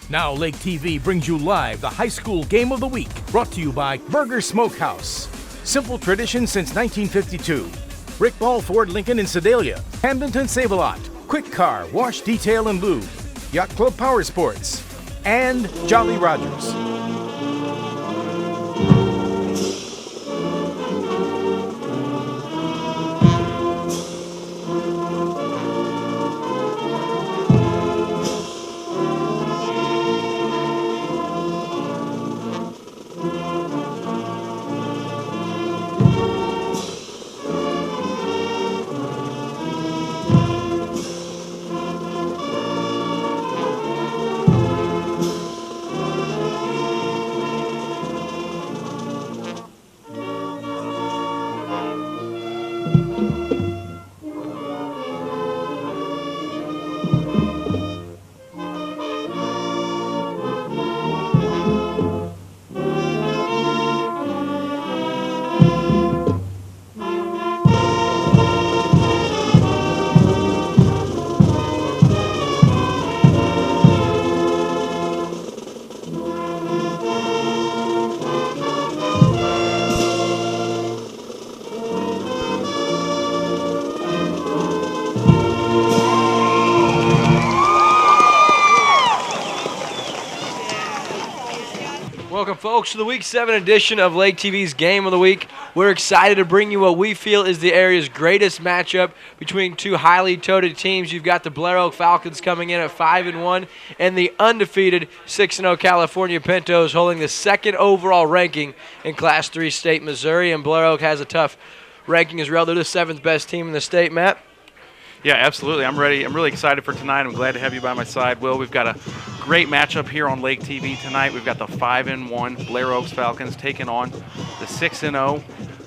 Now LakeTV brings you live the high school game of the week, brought to you by Burger Smokehouse. Simple tradition since 1952. Brick Ball Ford Lincoln in Sedalia, Hamdenton Save-A-Lot, Kwik Car, Wash Detail and Lube, Yacht Club POWERSPORTS, and Jolly Rogers. Welcome, folks, to the Week 7 edition of LakeTV's Game of the Week. We're excited to bring you what we feel is the area's greatest matchup between two highly touted teams. You've got the Blair Falcons coming in at 5-1, and the undefeated 6-0 California Pintos holding the second overall ranking in Class 3 State Missouri. And Blair Oak has a tough ranking as well. They're the 7th best team in the state, Matt. Yeah, absolutely. I'm ready. I'm really excited for tonight. I'm glad to have you by my side, Will. We've got a great matchup here on LakeTV tonight. We've got the 5-1 Blair Oaks Falcons taking on the 6-0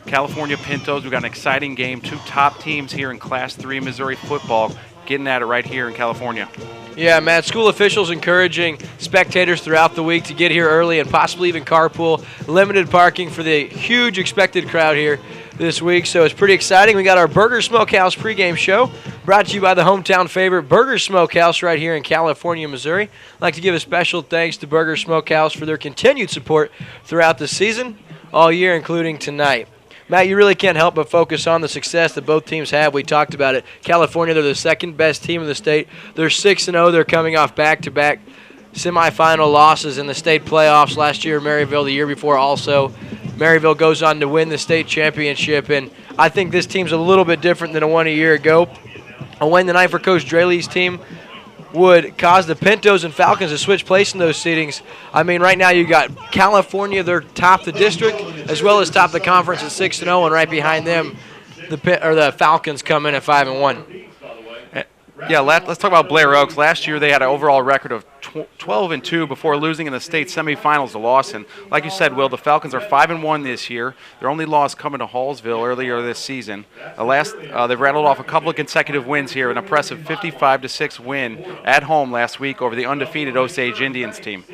California Pintos. We've got an exciting game. Two top teams here in Class 3 Missouri football getting at it right here in California. Yeah, Matt, school officials encouraging spectators throughout the week to get here early and possibly even carpool. Limited parking for the huge expected crowd here this week, so it's pretty exciting. We got our Burger Smokehouse pregame show brought to you by the hometown favorite Burger Smokehouse right here in California, Missouri. I'd like to give a special thanks to Burger Smokehouse for their continued support throughout the season, all year, including tonight. Matt, you really can't help but focus on the success that both teams have. We talked about it. California, they're the second best team in the state. They're 6-0. They're coming off back-to-back semifinal losses in the state playoffs last year. Maryville the year before also. Maryville goes on to win the state championship, and I think this team's a little bit different than the one a year ago. A win tonight for Coach Draley's team would cause the Pintos and Falcons to switch place in those seedings. I mean, right now you got California, they're top the district, as well as top the conference at 6-0, and right behind them, the Falcons come in at 5-1. Yeah, let's talk about Blair Oaks. Last year they had an overall record of 12-2 before losing in the state semifinals to Lawson. Like you said, Will, the Falcons are 5-1 this year. Their only loss coming to Hallsville earlier this season. They've rattled off a couple of consecutive wins here, an impressive 55-6 win at home last week over the undefeated Osage Indians team.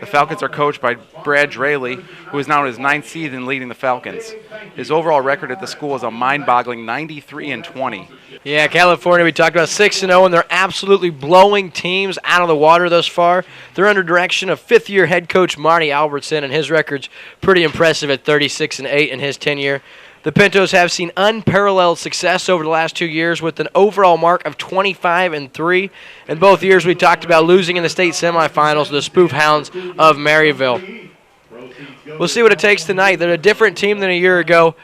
The Falcons are coached by Brad Draley, who is now in his 9th season leading the Falcons. His overall record at the school is a mind-boggling 93-20. Yeah, California, we talked about 6-0, and they're absolutely blowing teams out of the water thus far. They're under direction of fifth-year head coach Marty Albertson, and his record's pretty impressive at 36-8 in his tenure. The Pintos have seen unparalleled success over the last 2 years with an overall mark of 25-3. In both years, we talked about losing in the state semifinals to the Spoof Hounds of Maryville. We'll see what it takes tonight. They're a different team than a year ago.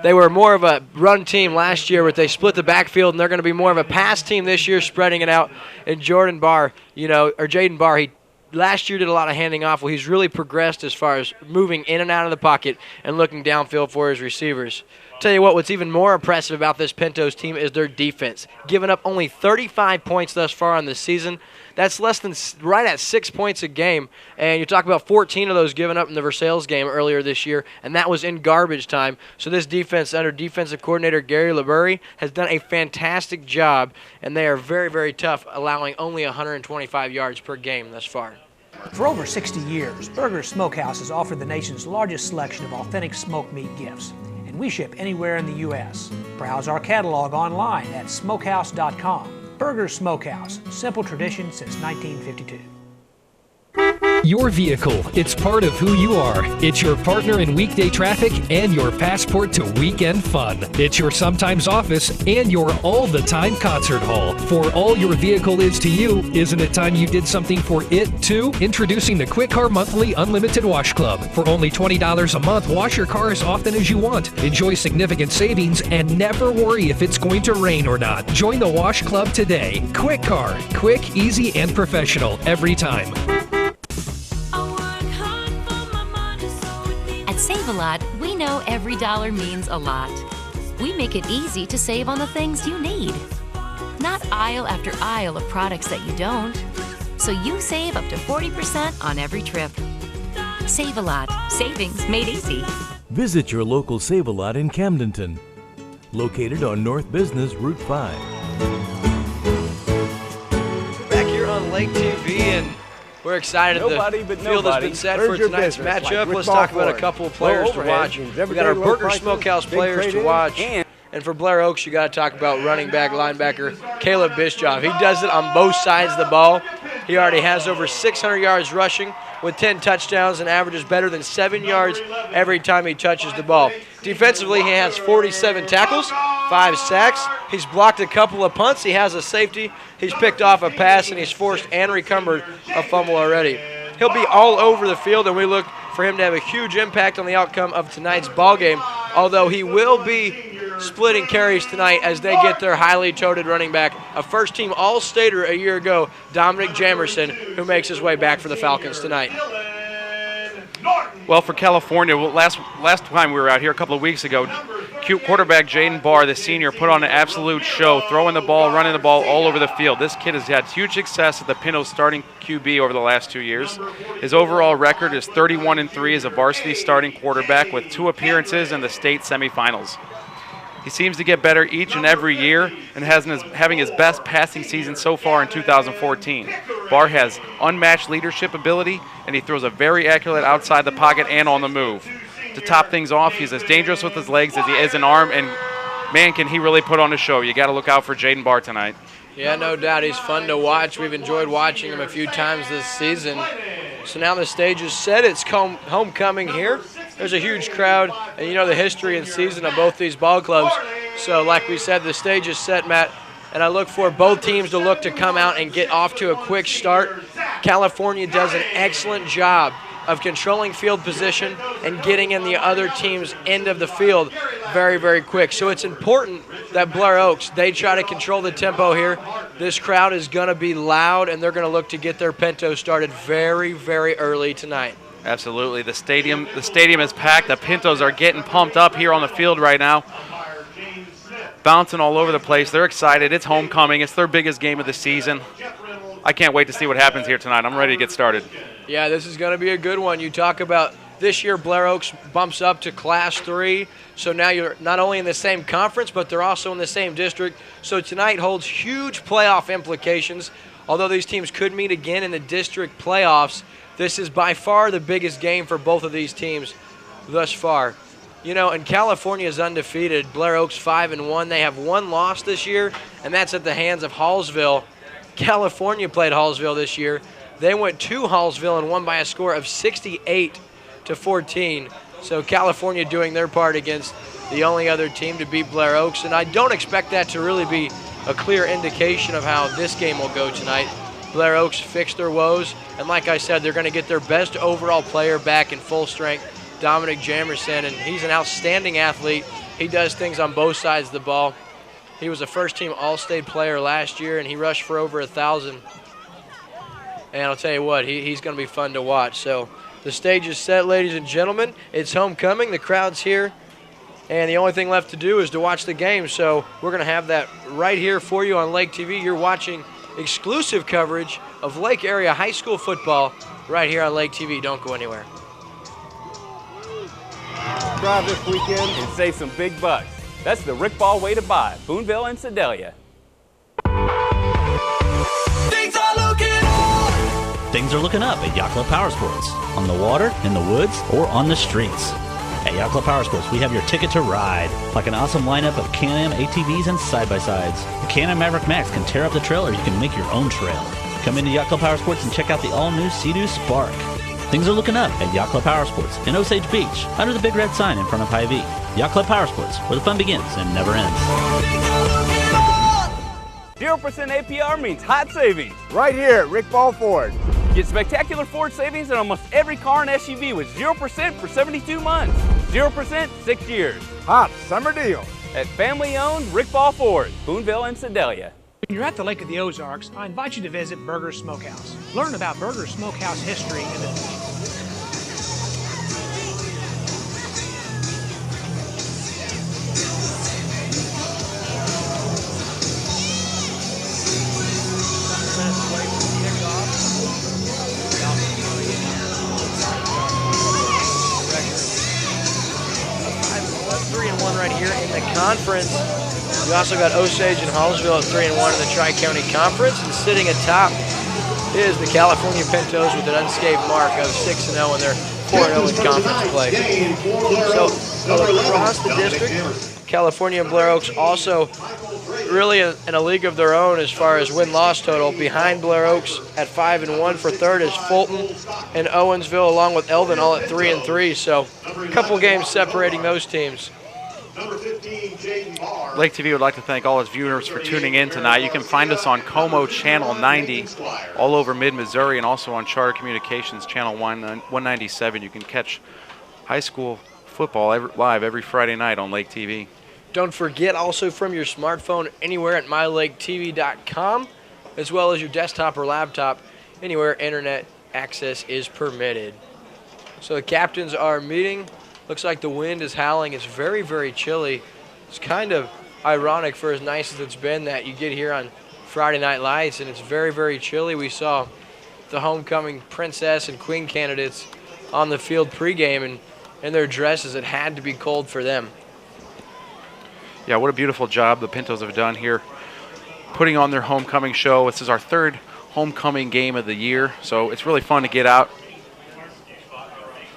They were more of a run team last year, but they split the backfield, and they're going to be more of a pass team this year, spreading it out. And Jaden Barr, he last year did a lot of handing off. Well, he's really progressed as far as moving in and out of the pocket and looking downfield for his receivers. Tell you what's even more impressive about this Pintos team is their defense. Giving up only 35 points thus far on the season. That's less than right at 6 points a game. And you talk about 14 of those given up in the Versailles game earlier this year, and that was in garbage time. So this defense under defensive coordinator Gary LeBury has done a fantastic job, and they are very, very tough, allowing only 125 yards per game thus far. For over 60 years, Burger Smokehouse has offered the nation's largest selection of authentic smoked meat gifts, and we ship anywhere in the U.S. Browse our catalog online at smokehouse.com. Burger Smokehouse, simple tradition since 1952. Your vehicle, it's part of who you are. It's your partner in weekday traffic and your passport to weekend fun. It's your sometimes office and your all-the-time concert hall. For all your vehicle is to you, isn't it time you did something for it too? Introducing the Kwik Car Monthly Unlimited Wash Club. For only $20 a month, wash your car as often as you want. Enjoy significant savings and never worry if it's going to rain or not. Join the Wash Club today. Kwik Car. Quick, easy, and professional every time. At Save-A-Lot, we know every dollar means a lot. We make it easy to save on the things you need. Not aisle after aisle of products that you don't. So you save up to 40% on every trip. Save-A-Lot. Savings made easy. Visit your local Save-A-Lot in Camdenton, located on North Business Route 5. Back here on Lake TV, and we're excited. The field has been set for tonight's matchup. Let's talk about a couple of players to watch. We got our Burger Smokehouse players to watch. And for Blair Oaks, you got to talk about running back, linebacker Caleb Bischoff. He does it on both sides of the ball. He already has over 600 yards rushing with 10 touchdowns and averages better than 7 yards every time he touches the ball. Defensively, he has 47 tackles, 5 sacks. He's blocked a couple of punts. He has a safety. He's picked off a pass, and he's forced and recovered a fumble already. He'll be all over the field, and we look for him to have a huge impact on the outcome of tonight's ball game, although he will be splitting carries tonight as they get their highly touted running back, a first-team All-Stater a year ago, Dominic Jamerson, who makes his way back for the Falcons tonight. Well, for California, last time we were out here a couple of weeks ago, quarterback Jaden Barr, the senior, put on an absolute show, throwing the ball, running the ball all over the field. This kid has had huge success at the Pinto starting QB over the last 2 years. His overall record is 31-3 as a varsity starting quarterback with 2 appearances in the state semifinals. He seems to get better each and every year and having his best passing season so far in 2014. Barr has unmatched leadership ability, and he throws a very accurate outside the pocket and on the move. To top things off, he's as dangerous with his legs as he is an arm, and man, can he really put on a show. You got to look out for Jaden Barr tonight. Yeah, no doubt. He's fun to watch. We've enjoyed watching him a few times this season. So now the stage is set. It's homecoming here. There's a huge crowd, and you know the history and season of both these ball clubs. So like we said, the stage is set, Matt, and I look for both teams to look to come out and get off to a quick start. California does an excellent job of controlling field position and getting in the other team's end of the field very, very quick. So it's important that Blair Oaks, they try to control the tempo here. This crowd is going to be loud, and they're going to look to get their Pinto started very, very early tonight. Absolutely. The stadium is packed. The Pintos are getting pumped up here on the field right now. Bouncing all over the place. They're excited. It's homecoming. It's their biggest game of the season. I can't wait to see what happens here tonight. I'm ready to get started. Yeah, this is going to be a good one. You talk about this year Blair Oaks bumps up to Class 3, so now you're not only in the same conference, but they're also in the same district. So tonight holds huge playoff implications. Although these teams could meet again in the district playoffs, this is by far the biggest game for both of these teams thus far. You know, and California is undefeated. Blair Oaks 5-1. They have 1 loss this year, and that's at the hands of Hallsville. California played Hallsville this year. They went to Hallsville and won by a score of 68-14. So California doing their part against the only other team to beat Blair Oaks. And I don't expect that to really be a clear indication of how this game will go tonight. Blair Oaks fixed their woes. And like I said, they're going to get their best overall player back in full strength, Dominic Jamerson. And he's an outstanding athlete. He does things on both sides of the ball. He was a first-team All-State player last year, and he rushed for over 1,000. And I'll tell you what, he's going to be fun to watch. So the stage is set, ladies and gentlemen. It's homecoming. The crowd's here. And the only thing left to do is to watch the game. So we're going to have that right here for you on Lake TV. You're watching exclusive coverage of Lake Area High School football right here on Lake TV. Don't go anywhere. Drive this weekend and save some big bucks. That's the Rick Ball way to buy. Boonville and Sedalia. Things are looking up at Yacht Club POWERSPORTS. On the water, in the woods, or on the streets. At Yacht Club POWERSPORTS, we have your ticket to ride. Like an awesome lineup of Can-Am ATVs and side-by-sides. The Can-Am Maverick Max can tear up the trail, or you can make your own trail. Come into Yacht Club Power Sports and check out the all-new Sea-Doo Spark. Things are looking up at Yacht Club Power Sports in Osage Beach, under the big red sign in front of Hy-Vee. Yacht Club Power Sports, where the fun begins and never ends. 0% APR means hot savings. Right here at Rick Ball Ford. Get spectacular Ford savings on almost every car and SUV with 0% for 72 months. 0%, 6 years. Hot summer deal. At family-owned Rick Ball Ford, Boonville and Sedalia. When you're at the Lake of the Ozarks, I invite you to visit Burger's Smokehouse. Learn about Burger's Smokehouse history and the right here in the conference. We also got Osage and Hallsville at 3-1 in the Tri-County Conference, and sitting atop is the California Pintos with an unscathed mark of 6-0 in their 4-0 in conference play. So across the district, California and Blair Oaks also really in a league of their own as far as win-loss total. Behind Blair Oaks at 5-1 for third is Fulton and Owensville, along with Eldon, all at 3-3. So a couple games separating those teams. Lake TV would like to thank all its viewers for tuning in tonight. You can find us on Como Channel 90 all over mid-Missouri, and also on Charter Communications Channel 197. You can catch high school football live every Friday night on Lake TV. Don't forget also from your smartphone anywhere at mylaketv.com, as well as your desktop or laptop, anywhere internet access is permitted. So the captains are meeting. Looks like the wind is howling. It's very, very chilly. It's kind of ironic for as nice as it's been that you get here on Friday Night Lights, and it's very, very chilly. We saw the homecoming princess and queen candidates on the field pregame, and in their dresses, it had to be cold for them. Yeah, what a beautiful job the Pintos have done here, putting on their homecoming show. This is our third homecoming game of the year, so it's really fun to get out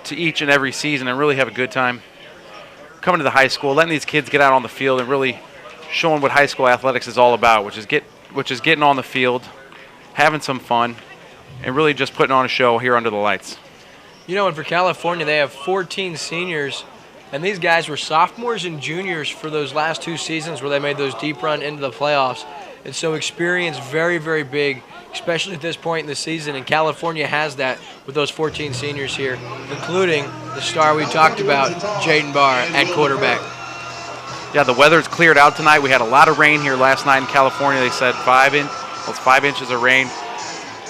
to each and every season and really have a good time coming to the high school, letting these kids get out on the field and really showing what high school athletics is all about, which is getting on the field, having some fun, and really just putting on a show here under the lights. You know, and for California, they have 14 seniors, and these guys were sophomores and juniors for those last two seasons where they made those deep run into the playoffs. And so experience very, very big, especially at this point in the season, and California has that with those 14 seniors here, including the star we talked about, Jaden Barr at quarterback. Yeah, the weather's cleared out tonight. We had a lot of rain here last night in California. They said 5 inches of rain.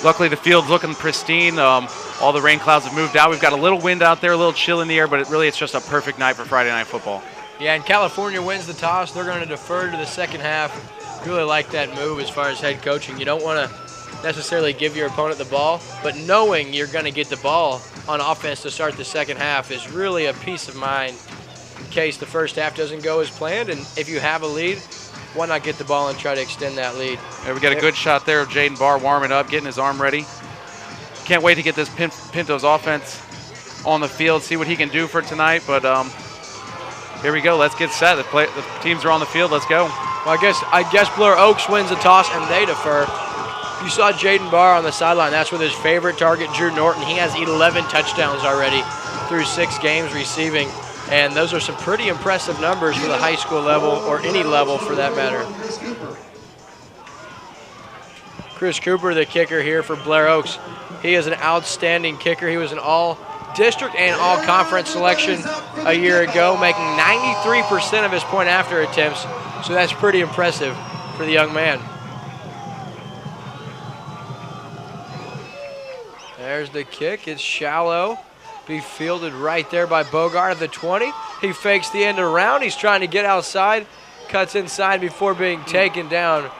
Luckily, the field's looking pristine. All the rain clouds have moved out. We've got a little wind out there, a little chill in the air, but it's just a perfect night for Friday Night Football. Yeah, and California wins the toss. They're going to defer to the second half. Really like that move as far as head coaching. You don't want to necessarily give your opponent the ball, but knowing you're going to get the ball on offense to start the second half is really a peace of mind in case the first half doesn't go as planned. And if you have a lead, why not get the ball and try to extend that lead? Yeah, we got a good shot there of Jaden Barr warming up, getting his arm ready. Can't wait to get this Pintos offense on the field, see what he can do for tonight. But here we go. Let's get set. The teams are on the field. Let's go. Well, I guess Blair Oaks wins the toss and they defer. You saw Jaden Barr on the sideline. That's with his favorite target, Drew Norton. He has 11 touchdowns already through 6 games receiving. And those are some pretty impressive numbers for the high school level, or any level for that matter. Chris Cooper, the kicker here for Blair Oaks. He is an outstanding kicker. He was an all-district and all-conference selection a year ago, making 93% of his point-after attempts. So that's pretty impressive for the young man. There's the kick. It's shallow. Be fielded right there by Bogart at the 20. He fakes the end around. He's trying to get outside. Cuts inside before being taken down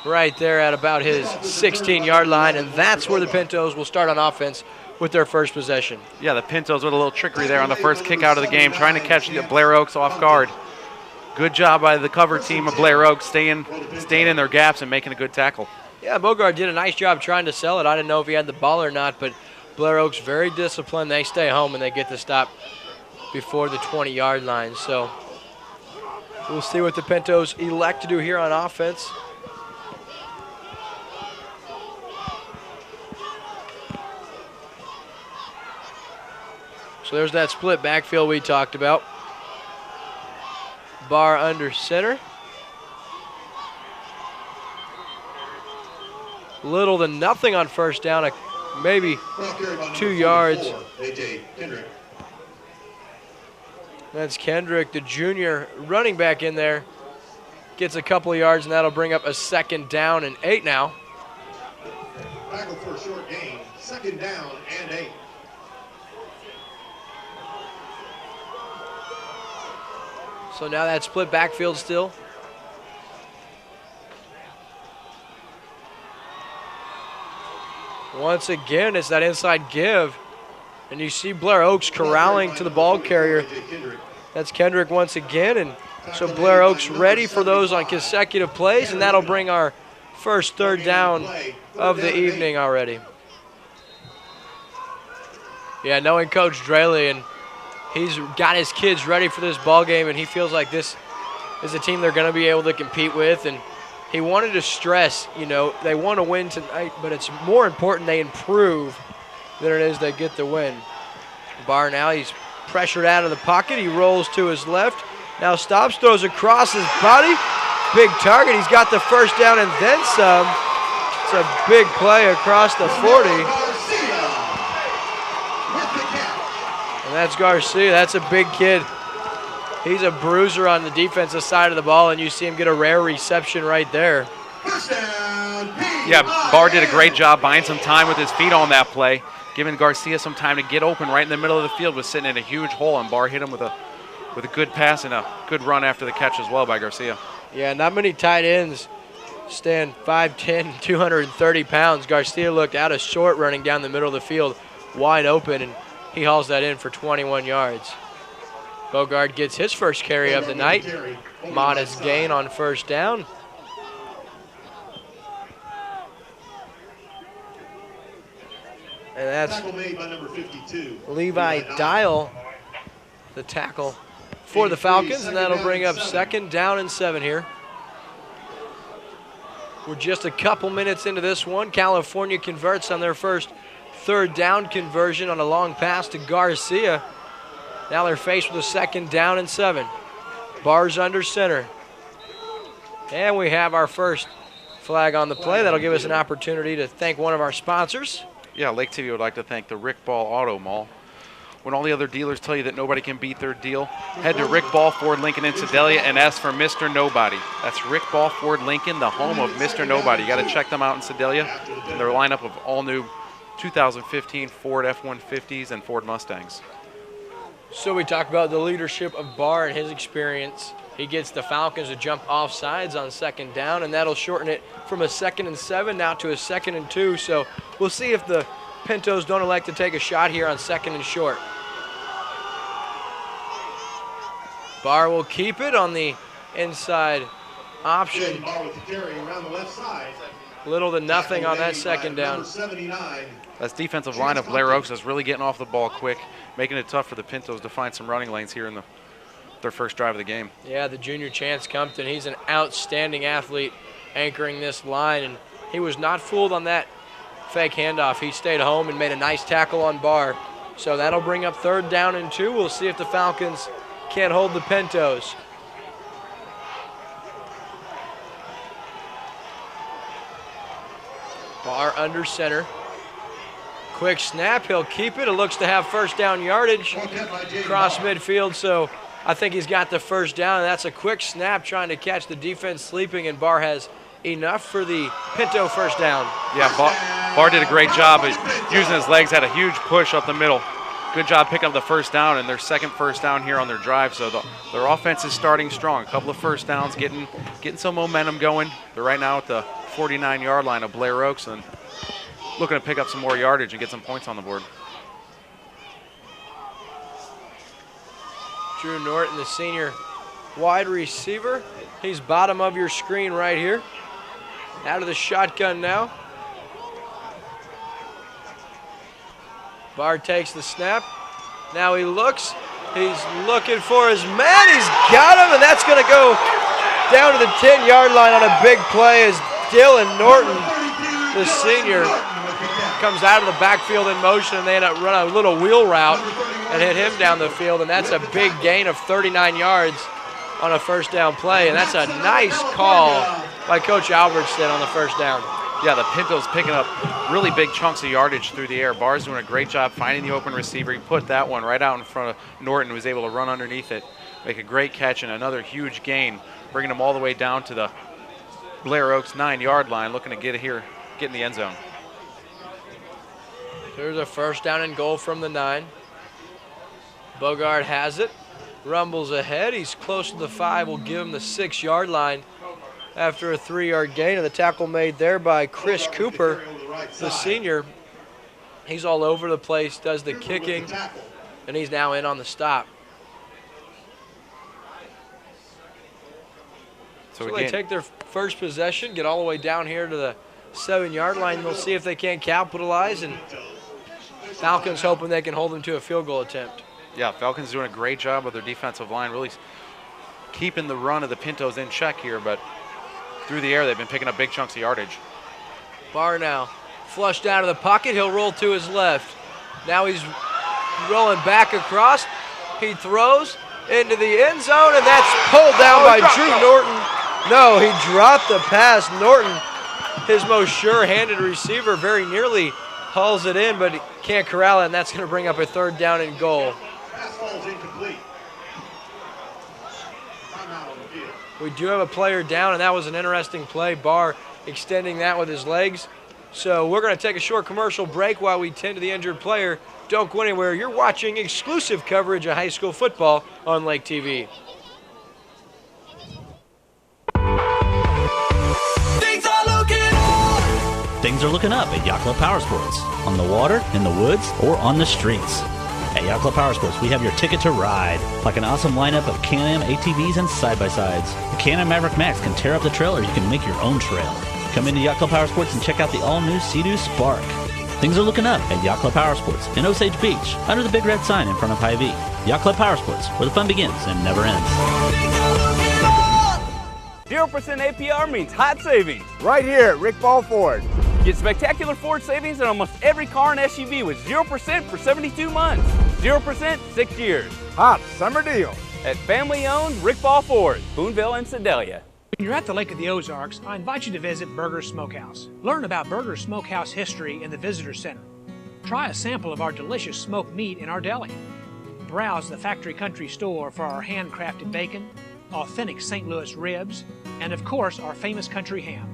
right there at about his 16-yard line. And that's where the Pintos will start on offense with their first possession. Yeah, the Pintos with a little trickery there on the first kick out of the game, trying to catch the Blair Oaks off guard. Good job by the cover team of Blair Oaks staying in their gaps and making a good tackle. Yeah, Bogart did a nice job trying to sell it. I didn't know if he had the ball or not, but Blair Oaks very disciplined. They stay home and they get the stop before the 20-yard line. So we'll see what the Pintos elect to do here on offense. So there's that split backfield we talked about. Barr under center. Little to nothing on first down, maybe 2 yards. That's Kendrick, the junior running back in there. Gets a couple of yards, and that'll bring up a 2nd down and 8 now. Tackle for a short gain, 2nd down and 8. So now that split backfield still. Once again, it's that inside give. And you see Blair Oaks corralling to the ball carrier. That's Kendrick once again. And so Blair Oaks ready for those on consecutive plays, and that'll bring our first 3rd down of the evening already. Yeah, knowing Coach Draley, and he's got his kids ready for this ball game, and he feels like this is a team they're going to be able to compete with. And he wanted to stress, you know, they want to win tonight, but it's more important they improve than it is they get the win. Barr now, he's pressured out of the pocket. He rolls to his left. Now stops, throws across his body. Big target. He's got the first down and then some. It's a big play across the 40. And that's Garcia. That's a big kid. He's a bruiser on the defensive side of the ball, and you see him get a rare reception right there. Yeah, Barr did a great job buying some time with his feet on that play, giving Garcia some time to get open right in the middle of the field. Was sitting in a huge hole, and Barr hit him with a good pass and a good run after the catch as well by Garcia. Yeah, not many tight ends stand 5'10", 230 pounds. Garcia looked out of short running down the middle of the field, wide open, and he hauls that in for 21 yards. Bogard gets his first carry of the night. Modest gain on first down. And that's Levi Dial, the tackle for the Falcons, and that'll bring up 2nd down and 7 here. We're just a couple minutes into this one. California converts on their first 3rd down conversion on a long pass to Garcia. Now they're faced with a 2nd down and 7. Barr's under center. And we have our first flag on the play. That'll give us an opportunity to thank one of our sponsors. Yeah, LakeTV would like to thank the Rick Ball Auto Mall. When all the other dealers tell you that nobody can beat their deal, head to Rick Ball Ford Lincoln in Sedalia and ask for Mr. Nobody. That's Rick Ball Ford Lincoln, the home of Mr. Nobody. You got to check them out in Sedalia. And their lineup of all new 2015 Ford F-150s and Ford Mustangs. So we talked about the leadership of Barr and his experience. He gets the Falcons to jump off sides on 2nd down, and that'll shorten it from a 2nd and 7 now to a 2nd and 2. So we'll see if the Pintos don't elect to take a shot here on 2nd and short. Barr will keep it on the inside option. Little to nothing on that 2nd down. That's defensive line of Blair Oaks is really getting off the ball quick, making it tough for the Pintos to find some running lanes here in their first drive of the game. Yeah, the junior Chance Compton, he's an outstanding athlete anchoring this line, and he was not fooled on that fake handoff. He stayed home and made a nice tackle on Barr. So that'll bring up 3rd down and 2. We'll see if the Falcons can't hold the Pintos. Barr under center. Quick snap, he'll keep it. It looks to have first down yardage across midfield, so I think he's got the first down, and that's a quick snap trying to catch the defense sleeping, and Barr has enough for the Pinto first down. Yeah, Barr did a great job of using his legs, had a huge push up the middle. Good job picking up the first down, and their 2nd first down here on their drive, so their offense is starting strong. A couple of first downs, getting some momentum going. They're right now at the 49-yard line of Blair Oaks, and looking to pick up some more yardage and get some points on the board. Drew Norton, the senior wide receiver. He's bottom of your screen right here. Out of the shotgun now. Barr takes the snap. Now he looks. He's looking for his man. He's got him, and that's going to go down to the 10-yard line on a big play as Dylan Norton, the senior, comes out of the backfield in motion, and they end up running a little wheel route and hit him down the field, and that's a big gain of 39 yards on a first down play, and that's a nice call by Coach Albertson on the first down. Yeah, the Pintos picking up really big chunks of yardage through the air. Barr's doing a great job finding the open receiver. He put that one right out in front of Norton, who was able to run underneath it, make a great catch, and another huge gain, bringing him all the way down to the Blair Oaks 9-yard line, looking to get in the end zone. Here's a first down and goal from the 9. Bogard has it, rumbles ahead. He's close to the 5, will give him the 6-yard line after a 3-yard gain, and the tackle made there by Chris Cooper, the senior. He's all over the place, does the kicking, and he's now in on the stop. So they take their first possession, get all the way down here to the 7-yard line, and they'll see if they can't capitalize, and Falcons hoping they can hold them to a field goal attempt. Yeah, Falcons doing a great job with their defensive line, really keeping the run of the Pintos in check here, but through the air, they've been picking up big chunks of yardage. Barr now flushed out of the pocket. He'll roll to his left. Now he's rolling back across. He throws into the end zone, and that's pulled down by Drew Norton. No, he dropped the pass. Norton, his most sure-handed receiver, very nearly hauls it in, but he can't corral it, and that's going to bring up a 3rd down and goal. Pass ball's incomplete. We do have a player down, and that was an interesting play. Barr extending that with his legs. So we're going to take a short commercial break while we tend to the injured player. Don't go anywhere. You're watching exclusive coverage of high school football on LakeTV. Things are looking up at Yacht Club Powersports. On the water, in the woods, or on the streets. At Yacht Club Powersports, we have your ticket to ride. Like an awesome lineup of Can-Am ATVs and side-by-sides. The Can-Am Maverick Max can tear up the trail, or you can make your own trail. Come into Yacht Club Powersports and check out the all-new Sea-Doo Spark. Things are looking up at Yacht Club Powersports in Osage Beach, under the big red sign in front of Hy-Vee. Yacht Club Powersports, where the fun begins and never ends. 0% APR means hot savings. Right here at Rick Ball Ford. Get spectacular Ford savings on almost every car and SUV with 0% for 72 months. 0%, 6 years. Hot summer deal. At family-owned Rick Ball Ford, Boonville and Sedalia. When you're at the Lake of the Ozarks, I invite you to visit Burger's Smokehouse. Learn about Burger's Smokehouse history in the Visitor Center. Try a sample of our delicious smoked meat in our deli. Browse the Factory Country store for our handcrafted bacon, authentic St. Louis ribs, and of course our famous country ham.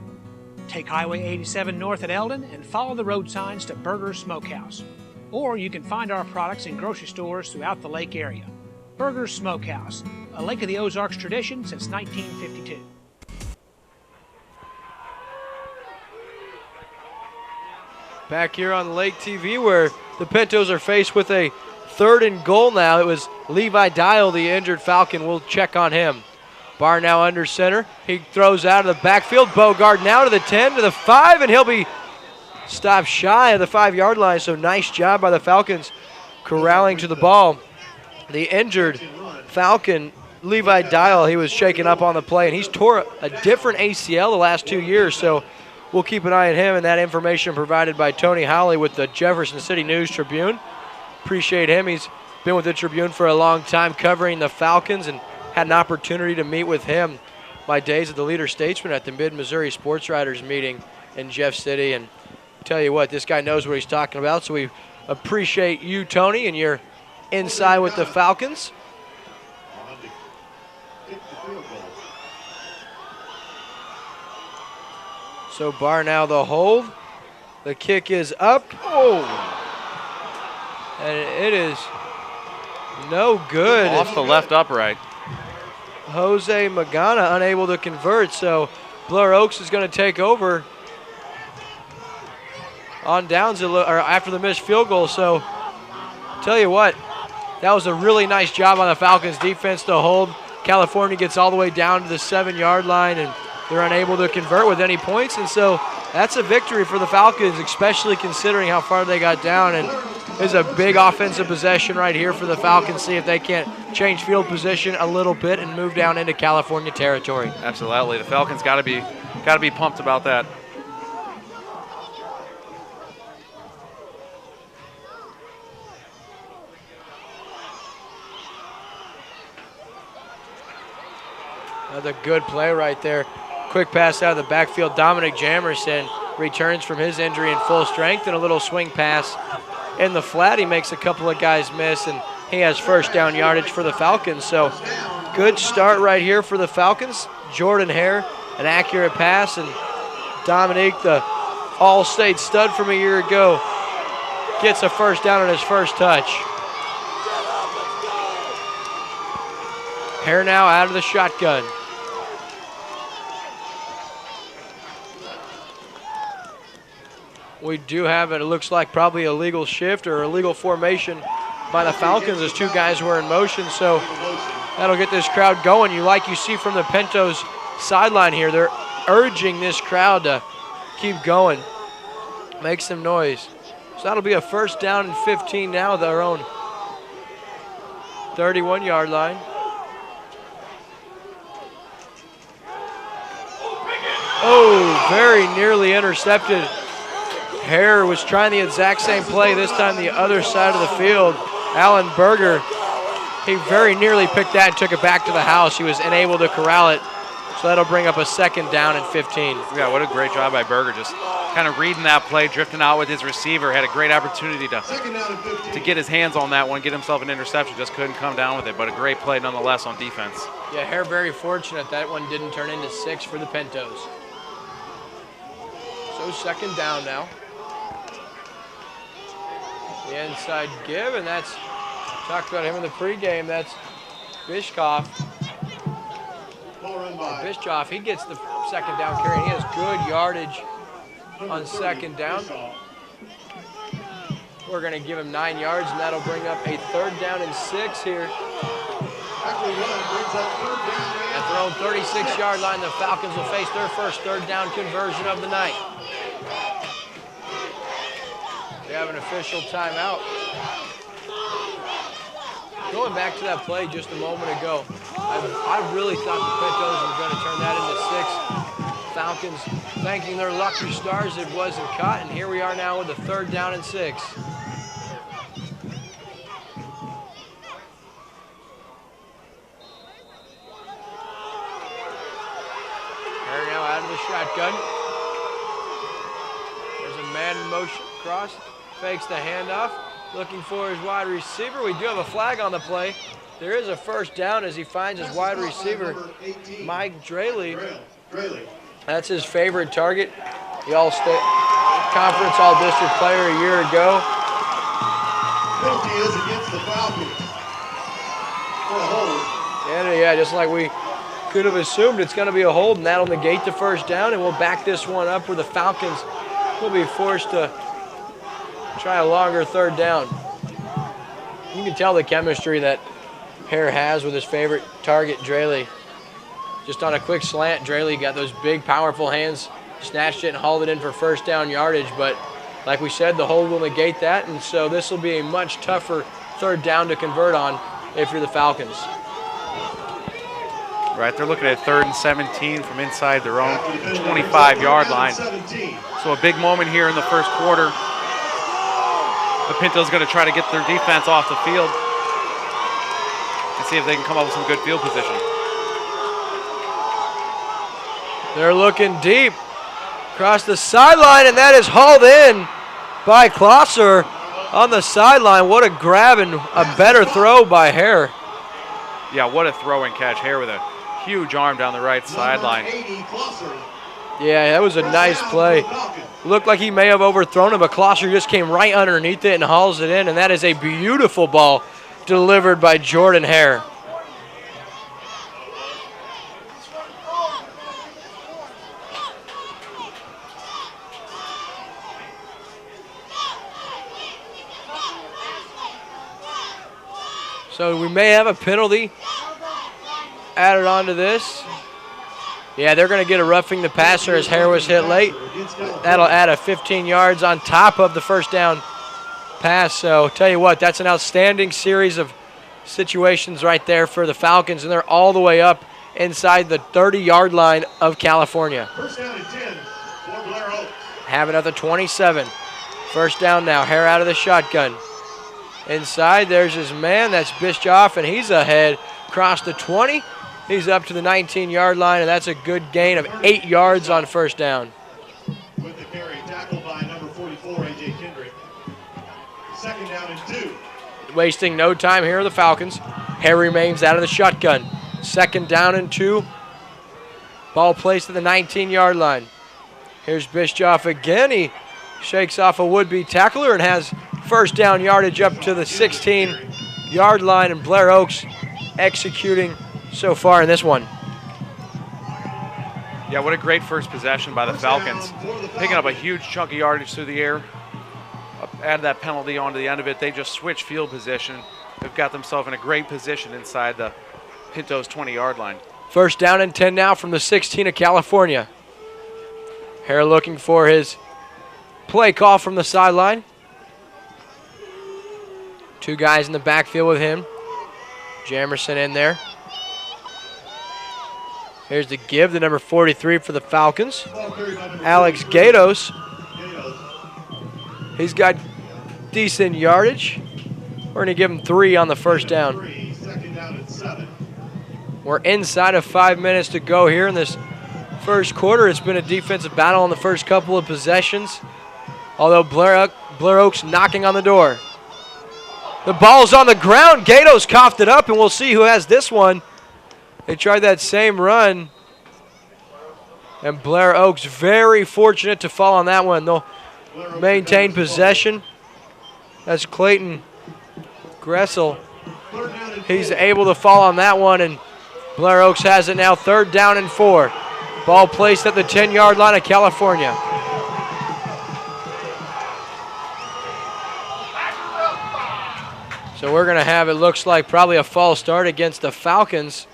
Take Highway 87 north at Eldon and follow the road signs to Burger's Smokehouse. Or you can find our products in grocery stores throughout the lake area. Burger's Smokehouse, a Lake of the Ozarks tradition since 1952. Back here on LakeTV, where the Pintos are faced with a 3rd and goal now. It was Levi Dial, the injured Falcon. We'll check on him. Barr now under center. He throws out of the backfield. Bogard now to the 10, to the 5, and he'll be stopped shy of the 5-yard line. So nice job by the Falcons corralling to the ball. The injured Falcon, Levi Dial, he was shaken up on the play, and he's tore a different ACL the last 2 years. So we'll keep an eye on him, and that information provided by Tony Howley with the Jefferson City News-Tribune. Appreciate him. He's been with the Tribune for a long time covering the Falcons, and had an opportunity to meet with him my days at the Leader Statesman at the Mid-Missouri Sports Writers meeting in Jeff City. And tell you what, this guy knows what he's talking about, so we appreciate you, Tony, and your inside with the Falcons. So Barr now the hold. The kick is up. Oh! And it is no good. Off the left upright. Jose Magana unable to convert, so Blair Oaks is going to take over on downs or after the missed field goal. So tell you what, that was a really nice job on the Falcons defense to hold. California gets all the way down to the 7-yard line, and they're unable to convert with any points. And so that's a victory for the Falcons, especially considering how far they got down. And there's a big offensive possession right here for the Falcons. See if they can't change field position a little bit and move down into California territory. Absolutely, the Falcons got to be pumped about that. Another good play right there. Quick pass out of the backfield. Dominic Jamerson returns from his injury in full strength, and a little swing pass in the flat. He makes a couple of guys miss, and he has first down yardage for the Falcons. So good start right here for the Falcons. Jordan Hare, an accurate pass, and Dominique, the All-State stud from a year ago, gets a first down on his first touch. Hare now out of the shotgun. We do have it looks like probably a legal shift or a legal formation by the Falcons as two guys were in motion, so that'll get this crowd going. You see from the Pintos sideline here, they're urging this crowd to keep going, make some noise. So that'll be a first down and 15 now at their own 31-yard line. Oh, very nearly intercepted. Hare was trying the exact same play, this time the other side of the field. Alan Berger, he very nearly picked that and took it back to the house. He was unable to corral it, so that'll bring up a second down and 15. Yeah, what a great job by Berger, just kind of reading that play, drifting out with his receiver. Had a great opportunity to get his hands on that one, get himself an interception, just couldn't come down with it, but a great play nonetheless on defense. Yeah, Hare very fortunate that one didn't turn into 6 for the Pintos. So second down now. The inside give, and that's, talked about him in the pregame, that's Bishkoff. Bishkoff, he gets the second down carry, and he has good yardage on second down. We're going to give him 9 yards, and that'll bring up a third down and 6 here. At their own 36-yard line, the Falcons will face their first third down conversion of the night. We have an official timeout. Going back to that play just a moment ago, I really thought the Pintos were going to turn that into 6. Falcons thanking their lucky stars it wasn't caught, and here we are now with a third down and 6. They're now out of the shotgun. There's a man in motion cross. Fakes the handoff, looking for his wide receiver. We do have a flag on the play. There is a first down as he finds his wide receiver, Mike Draley. That's his favorite target. The All-State Conference All-District player a year ago. Penalty is against the Falcons for a hold. And yeah, just like we could have assumed, it's going to be a hold, and that'll negate the first down, and we'll back this one up where the Falcons will be forced to try a longer third down. You can tell the chemistry that Hare has with his favorite target, Draley. Just on a quick slant, Draley got those big, powerful hands, snatched it and hauled it in for first down yardage. But like we said, the hold will negate that, and so this will be a much tougher third down to convert on if you're the Falcons. Right, they're looking at 3rd and 17 from inside their own 25-yard line. So a big moment here in the first quarter. The Pintos going to try to get their defense off the field and see if they can come up with some good field position. They're looking deep across the sideline, and that is hauled in by Klosser on the sideline. What a grab and a better throw by Hare. Yeah, what a throw and catch. Hare with a huge arm down the right sideline. Yeah, that was a nice play. Looked like he may have overthrown it, but Klosser just came right underneath it and hauls it in, and that is a beautiful ball delivered by Jordan Hare. So we may have a penalty added onto this. Yeah, they're going to get a roughing the passer as Hare was hit late. That'll add a 15 yards on top of the first down pass. So tell you what, that's an outstanding series of situations right there for the Falcons, and they're all the way up inside the 30-yard line of California. First down and 10 for Blair Oaks. Have it at the 27. First down now, Hare out of the shotgun. Inside, there's his man, that's Bischoff, and he's ahead across the 20, He's up to the 19-yard line, and that's a good gain of 8 yards on first down. With the carry, tackled by number 44, A.J. Kendrick. Second down and 2. Wasting no time here are the Falcons. Harry remains out of the shotgun. Second down and 2. Ball placed at the 19-yard line. Here's Bischoff again. He shakes off a would-be tackler and has first down yardage up to the 16-yard line, and Blair Oaks executing so far in this one. Yeah, what a great first possession by the Falcons. Picking up a huge chunk of yardage through the air. Add that penalty onto the end of it. They just switch field position. They've got themselves in a great position inside the Pinto's 20-yard line. First down and 10 now from the 16 of California. Hare looking for his play call from the sideline. 2 guys in the backfield with him. Jamerson in there. Here's the give, the number 43 for the Falcons. Alex Gatos. He's got decent yardage. We're going to give him 3 on the first down. We're inside of 5 minutes to go here in this first quarter. It's been a defensive battle on the first couple of possessions, although Blair Oaks knocking on the door. The ball's on the ground. Gatos coughed it up, and we'll see who has this one. They tried that same run, and Blair Oaks very fortunate to fall on that one. They'll maintain possession. That's Clayton Gressel. He's able to fall on that one, and Blair Oaks has it now. Third down and 4. Ball placed at the 10-yard line of California. So we're going to have, it looks like, probably a false start against the Falcons.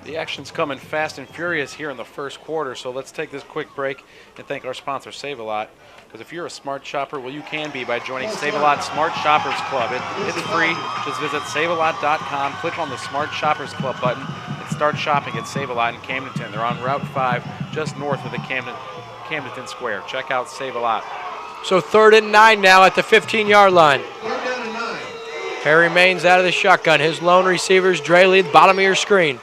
The action's coming fast and furious here in the first quarter, so let's take this quick break and thank our sponsor, Save-A-Lot. Because if you're a smart shopper, well, you can be by joining Save-A-Lot Smart Shoppers Club. It's free. Just visit savealot.com, click on the Smart Shoppers Club button, and start shopping at Save-A-Lot in Camdenton. They're on Route 5, just north of the Camdenton Square. Check out Save-A-Lot. So 3rd and 9 now at the 15-yard line. Harry remains out of the shotgun. His lone receivers, Dre Lee, bottom of your screen.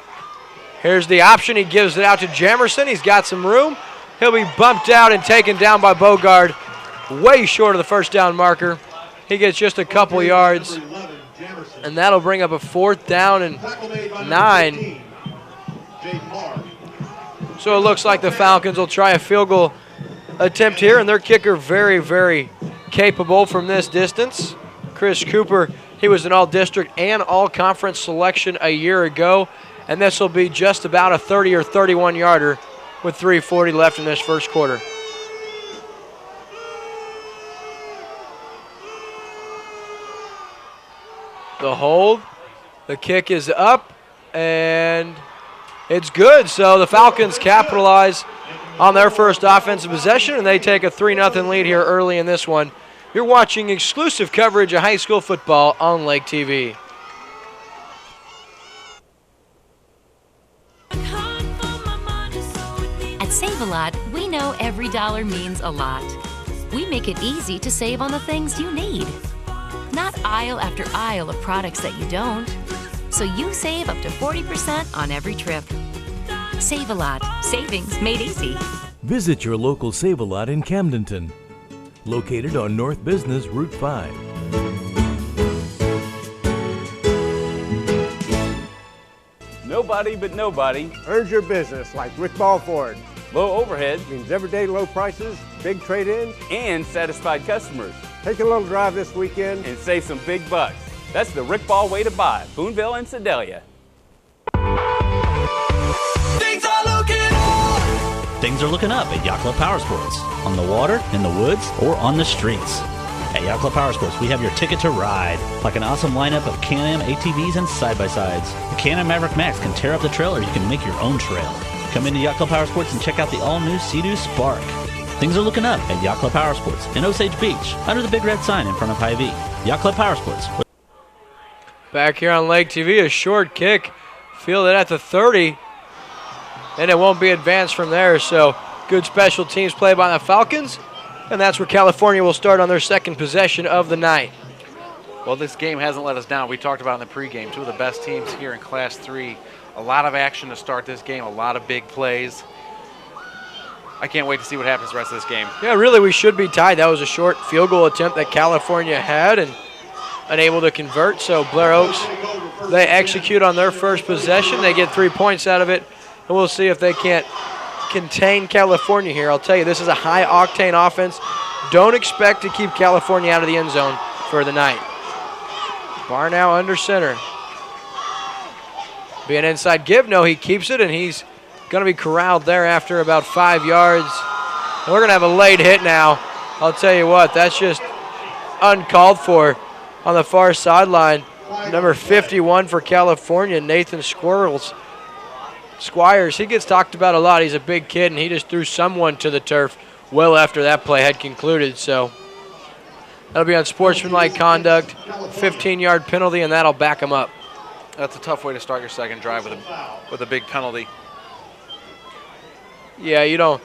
Here's the option. He gives it out to Jamerson. He's got some room. He'll be bumped out and taken down by Bogard, way short of the first down marker. He gets just a couple yards, and that'll bring up a 4th down and 9. So it looks like the Falcons will try a field goal attempt here, and their kicker very, very capable from this distance. Chris Cooper, he was an all-district and all-conference selection a year ago, and this will be just about a 30 or 31-yarder with 3:40 left in this first quarter. The hold, the kick is up, and it's good. So the Falcons capitalize on their first offensive possession, and they take a 3-0 lead here early in this one. You're watching exclusive coverage of high school football on LakeTV. At Save-A-Lot, we know every dollar means a lot. We make it easy to save on the things you need, not aisle after aisle of products that you don't. So you save up to 40% on every trip. Save-A-Lot. Savings made easy. Visit your local Save-A-Lot in Camdenton, located on North Business Route 5. Nobody but nobody earns your business like Rick Ball Ford. Low overhead Means everyday low prices, big trade-ins, and satisfied customers. Take a little drive this weekend And save some big bucks. That's the Rick Ball way to buy. Boonville and Sedalia. Things are looking up at Yacht Club Powersports. On the water, in the woods, or on the streets. At Yacht Club Powersports, we have your ticket to ride. Like an awesome lineup of Can-Am ATVs and side-by-sides. The Can-Am Maverick Max can tear up the trail, or you can make your own trail. Come into Yacht Club Powersports and check out the all-new Sea-Doo Spark. Things are looking up at Yacht Club Powersports in Osage Beach, under the big red sign in front of Hy-Vee. Yacht Club Powersports. Back here on LakeTV, a short kick, fielded at the 30, and it won't be advanced from there. So good special teams play by the Falcons, and that's where California will start on their second possession of the night. Well, this game hasn't let us down. We talked about in the pregame, two of the best teams here in Class 3. A lot of action to start this game, a lot of big plays. I can't wait to see what happens the rest of this game. Yeah, really, we should be tied. That was a short field goal attempt that California had and unable to convert. So Blair Oaks, they execute on their first possession. They get 3 points out of it, and we'll see if they can't contain California here. I'll tell you, this is a high-octane offense. Don't expect to keep California out of the end zone for the night. Barr now under center. Be an inside give. No, he keeps it, and he's going to be corralled there after about 5 yards. And we're going to have a late hit now. I'll tell you what, that's just uncalled for on the far sideline. Number 51 for California, Nathan Squires. He gets talked about a lot. He's a big kid, and he just threw someone to the turf well after that play had concluded. So that'll be on sportsmanlike conduct, 15-yard penalty, and that'll back him up. That's a tough way to start your second drive with a big penalty. Yeah, you don't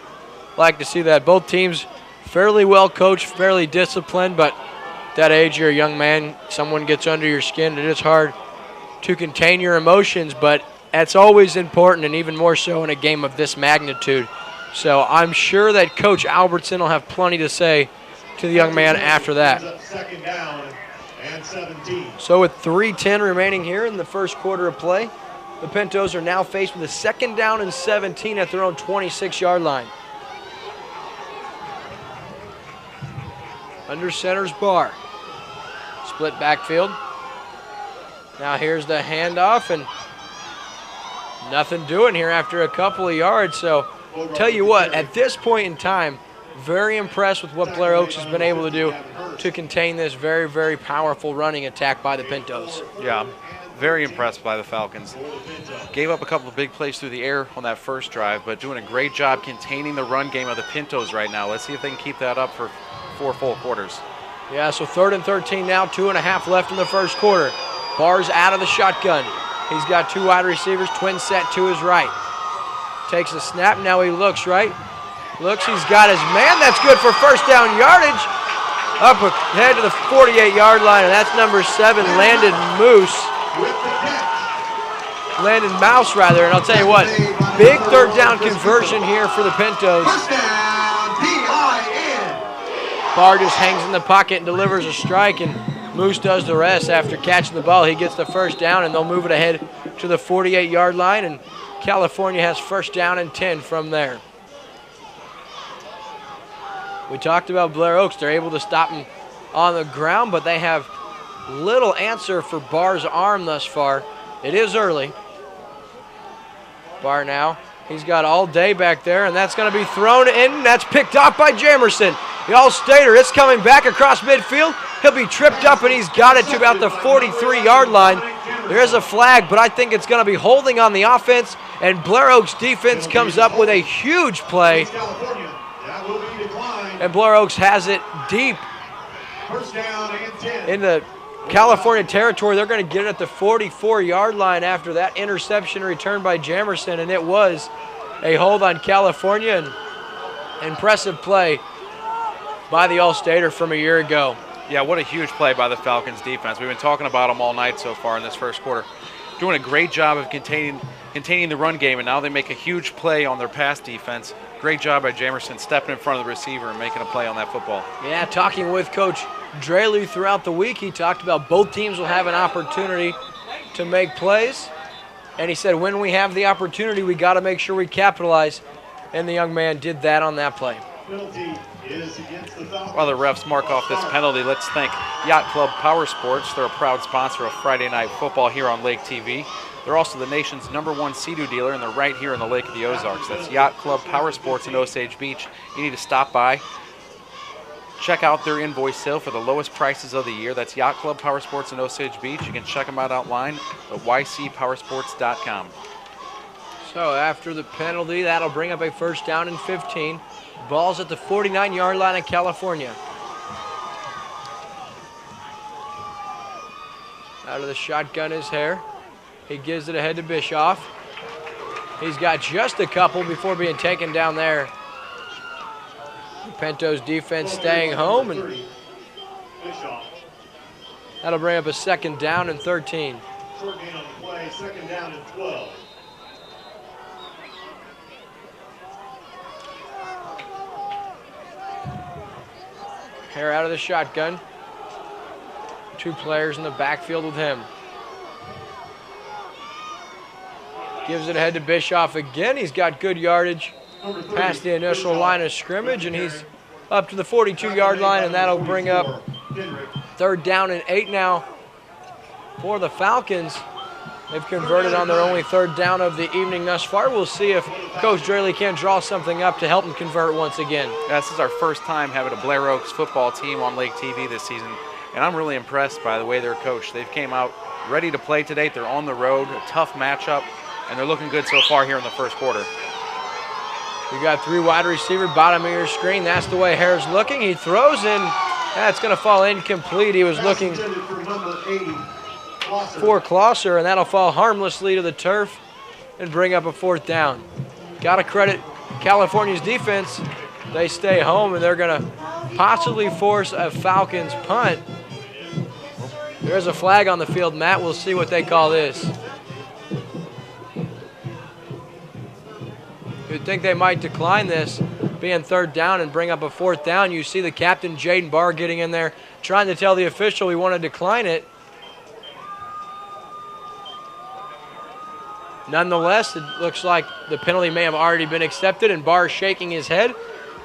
like to see that. Both teams fairly well coached, fairly disciplined, but at that age, you're a young man, someone gets under your skin. It is hard to contain your emotions, but that's always important, and even more so in a game of this magnitude. So I'm sure that Coach Albertson will have plenty to say to the young man after that. Second down and 17. So with 3:10 remaining here in the first quarter of play, the Pintos are now faced with a 2nd down and 17 at their own 26-yard line. Under center's Barr. Split backfield. Now here's the handoff, and nothing doing here after a couple of yards. So tell you what, at this point in time, very impressed with what Blair Oaks has been able to do to contain this very, very powerful running attack by the Pintos. Yeah, very impressed by the Falcons. Gave up a couple of big plays through the air on that first drive, but doing a great job containing the run game of the Pintos right now. Let's see if they can keep that up for 4 full quarters. Yeah, so 3rd and 13 now, 2.5 left in the first quarter. Barr's out of the shotgun. He's got 2 wide receivers, twin set to his right. Takes a snap, now he looks right. Looks, he's got his man. That's good for first down yardage. Up ahead to the 48-yard line, and that's number 7, Landon Mouse, rather. And I'll tell you what, big 3rd down conversion here for the Pintos. Barr just hangs in the pocket and delivers a strike, and Moose does the rest after catching the ball. He gets the first down, and they'll move it ahead to the 48-yard line, and California has first down and 10 from there. We talked about Blair Oaks. They're able to stop him on the ground, but they have little answer for Barr's arm thus far. It is early. Barr now, he's got all day back there, and that's going to be thrown in. That's picked off by Jamerson. The All-Stater, it's coming back across midfield. He'll be tripped up, and he's got it to about the 43-yard line. There is a flag, but I think it's going to be holding on the offense, and Blair Oaks defense comes up with a huge play. And Blair Oaks has it deep in the California territory. They're going to get it at the 44-yard line after that interception returned by Jamerson, and it was a hold on California. And impressive play by the All-Stater from a year ago. Yeah, what a huge play by the Falcons defense. We've been talking about them all night so far in this first quarter. Doing a great job of containing the run game, and now they make a huge play on their pass defense. Great job by Jamerson stepping in front of the receiver and making a play on that football. Yeah, talking with Coach Draley throughout the week, he talked about both teams will have an opportunity to make plays. And he said when we have the opportunity, we got to make sure we capitalize. And the young man did that on that play. While the refs mark off this penalty, let's thank Yacht Club POWERSPORTS. They're a proud sponsor of Friday Night Football here on LakeTV. They're also the nation's #1 Sea-Doo dealer, and they're right here in the Lake of the Ozarks. That's Yacht Club POWERSPORTS in Osage Beach. You need to stop by. Check out their invoice sale for the lowest prices of the year. That's Yacht Club POWERSPORTS in Osage Beach. You can check them out online at ycpowersports.com. So after the penalty, that'll bring up a first down and 15. Ball's at the 49-yard line of California. Out of the shotgun is Hare. He gives it ahead to Bischoff. He's got just a couple before being taken down there. Pinto's defense staying home, and That'll bring up a 2nd down and 13. Short gain on the play, 2nd down and 12. Hare out of the shotgun. 2 players in the backfield with him. Gives it ahead to Bischoff again. He's got good yardage past the initial line of scrimmage, and he's up to the 42-yard line, and that'll bring up 3rd down and 8 now for the Falcons. They've converted on their only 3rd down of the evening thus far. We'll see if Coach Draley can draw something up to help them convert once again. Yeah, this is our first time having a Blair Oaks football team on Lake TV this season, and I'm really impressed by the way they're coached. They've came out ready to play today. They're on the road, a tough matchup, and they're looking good so far here in the first quarter. You got 3 wide receiver, bottom of your screen. That's the way Hare's looking. He throws in. That's going to fall incomplete. He was looking for Closser, and that'll fall harmlessly to the turf and bring up a 4th down. Got to credit California's defense. They stay home, and they're going to possibly force a Falcons punt. There's a flag on the field, Matt. We'll see what they call this. You'd think they might decline this, being 3rd down, and bring up a 4th down. You see the captain, Jaden Barr, getting in there, trying to tell the official we want to decline it. Nonetheless, it looks like the penalty may have already been accepted, and Barr shaking his head.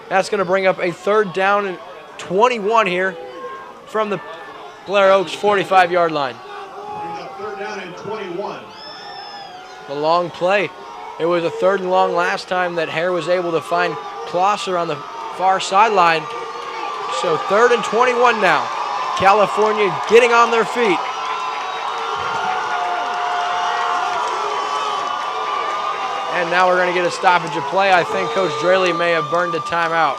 That's going to bring up a 3rd down and 21 here from the Blair Oaks 45-yard line. Brings up 3rd down and 21. The long play. It was a 3rd and long last time that Hare was able to find Closser on the far sideline. So 3rd and 21 now. California getting on their feet. And now we're going to get a stoppage of play. I think Coach Draley may have burned a timeout.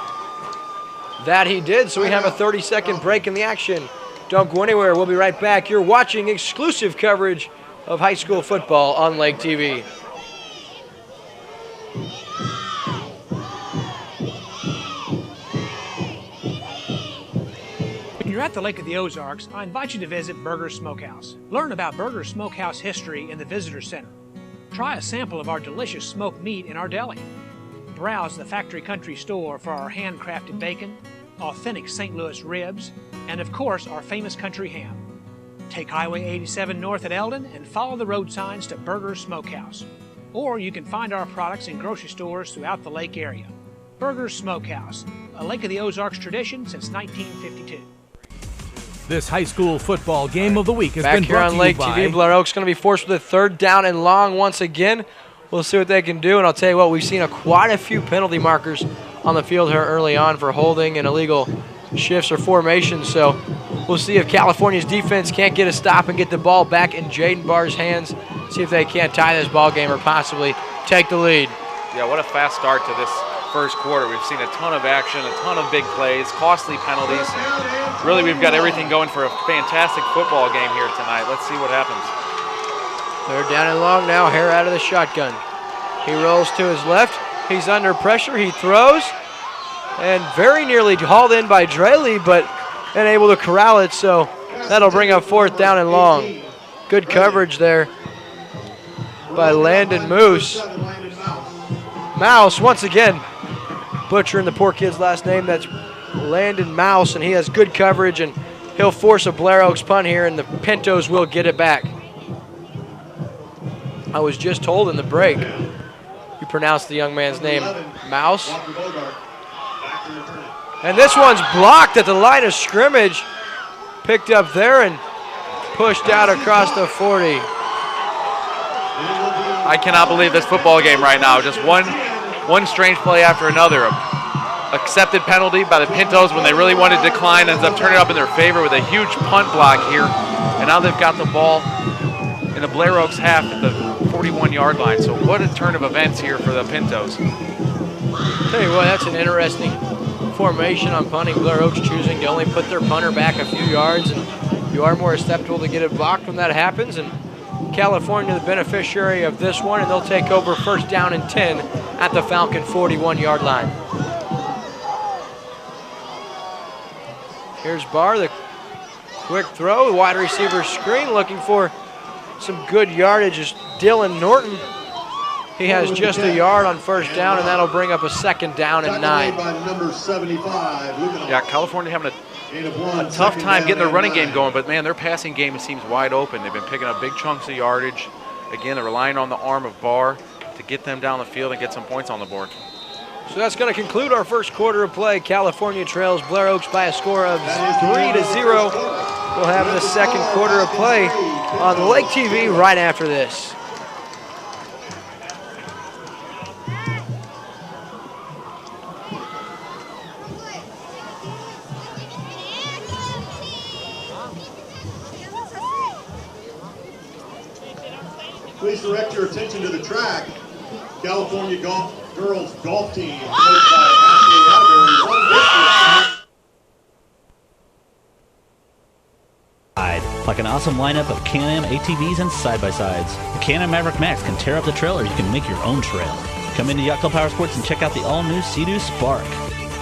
That he did, so we have a 30-second break in the action. Don't go anywhere. We'll be right back. You're watching exclusive coverage of high school football on Lake TV. When you're at the Lake of the Ozarks, I invite you to visit Burger's Smokehouse. Learn about Burger's Smokehouse history in the Visitor Center. Try a sample of our delicious smoked meat in our deli. Browse the Factory Country store for our handcrafted bacon, authentic St. Louis ribs, and of course our famous country ham. Take Highway 87 north at Eldon and follow the road signs to Burger's Smokehouse. Or you can find our products in grocery stores throughout the lake area. Burger's Smokehouse, a Lake of the Ozarks tradition since 1952. This high school football game of the week has Back been here brought on to Lake you by TV, Blair Oaks going to be forced with a 3rd down and long once again. We'll see what they can do, and I'll tell you what, we've seen quite a few penalty markers on the field here early on for holding and illegal shifts or formations, so we'll see if California's defense can't get a stop and get the ball back in Jaden Barr's hands, see if they can't tie this ball game or possibly take the lead. Yeah, what a fast start to this first quarter. We've seen a ton of action, a ton of big plays, costly penalties. Really, we've got everything going for a fantastic football game here tonight. Let's see what happens. 3rd down and long now. Hare out of the shotgun. He rolls to his left. He's under pressure. He throws. And very nearly hauled in by Draley, but unable to corral it. So that'll bring up 4th down and long. Good coverage there by Landon Moose. Mouse, once again, butchering the poor kid's last name. That's Landon Mouse, and he has good coverage, and he'll force a Blair Oaks punt here, and the Pintos will get it back. I was just told in the break, you pronounced the young man's name Mouse. And this one's blocked at the line of scrimmage. Picked up there and pushed out across the 40. I cannot believe this football game right now. Just one strange play after another. Accepted penalty by the Pintos when they really wanted to decline, ends up turning up in their favor with a huge punt block here. And now they've got the ball in the Blair Oaks half at the 41-yard line. So what a turn of events here for the Pintos. Tell you what, that's an interesting formation on punting. Blair Oaks choosing to only put their punter back a few yards, and you are more susceptible to get it blocked when that happens. And California the beneficiary of this one, and they'll take over 1st down and 10 at the Falcon 41-yard line. Here's Barr, the Quick throw, wide receiver screen, looking for some good yardage is Dylan Norton. He has just a yard on first down, and that'll bring up a second down and 9. Yeah, California having a tough time getting their running game going, but man, their passing game seems wide open. They've been picking up big chunks of yardage. Again, they're relying on the arm of Barr to get them down the field and get some points on the board. So that's going to conclude our first quarter of play. California trails Blair Oaks by a score of 3-0. We'll have the second quarter of play on Lake TV right after this. Please direct your attention to the track. California girls golf team, coached by Ashley Atterbury, won like an awesome lineup of Can-Am ATVs and side-by-sides. The Can-Am Maverick Max can tear up the trail, or you can make your own trail. Come into Yacht Club Power Sports and check out the all-new Sea-Doo Spark.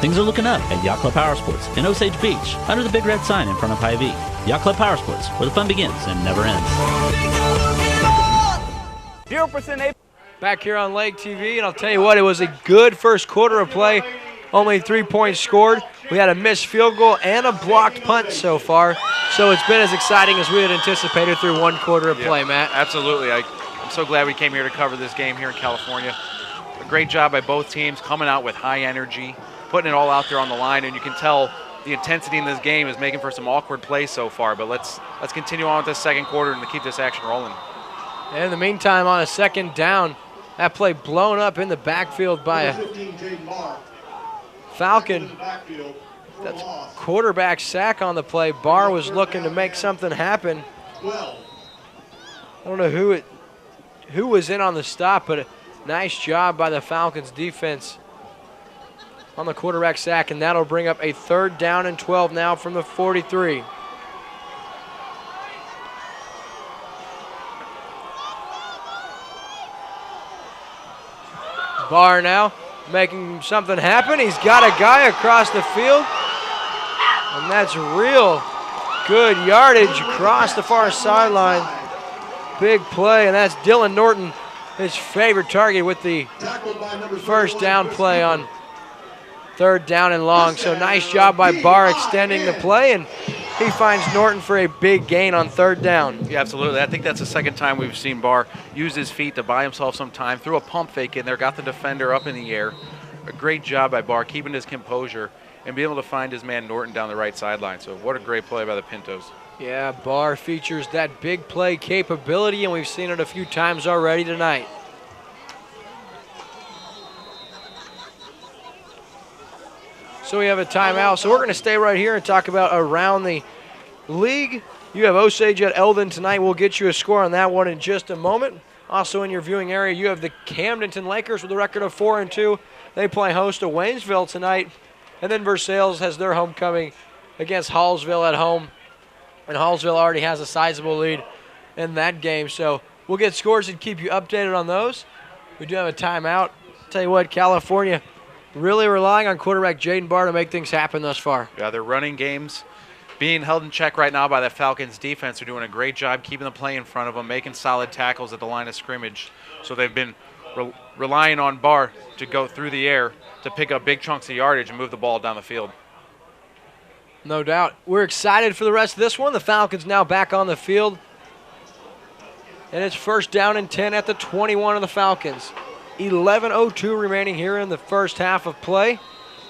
Things are looking up at Yacht Club Power Sports in Osage Beach, under the big red sign in front of Hy-Vee. Yacht Club Power Sports, where the fun begins and never ends. 0% Back here on Lake TV, and I'll tell you what, it was a good first quarter of play. Only 3 points scored. We had a missed field goal and a blocked punt so far. So it's been as exciting as we had anticipated through one quarter of play, Matt. Absolutely. I'm so glad we came here to cover this game here in California. A great job by both teams, coming out with high energy, putting it all out there on the line, and you can tell the intensity in this game is making for some awkward plays so far. But let's continue on with this second quarter and to keep this action rolling. And in the meantime, on a second down, that play blown up in the backfield by a Falcon. That's quarterback sack on the play. Barr was looking to make something happen. I don't know who was in on the stop, but a nice job by the Falcons defense on the quarterback sack, and that'll bring up a 3rd down and 12 now from the 43. Barr now making something happen. He's got a guy across the field, and that's real good yardage across the far sideline. Big play, and that's Dylan Norton, his favorite target, with the first down play on 3rd down and long. So nice job by Barr extending the play, and he finds Norton for a big gain on 3rd down. Yeah, absolutely. I think that's the second time we've seen Barr use his feet to buy himself some time, threw a pump fake in there, got the defender up in the air. A great job by Barr keeping his composure and being able to find his man Norton down the right sideline. So what a great play by the Pintos. Yeah, Barr features that big play capability, and we've seen it a few times already tonight. So we have a timeout. So we're going to stay right here and talk about around the league. You have Osage at Eldon tonight. We'll get you a score on that one in just a moment. Also in your viewing area, you have the Camdenton Lakers with a record of 4-2. They play host to Waynesville tonight. And then Versailles has their homecoming against Hallsville at home. And Hallsville already has a sizable lead in that game. So we'll get scores and keep you updated on those. We do have a timeout. Tell you what, California really relying on quarterback Jaden Barr to make things happen thus far. Yeah, their running games being held in check right now by the Falcons defense. They're doing a great job keeping the play in front of them, making solid tackles at the line of scrimmage. So they've been relying on Barr to go through the air to pick up big chunks of yardage and move the ball down the field. No doubt. We're excited for the rest of this one. The Falcons now back on the field. And it's 1st down and 10 at the 21 of the Falcons. 11:02 remaining here in the first half of play.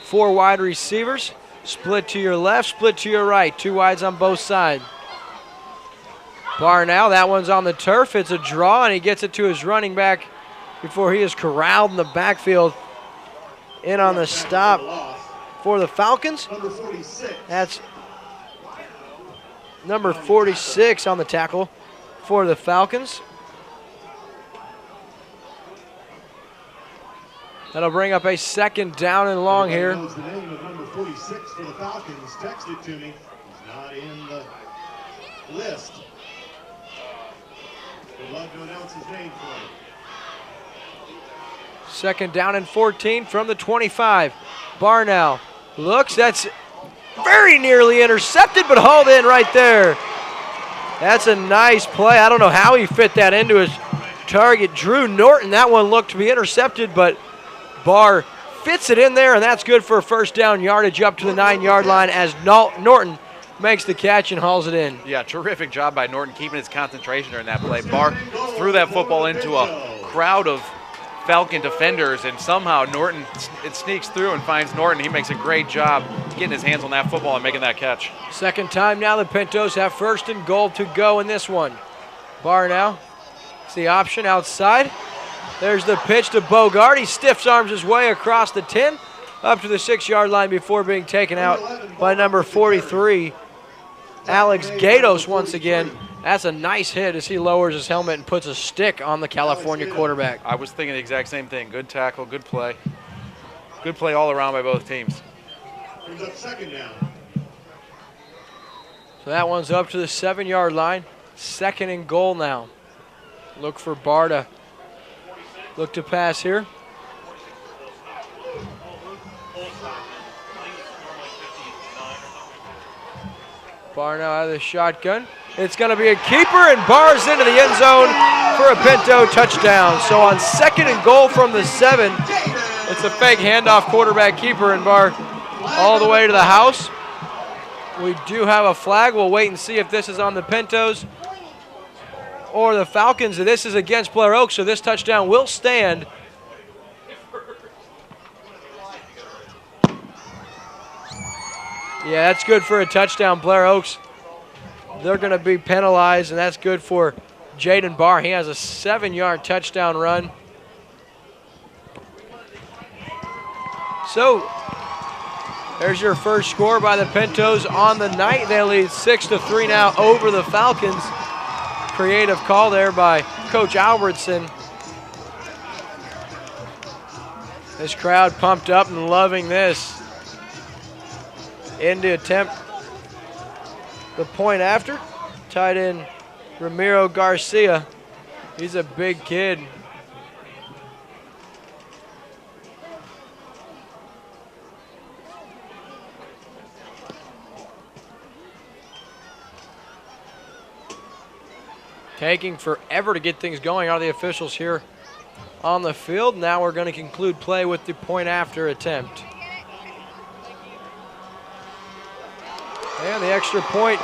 4 wide receivers. Split to your left, split to your right. 2 wides on both sides. Barr now, that one's on the turf. It's a draw, and he gets it to his running back before he is corralled in the backfield. In on the stop for the Falcons. That's number 46 on the tackle for the Falcons. That'll bring up a 2nd down and long here. Knows the name of number 46 for the Falcons. Text it to me. He's not in the list. Would love to announce his name for you. 2nd down and 14 from the 25. Barr now looks. That's very nearly intercepted, but hauled in right there. That's a nice play. I don't know how he fit that into his target, Drew Norton. That one looked to be intercepted, but Barr fits it in there, and that's good for a first down yardage up to the 9-yard line as Norton makes the catch and hauls it in. Yeah, terrific job by Norton keeping his concentration during that play. Barr threw that football into a crowd of Falcon defenders, and somehow Norton, it sneaks through and finds Norton. He makes a great job getting his hands on that football and making that catch. Second time now the Pintos have first and goal to go in this one. Barr now, it's the option outside. There's the pitch to Bogart. He stiff arms his way across the 10 up to the 6-yard line before being taken out by number 43, Alex Gatos once again. That's a nice hit as he lowers his helmet and puts a stick on the California quarterback. I was thinking the exact same thing. Good tackle, good play. Good play all around by both teams. Second down. So that one's up to the 7-yard line. Second and goal now. Look for Barr to look to pass here. Barr now out of the shotgun. It's going to be a keeper, and Barr's into the end zone for a Pinto touchdown. So on second and goal from the 7, it's a fake handoff, quarterback keeper, and Barr all the way to the house. We do have a flag. We'll wait and see if this is on the Pintos or the Falcons. This is against Blair Oaks, so this touchdown will stand. Yeah, that's good for a touchdown. Blair Oaks, they're going to be penalized, and that's good for Jaden Barr. He has a 7-yard touchdown run. So there's your first score by the Pintos on the night. They lead 6-3 now over the Falcons. Creative call there by Coach Albertson. This crowd pumped up and loving this. In to attempt the point after. Tight end Ramiro Garcia. He's a big kid. Taking forever to get things going are the officials here on the field. Now we're going to conclude play with the point after attempt. And the extra point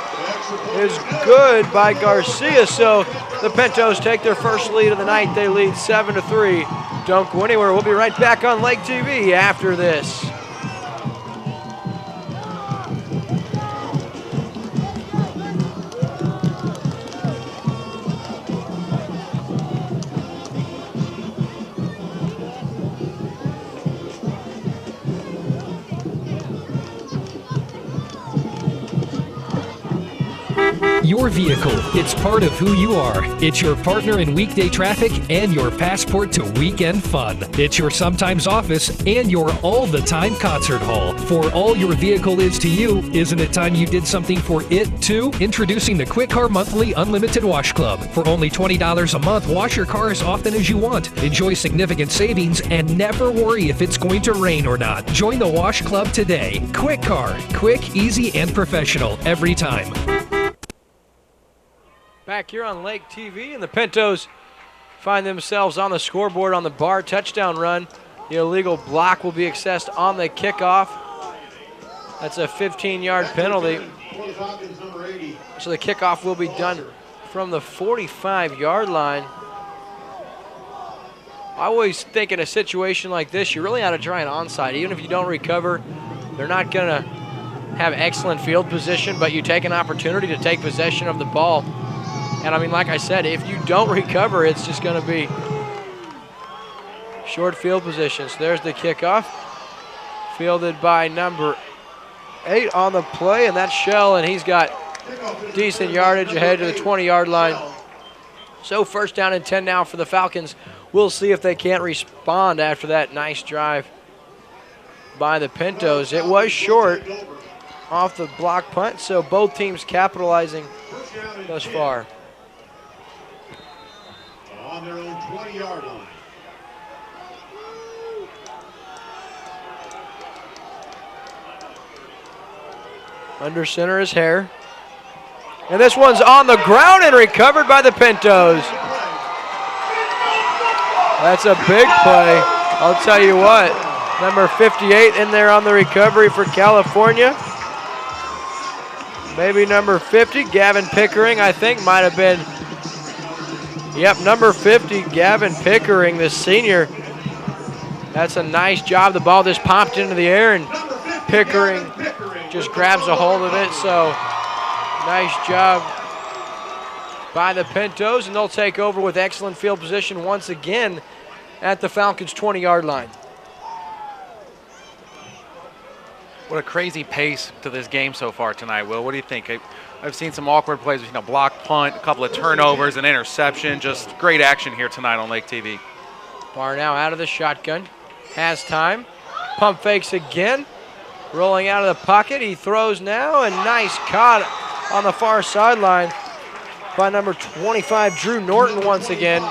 is good by Garcia, so the Pintos take their first lead of the night. They lead 7-3. Don't go anywhere. We'll be right back on Lake TV after this. Your vehicle, it's part of who you are. It's your partner in weekday traffic and your passport to weekend fun. It's your sometimes office and your all-the-time concert hall. For all your vehicle is to you, isn't it time you did something for it too? Introducing the Kwik Car Monthly Unlimited Wash Club. For only $20 a month, wash your car as often as you want. Enjoy significant savings and never worry if it's going to rain or not. Join the Wash Club today. Kwik Car. Quick, easy, and professional every time. Back here on Lake TV, and the Pintos find themselves on the scoreboard on the Barr touchdown run. The illegal block will be assessed on the kickoff. That's a 15-yard penalty. So the kickoff will be done from the 45-yard line. I always think in a situation like this, you really ought to try an onside. Even if you don't recover, they're not going to have excellent field position, but you take an opportunity to take possession of the ball. And I mean, like I said, if you don't recover, it's just going to be short field positions. There's the kickoff, fielded by number 8 on the play, and that's Shell, and he's got decent yardage ahead to the 20-yard line. So first down and 10 now for the Falcons. We'll see if they can't respond after that nice drive by the Pintos. It was short off the block punt, so both teams capitalizing thus far. On their own 20-yard line. Under center is Hare. And this one's on the ground and recovered by the Pintos. That's a big play. I'll tell you what, number 58 in there on the recovery for California. Maybe number 50, Gavin Pickering, I think might have been. Yep, number 50, Gavin Pickering, the senior. That's a nice job. The ball just popped into the air and Pickering just grabs a hold of it. So nice job by the Pintos, and they'll take over with excellent field position once again at the Falcons' 20-yard line. What a crazy pace to this game so far tonight, Will. What do you think? I've seen some awkward plays, a block punt, a couple of turnovers, an interception. Just great action here tonight on Lake TV. Barr now out of the shotgun, has time, pump fakes again, rolling out of the pocket. He throws now, and nice caught on the far sideline by number 25, Drew Norton once again.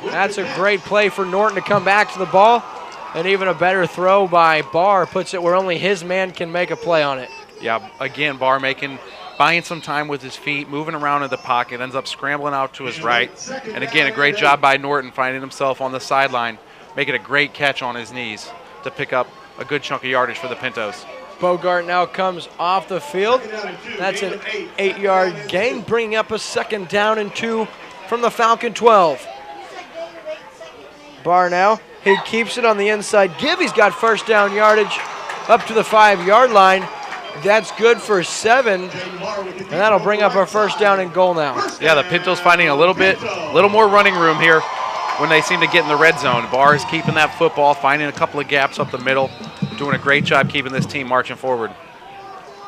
That's a great play for Norton to come back to the ball, and even a better throw by Barr puts it where only his man can make a play on it. Yeah, again, Barr buying some time with his feet, moving around in the pocket, ends up scrambling out to his right. And again, a great job by Norton finding himself on the sideline, making a great catch on his knees to pick up a good chunk of yardage for the Pintos. Bogart now comes off the field. That's an 8-yard gain, bringing up a 2nd down and 2 from the Falcon 12. Barr now, he keeps it on the inside give. He's got 1st down yardage up to the 5-yard line. That's good for 7, and that'll bring up our 1st down and goal now. Yeah, the Pintos finding a little more running room here when they seem to get in the red zone. Barr is keeping that football, finding a couple of gaps up the middle, doing a great job keeping this team marching forward.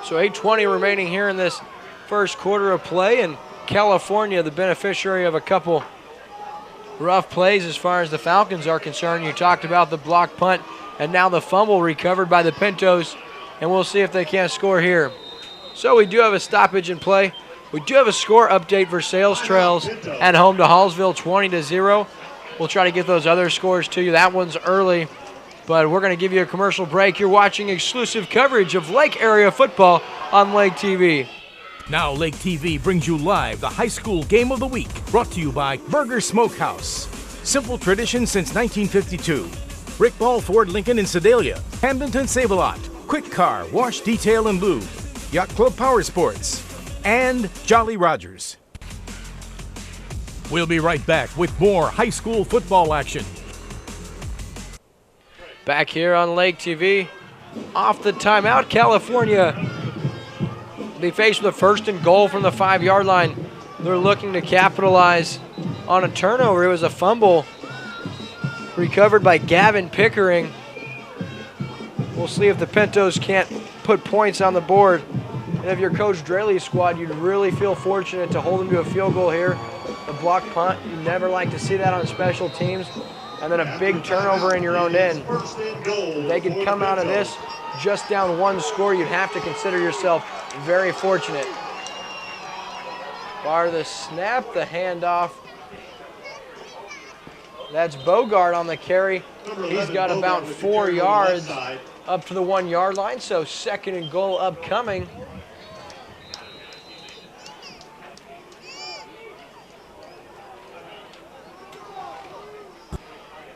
So 8:20 remaining here in this first quarter of play, and California the beneficiary of a couple rough plays as far as the Falcons are concerned. You talked about the block punt, and now the fumble recovered by the Pintos, and we'll see if they can't score here. So we do have a stoppage in play. We do have a score update for Sales Trails at home to Hallsville, 20-0. We'll try to get those other scores to you. That one's early, but we're going to give you a commercial break. You're watching exclusive coverage of Lake Area football on Lake TV. Now Lake TV brings you live the high school game of the week, brought to you by Burger Smokehouse. Simple tradition since 1952. Rick Ball Ford Lincoln in Sedalia, Hamdenton Save-A-Lot, Kwik Car, Wash Detail and Lube, Yacht Club POWERSPORTS, and Jolly Rogers. We'll be right back with more high school football action. Back here on Lake TV, off the timeout, California. They faced with a 1st and goal from the 5-yard line. They're looking to capitalize on a turnover. It was a fumble recovered by Gavin Pickering. We'll see if the Pintos can't put points on the board. And if you're Coach Draley's squad, you'd really feel fortunate to hold them to a field goal here. The block punt, you never like to see that on special teams. And then a big turnover in your own end. If they could come out of this just down 1 score, you'd have to consider yourself very fortunate. Bar the snap, the handoff. That's Bogart on the carry. He's got about 4 yards up to the 1-yard line, so 2nd and goal upcoming.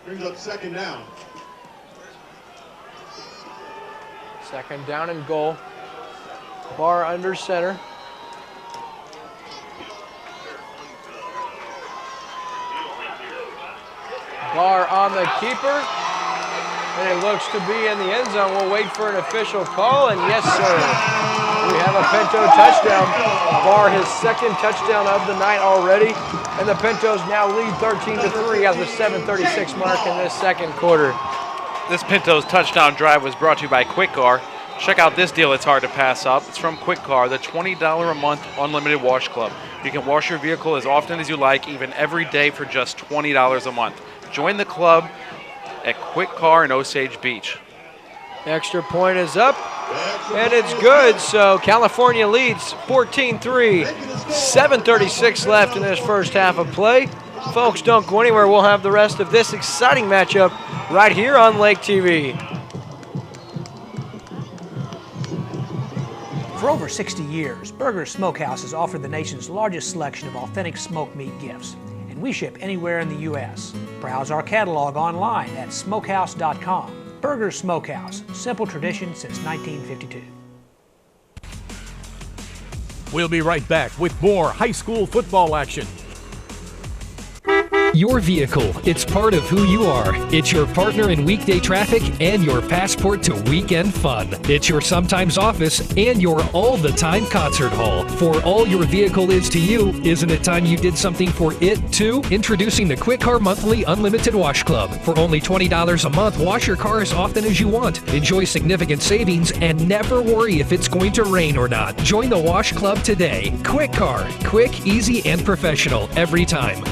Brings up 2nd down. 2nd down and goal. Barr under center. Barr on the keeper. And it looks to be in the end zone. We'll wait for an official call, and yes, sir. We have a Pinto touchdown. Barr his 2nd touchdown of the night already. And the Pintos now lead 13-3 at the 7:36 mark in this 2nd quarter. This Pintos touchdown drive was brought to you by Kwik Car. Check out this deal it's hard to pass up. It's from Kwik Car, the $20 a month unlimited wash club. You can wash your vehicle as often as you like, even every day for just $20 a month. Join the club at Kwik Car in Osage Beach. Extra point is up, and it's good. So California leads 14-3, 7:36 left in this first half of play. Folks, don't go anywhere. We'll have the rest of this exciting matchup right here on Lake TV. For over 60 years, Burger's Smokehouse has offered the nation's largest selection of authentic smoked meat gifts, and we ship anywhere in the U.S. Browse our catalog online at smokehouse.com. Burger's Smokehouse, simple tradition since 1952. We'll be right back with more high school football action. Your vehicle, it's part of who you are. It's your partner in weekday traffic and your passport to weekend fun. It's your sometimes office and your all-the-time concert hall. For all your vehicle is to you, isn't it time you did something for it too? Introducing the Kwik Car Monthly Unlimited Wash Club. For only $20 a month, wash your car as often as you want. Enjoy significant savings and never worry if it's going to rain or not. Join the Wash Club today. Kwik Car. Quick, easy, and professional every time.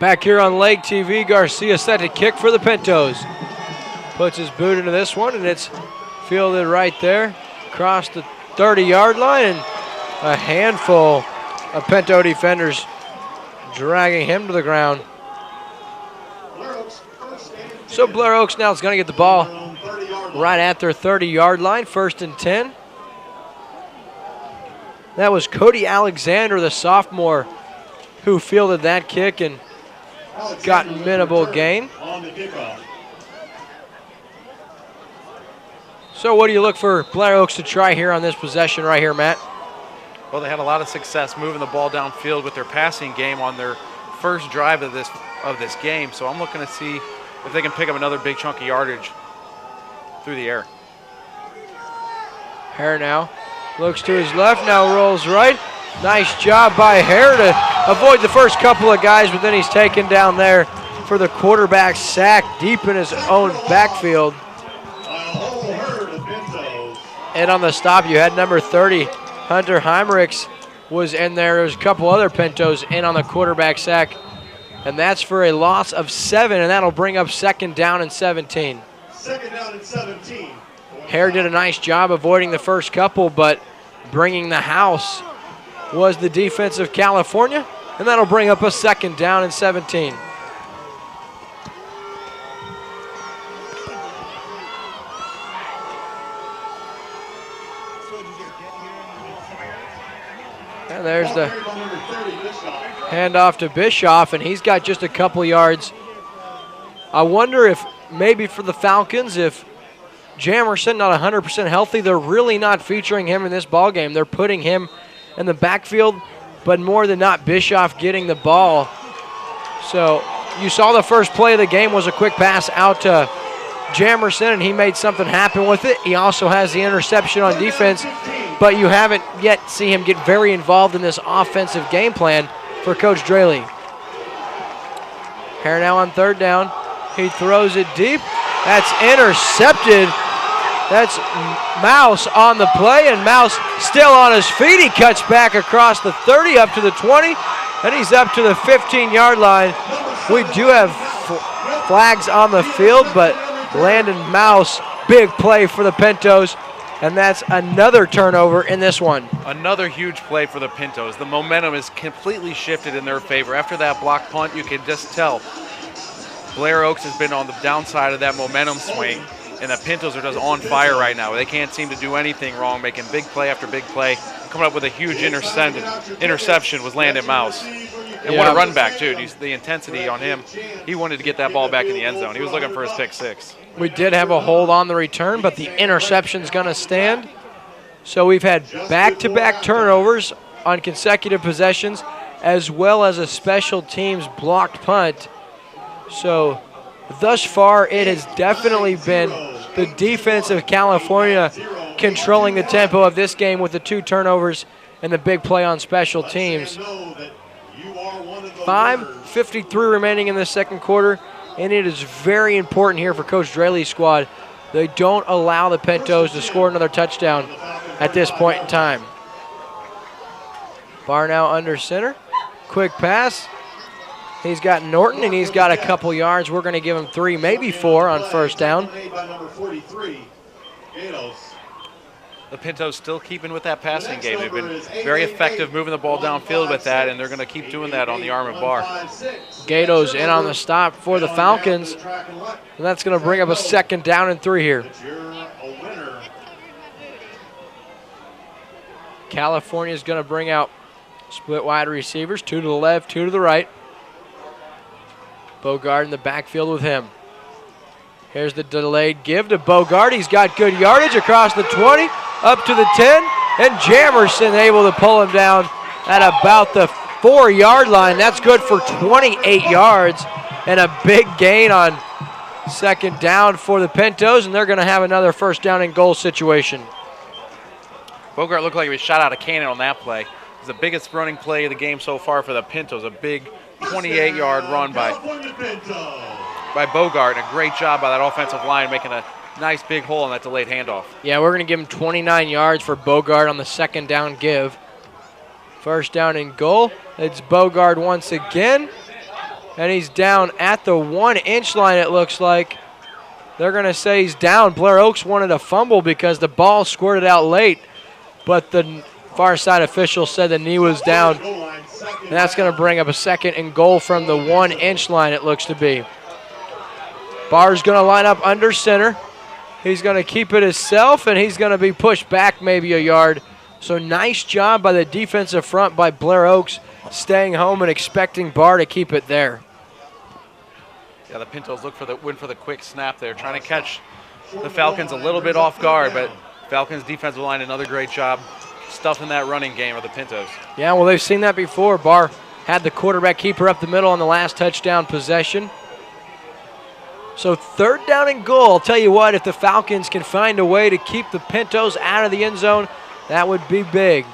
Back here on Lake TV, Garcia set to kick for the Pintos. Puts his boot into this one, and it's fielded right there across the 30-yard line, and a handful of Pinto defenders dragging him to the ground. So Blair Oaks now is going to get the ball right at their 30-yard line, 1st and 10. That was Cody Alexander, the sophomore, who fielded that kick and got minimal gain. So what do you look for Blair Oaks to try here on this possession right here, Matt? Well, they had a lot of success moving the ball downfield with their passing game on their first drive of this game. So I'm looking to see if they can pick up another big chunk of yardage through the air. Hare now looks to his left, now rolls right. Nice job by Hare to avoid the first couple of guys, but then he's taken down there for the quarterback sack deep in his own backfield. And on the stop, you had number 30, Hunter Heimericks was in there. There's a couple other Pintos in on the quarterback sack, and that's for a loss of 7, and that'll bring up 2nd down and 17. 2nd down and 17. Hare did a nice job avoiding the first couple, but bringing the house was the defense of California, and that'll bring up a 2nd down and 17. And there's the handoff to Bischoff, and he's got just a couple yards. I wonder if maybe for the Falcons, if Jamerson not 100% healthy, they're really not featuring him in this ball game. They're putting him in the backfield, but more than not, Bischoff getting the ball. So you saw the first play of the game was a quick pass out to Jamerson, and he made something happen with it. He also has the interception on defense, but you haven't yet seen him get very involved in this offensive game plan for Coach Draley. Hare now on 3rd down. He throws it deep. That's intercepted. That's Mouse on the play, and Mouse still on his feet. He cuts back across the 30 up to the 20, and he's up to the 15-yard line. We do have flags on the field, but Landon Mouse, big play for the Pintos, and that's another turnover in this one. Another huge play for the Pintos. The momentum is completely shifted in their favor. After that block punt, you can just tell Blair Oaks has been on the downside of that momentum swing, and the Pintos are just on fire right now. They can't seem to do anything wrong, making big play after big play. Coming up with a huge interception was Landon Mouse. And what a run back, too. The intensity on him. He wanted to get that ball back in the end zone. He was looking for his pick 6. We did have a hold on the return, but the interception's going to stand. So we've had back-to-back turnovers on consecutive possessions, as well as a special teams blocked punt. So thus far, it has definitely been the defense of California controlling the tempo of this game with the 2 turnovers and the big play on special teams. 5:53 remaining in the 2nd quarter, and it is very important here for Coach Draley's squad. They don't allow the Pintos to score another touchdown at this point in time. Barr now under center. Quick pass. He's got Norton, and he's got a couple yards. We're going to give him 3, maybe 4 on 1st down. The Pintos still keeping with that passing game. They've been very effective moving the ball downfield with that, and they're going to keep doing that on the arm of Barr. Gato's in on the stop for the Falcons, and that's going to bring up a 2nd down and 3 here. California's going to bring out split wide receivers, 2 to the left, 2 to the right. Bogard in the backfield with him. Here's the delayed give to Bogard. He's got good yardage across the 20, up to the 10, and Jamerson able to pull him down at about the 4-yard line. That's good for 28 yards and a big gain on second down for the Pintos, and they're going to have another first down and goal situation. Bogart looked like he was shot out of cannon on that play. It's the biggest running play of the game so far for the Pintos. A big 28-yard run by Bogart, and a great job by that offensive line making a nice big hole on that delayed handoff. Yeah, we're going to give him 29 yards for Bogart on the second down give. First down and goal. It's Bogart once again, and he's down at the 1-inch line, it looks like. They're going to say he's down. Blair Oaks wanted a fumble because the ball squirted out late, but the far side official said the knee was down. And that's going to bring up a second and goal from the 1-inch line, it looks to be. Barr's going to line up under center. He's going to keep it himself, and he's going to be pushed back maybe a yard. So nice job by the defensive front by Blair Oaks, staying home and expecting Barr to keep it there. Yeah, the Pintos went for the quick snap there, trying to catch the Falcons a little bit off guard, but Falcons defensive line, another great job stuffing that running game of the Pintos. Yeah, well, they've seen that before. Barr had the quarterback keeper up the middle on the last touchdown possession. So third down and goal. I'll tell you what, if the Falcons can find a way to keep the Pintos out of the end zone, that would be big.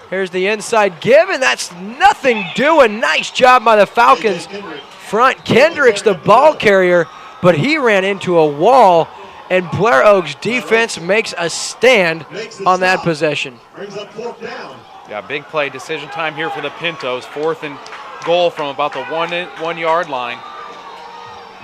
Here's the inside give, and that's nothing doing. Nice job by the Falcons front. Kendricks, the ball carrier, but he ran into a wall, and Blair Oaks defense makes a stand on that possession. Yeah, big play. Decision time here for the Pintos. 4th and goal from about the 1-yard line.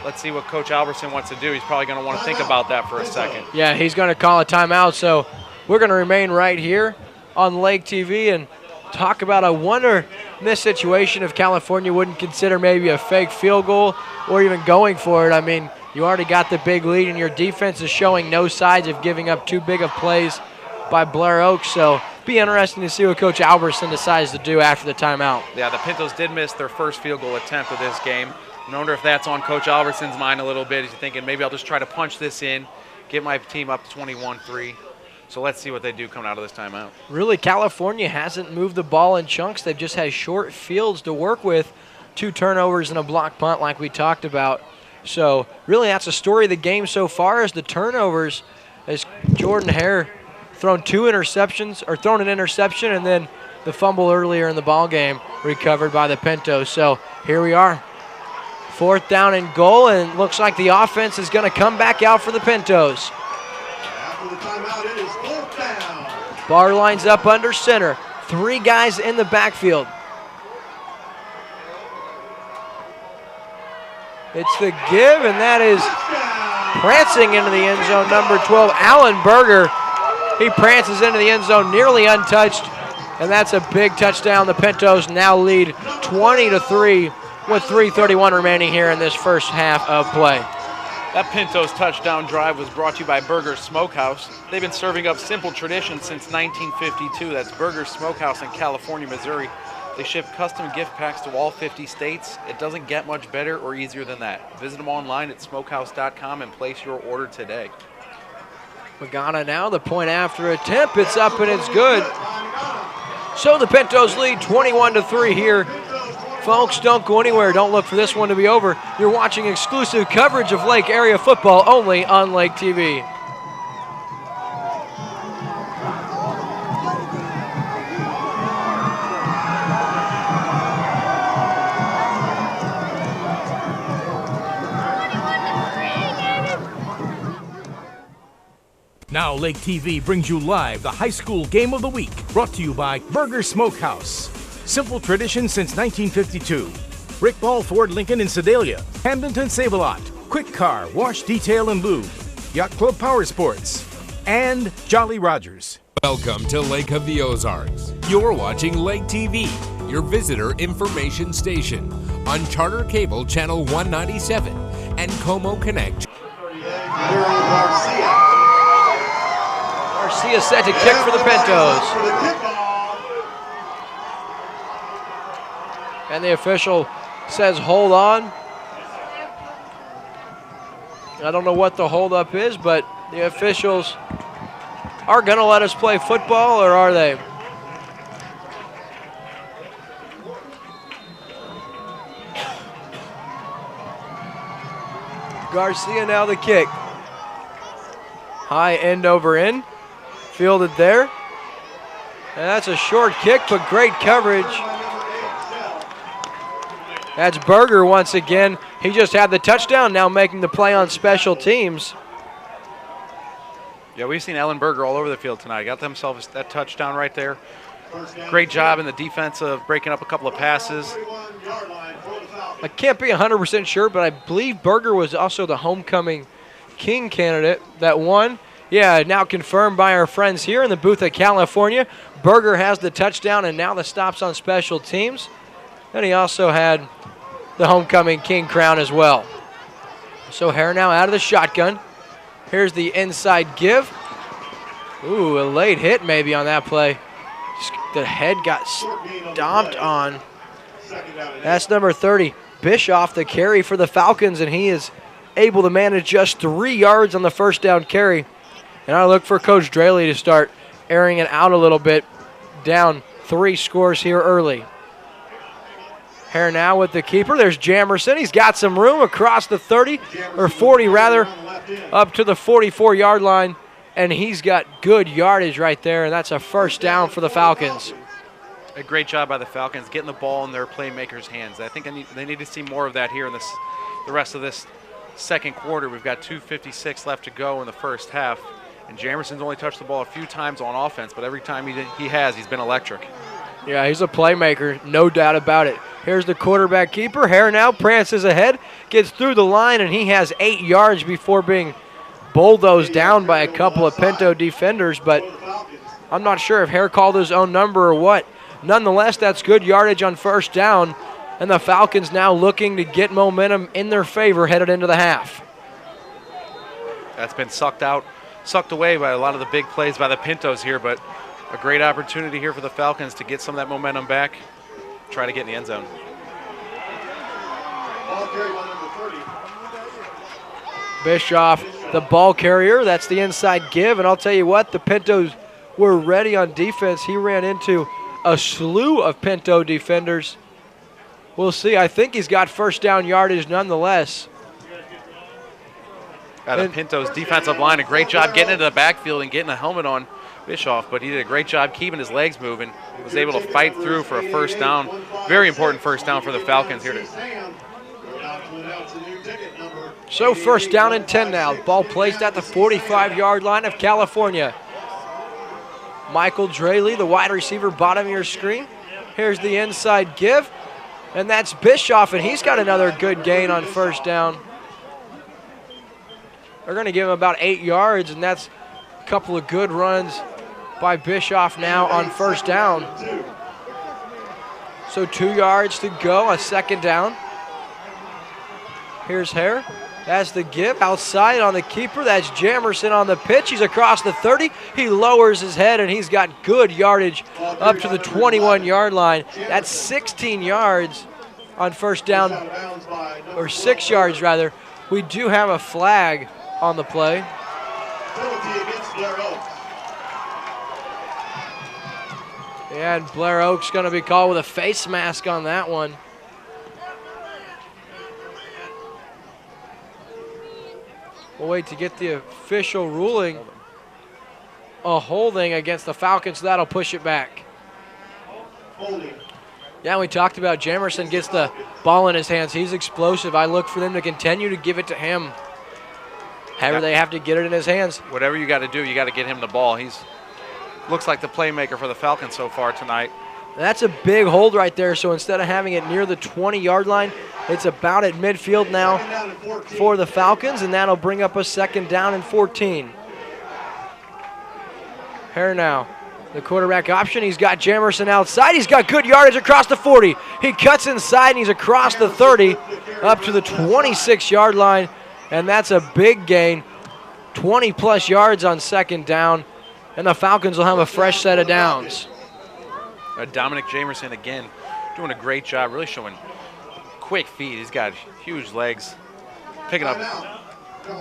Let's see what Coach Albertson wants to do. He's probably going to want to think about that for a second. Yeah, he's going to call a timeout, so we're going to remain right here on Lake TV and talk about, I wonder in this situation if California wouldn't consider maybe a fake field goal or even going for it. I mean, you already got the big lead, and your defense is showing no signs of giving up too big of plays by Blair Oaks, so be interesting to see what Coach Albertson decides to do after the timeout. Yeah, the Pintos did miss their first field goal attempt of this game. I wonder if that's on Coach Albertson's mind a little bit. He's thinking maybe I'll just try to punch this in, get my team up to 21-3. So let's see what they do coming out of this timeout. Really, California hasn't moved the ball in chunks. They've just had short fields to work with, 2 turnovers and a block punt like we talked about. So really that's the story of the game so far, is the turnovers, as Jordan Hare thrown an interception, and then the fumble earlier in the ball game recovered by the Pintos. So here we are. 4th down and goal, and looks like the offense is going to come back out for the Pintos. After the timeout, it is 4th down. Barr lines up under center. 3 guys in the backfield. It's the give, and that is prancing into the end zone, number 12, Alan Berger. He prances into the end zone, nearly untouched, and that's a big touchdown. The Pintos now lead 20-3 with 3:31 remaining here in this first half of play. That Pintos touchdown drive was brought to you by Burger's Smokehouse. They've been serving up simple traditions since 1952. That's Burger's Smokehouse in California, Missouri. They ship custom gift packs to all 50 states. It doesn't get much better or easier than that. Visit them online at smokehouse.com and place your order today. Magana now, the point after attempt. It's up and it's good. So the Pintos lead 21-3 here. Folks, don't go anywhere. Don't look for this one to be over. You're watching exclusive coverage of Lake area football only on Lake TV. Now Lake TV brings you live the high school game of the week, brought to you by Burger Smokehouse. Simple tradition since 1952. Rick Ball Ford Lincoln in Sedalia, Hamdenton Save-A-Lot, Kwik Car, Wash Detail and Lube, Yacht Club POWERSPORTS, and Jolly Rogers. Welcome to Lake of the Ozarks. You're watching Lake TV, your visitor information station, on Charter Cable Channel 197 Garcia set to kick for the Pintos. And the official says hold on. I don't know what the holdup is, but the officials are going to let us play football, or are they? Garcia now the kick. High end over end. Fielded there. And that's a short kick, but great coverage. That's Berger once again. He just had the touchdown, now making the play on special teams. Yeah, we've seen Ellen Berger all over the field tonight. Got themselves that touchdown right there. Great job in the defense of breaking up a couple of passes. I can't be 100% sure, but I believe Berger was also the homecoming king candidate that won. Yeah, now confirmed by our friends here in the booth at California. Berger has the touchdown and now the stops on special teams. And he also had the homecoming king crown as well. So Hare now out of the shotgun. Here's the inside give. Ooh, a late hit maybe on that play. The head got stomped on. That's number 30, Bischoff, the carry for the Falcons, and he is able to manage just 3 yards on the first down carry. And I look for Coach Draley to start airing it out a little bit. Down 3 scores here early. Hare now with the keeper. There's Jamerson. He's got some room across the 30, or 40 rather, up to the 44-yard line. And he's got good yardage right there, and that's a first down for the Falcons. A great job by the Falcons getting the ball in their playmakers' hands. I think they need to see more of that here in the rest of this second quarter. We've got 2:56 left to go in the first half. And Jamerson's only touched the ball a few times on offense, but every time he has, he's been electric. Yeah, he's a playmaker, no doubt about it. Here's the quarterback keeper. Hare now prances ahead, gets through the line, and he has 8 yards before being bulldozed down by a couple of Pinto defenders, but I'm not sure if Hare called his own number or what. Nonetheless, that's good yardage on first down, and the Falcons now looking to get momentum in their favor headed into the half. That's been sucked away by a lot of the big plays by the Pintos here, but a great opportunity here for the Falcons to get some of that momentum back, try to get in the end zone. Bischoff, the ball carrier, that's the inside give, and I'll tell you what, the Pintos were ready on defense. He ran into a slew of Pinto defenders. We'll see. I think he's got first down yardage nonetheless. The Pintos defensive line, a great job getting into the backfield and getting a helmet on Bischoff, but he did a great job keeping his legs moving. Was able to fight through for a first down. Very important first down for the Falcons here today. So first down and 10 now. Ball placed at the 45-yard line of California. Michael Draley, the wide receiver, bottom of your screen. Here's the inside give, and that's Bischoff, and he's got another good gain on first down. They're going to give him about 8 yards, and that's a couple of good runs by Bischoff now on first down. So 2 yards to go, a second down. Here's Hare. That's the give. Outside on the keeper. That's Jamerson on the pitch. He's across the 30. He lowers his head, and he's got good yardage up to the 21-yard line. That's 16 yards on first down, or 6 yards rather. We do have a flag on the play. And Blair Oaks going to be called with a face mask on that one. We'll wait to get the official ruling. A holding against the Falcons, so that'll push it back. Yeah, we talked about Jamerson gets the ball in his hands. He's explosive. I look for them to continue to give it to him. However, they have to get it in his hands. Whatever you got to do, you got to get him the ball. He's looks like the playmaker for the Falcons so far tonight. That's a big hold right there, so instead of having it near the 20-yard line, it's about at midfield now for the Falcons, and that'll bring up a second down and 14. Hare now, the quarterback option. He's got Jamerson outside. He's got good yardage across the 40. He cuts inside, and he's across the 30 up to the 26-yard line, and that's a big gain, 20-plus yards on second down. and the Falcons will have a fresh set of downs. Dominic Jamerson again doing a great job, really showing quick feet. He's got huge legs, picking up,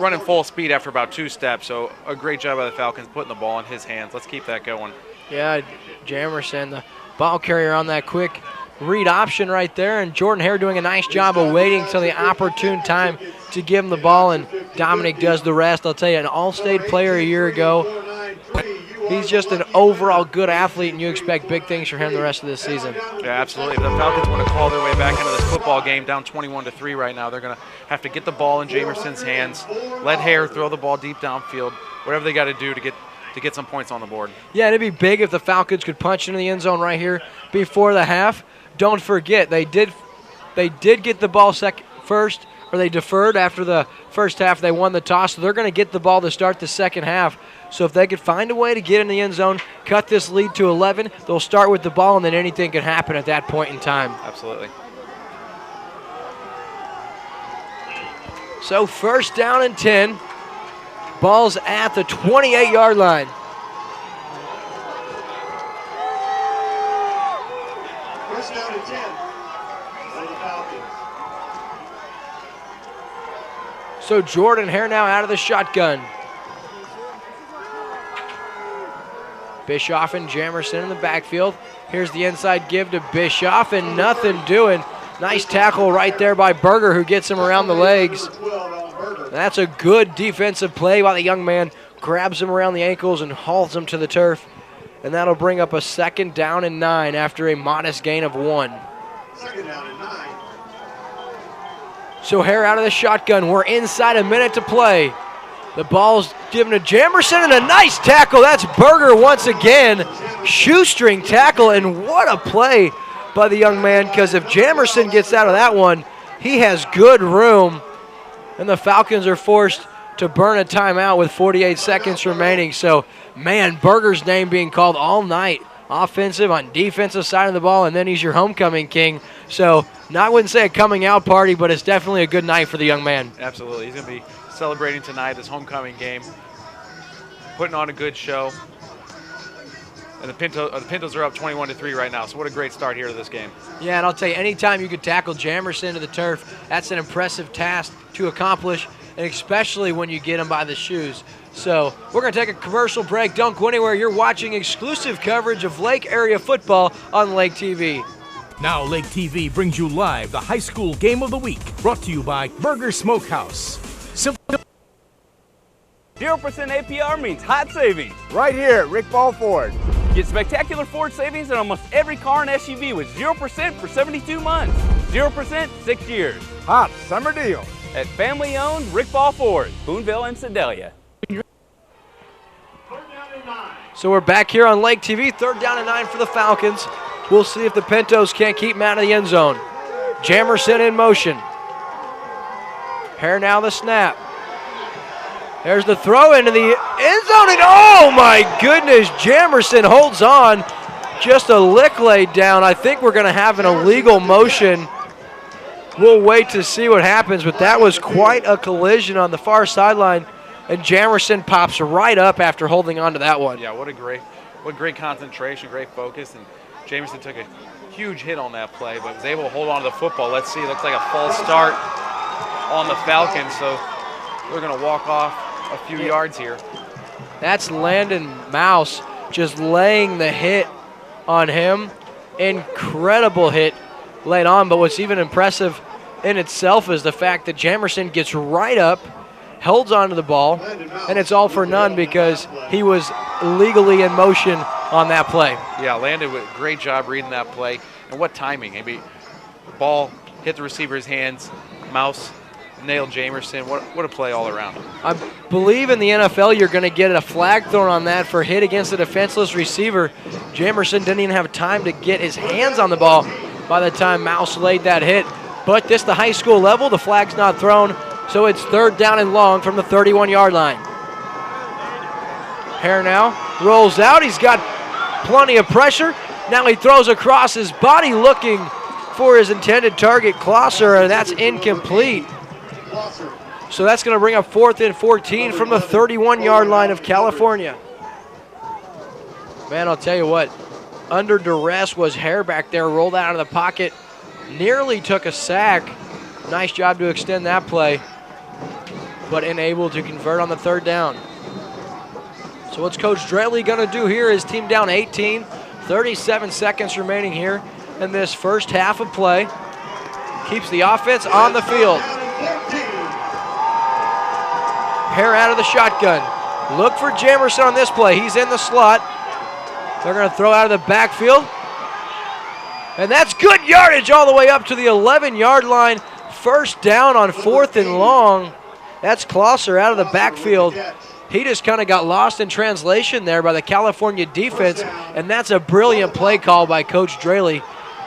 running full speed after about 2 steps. So a great job by the Falcons putting the ball in his hands. Let's keep that going. Yeah, Jamerson, the ball carrier on that quick read option right there, and Jordan Hare doing a nice job of waiting till the opportune time to give him the ball, and Dominic does the rest. I'll tell you, an all-state player a year ago. He's just an overall good athlete, and you expect big things from him the rest of this season. Yeah, absolutely. If the Falcons want to call their way back into this football game, down 21-3 right now, they're going to have to get the ball in Jamerson's hands, let Hare throw the ball deep downfield, whatever they got to do to get some points on the board. Yeah, it'd be big if the Falcons could punch into the end zone right here before the half. Don't forget, they did get the ball first, or they deferred after the first half. They won the toss, so they're going to get the ball to start the second half. So if they could find a way to get in the end zone, cut this lead to 11, they'll start with the ball, and then anything can happen at that point in time. Absolutely. So first down and 10. Ball's at the 28-yard line. First down and 10 for the Falcons. So Jordan Hare now out of the shotgun. Bischoff and Jamerson in the backfield. Here's the inside give to Bischoff, and nothing doing. Nice tackle right there by Berger, who gets him around the legs. That's a good defensive play by the young man. Grabs him around the ankles and hauls him to the turf. And that'll bring up a 2nd down and 9 after a modest gain of 1. 2nd down and 9. So Hare out of the shotgun. We're inside a minute to play. The ball's given to Jamerson, and a nice tackle. That's Berger once again. Shoestring tackle, and what a play by the young man, because if Jamerson gets out of that one, he has good room. And the Falcons are forced to burn a timeout with 48 seconds remaining. So, man, Berger's name being called all night. Offensive on defensive side of the ball, and then he's your homecoming king. So, I wouldn't say a coming out party, but it's definitely a good night for the young man. Absolutely. He's going to be celebrating tonight, this homecoming game, putting on a good show. And the Pintos are up 21-3 right now, so what a great start here to this game. Yeah, and I'll tell you, anytime you could tackle Jamerson to the turf, that's an impressive task to accomplish, and especially when you get him by the shoes. So we're going to take a commercial break. Don't go anywhere. You're watching exclusive coverage of Lake area football on LakeTV. Now LakeTV brings you live the high school game of the week, brought to you by Burger Smokehouse. Simple. 0% APR means hot savings. Right here at Rick Ball Ford. Get spectacular Ford savings on almost every car and SUV with 0% for 72 months. 0%, 6 years. Hot summer deal. At family-owned Rick Ball Ford, Boonville and Sedalia. So we're back here on LakeTV, 3rd down and 9 for the Falcons. We'll see if the Pintos can't keep him out of the end zone. Jamerson in motion. Hare now the snap. There's the throw into the end zone, and oh my goodness, Jamerson holds on. Just a lick laid down. I think we're going to have an illegal motion. We'll wait to see what happens, but that was quite a collision on the far sideline, and Jamerson pops right up after holding on to that one. Yeah, what great concentration, great focus, and Jamerson took a huge hit on that play, but was able to hold on to the football. Let's see, it looks like a false start on the Falcons, so they're going to walk off a few yards here. That's Landon Mouse just laying the hit on him. Incredible hit laid on, but what's even impressive in itself is the fact that Jamerson gets right up, holds onto the ball, and it's all for none because he was legally in motion on that play. Yeah, Landon did a great job reading that play. And what timing. Maybe the ball hit the receiver's hands, Mouse nailed Jamerson. What a play all around. I believe in the NFL you're going to get a flag thrown on that for hit against a defenseless receiver. Jamerson didn't even have time to get his hands on the ball by the time Mouse laid that hit. But this the high school level, the flag's not thrown, so it's 3rd down and long from the 31-yard line. Hare now rolls out. He's got plenty of pressure. Now he throws across his body looking for his intended target, Klosser, and that's incomplete. So that's going to bring up 4th and 14 from the 31-yard line of California. Man, I'll tell you what, under duress was Hare back there, rolled out of the pocket, nearly took a sack. Nice job to extend that play, but unable to convert on the third down. So what's Coach Draley going to do here? His team down 18, 37 seconds remaining here in this first half of play. Keeps the offense on the field. Hare out of the shotgun. Look for Jamerson on this play. He's in the slot. They're going to throw out of the backfield. And that's good yardage all the way up to the 11-yard line. First down on 4th and long. That's Klosser out of the backfield. He just kind of got lost in translation there by the California defense, and that's a brilliant play call by Coach Draley.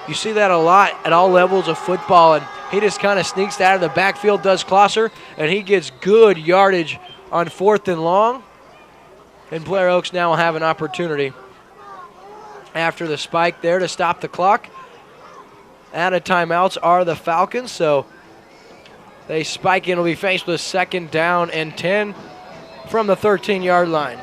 You see that a lot at all levels of football, and he just kind of sneaks out of the backfield, does Klosser, and he gets good yardage on 4th and long. And Blair Oaks now will have an opportunity after the spike there to stop the clock. Out of timeouts are the Falcons, so they spike and will be faced with 2nd down and 10 from the 13-yard line.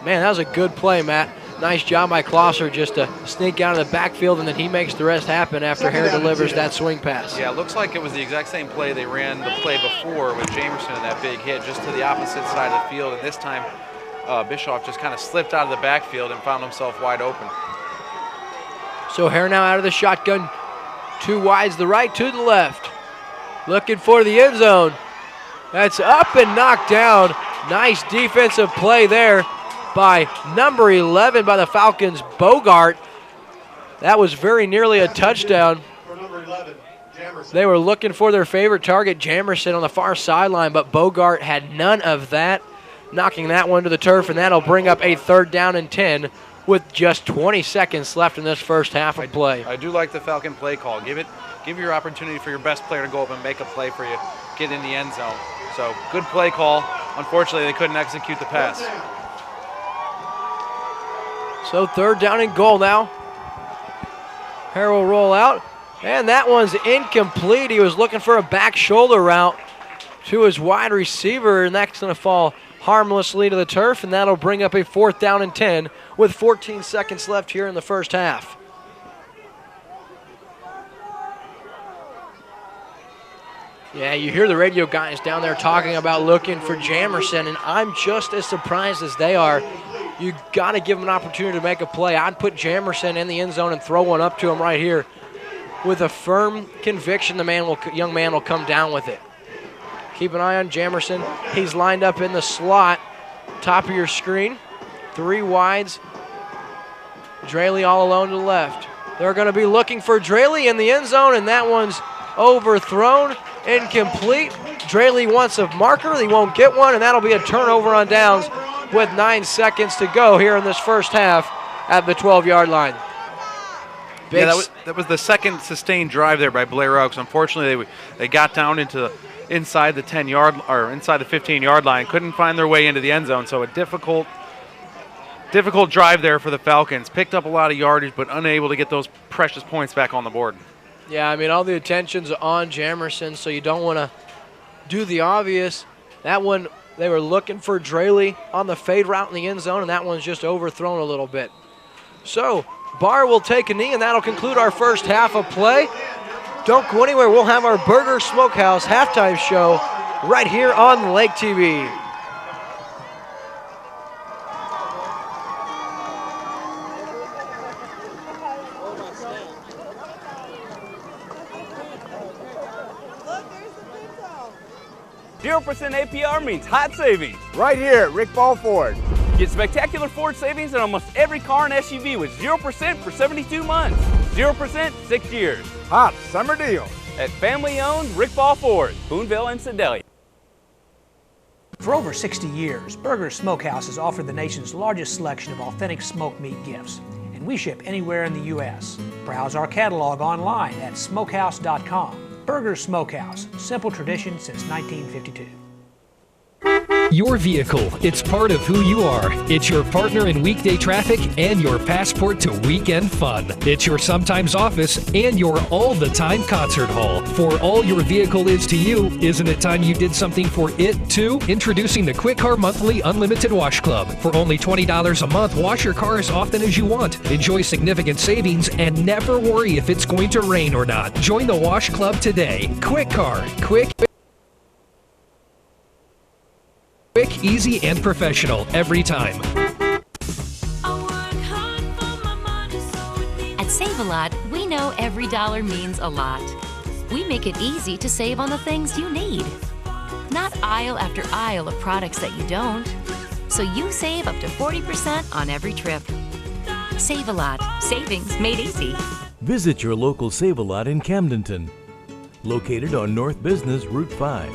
Man, that was a good play, Matt. Nice job by Klosser just to sneak out of the backfield, and then he makes the rest happen after Hare delivers that swing pass. Yeah, it looks like it was the exact same play they ran the play before with Jamerson and that big hit just to the opposite side of the field, and this time Bischoff just kind of slipped out of the backfield and found himself wide open. So Hare now out of the shotgun. 2 wides, the right to the left. Looking for the end zone. That's up and knocked down. Nice defensive play there by number 11 by the Falcons, Bogart. That was very nearly a touchdown. They were looking for their favorite target, Jamerson, on the far sideline, but Bogart had none of that, knocking that one to the turf, and that'll bring up a 3rd down and 10 with just 20 seconds left in this first half of play. I do like the Falcon play call. Give your opportunity for your best player to go up and make a play for you, get in the end zone. So good play call. Unfortunately, they couldn't execute the pass. So 3rd down and goal now. Hare will roll out, and that one's incomplete. He was looking for a back shoulder route to his wide receiver, and that's going to fall harmlessly to the turf, and that'll bring up a 4th down and 10 with 14 seconds left here in the first half. Yeah, you hear the radio guys down there talking about looking for Jamerson, and I'm just as surprised as they are. You got to give him an opportunity to make a play. I'd put Jamerson in the end zone and throw one up to him right here with a firm conviction the young man will come down with it. Keep an eye on Jamerson. He's lined up in the slot, top of your screen. 3 wides. Draley all alone to the left. They're going to be looking for Draley in the end zone, and that one's overthrown, incomplete. Draley wants a marker. He won't get one, and that'll be a turnover on downs with 9 seconds to go here in this first half at the 12-yard line. Yeah, that was the second sustained drive there by Blair Oaks. Unfortunately, they got down into inside the 10-yard or inside the 15-yard line, couldn't find their way into the end zone. So a difficult drive there for the Falcons. Picked up a lot of yardage, but unable to get those precious points back on the board. Yeah, I mean, all the attention's on Jamerson, so you don't want to do the obvious. That one, they were looking for Draley on the fade route in the end zone, and that one's just overthrown a little bit. So Barr will take a knee, and that'll conclude our first half of play. Don't go anywhere. We'll have our Burger Smokehouse halftime show right here on Lake TV. % APR means hot savings. Right here at Rick Ball Ford. Get spectacular Ford savings on almost every car and SUV with 0% for 72 months. 0%, 6 years. Hot summer deal. At family-owned Rick Ball Ford, Boonville and Sedalia. For over 60 years, Burger Smokehouse has offered the nation's largest selection of authentic smoked meat gifts, and we ship anywhere in the U.S. Browse our catalog online at smokehouse.com. Burger Smokehouse, simple tradition since 1952. Your vehicle, it's part of who you are. It's your partner in weekday traffic and your passport to weekend fun. It's your sometimes office and your all-the-time concert hall. For all your vehicle is to you, isn't it time you did something for it too? Introducing the Kwik Car Monthly Unlimited Wash Club. For only $20 a month, wash your car as often as you want. Enjoy significant savings and never worry if it's going to rain or not. Join the Wash Club today. Kwik Car. Quick, easy, and professional every time. At Save-A-Lot, we know every dollar means a lot. We make it easy to save on the things you need. Not aisle after aisle of products that you don't. So you save up to 40% on every trip. Save-A-Lot. Savings made easy. Visit your local Save-A-Lot in Camdenton, located on North Business Route 5.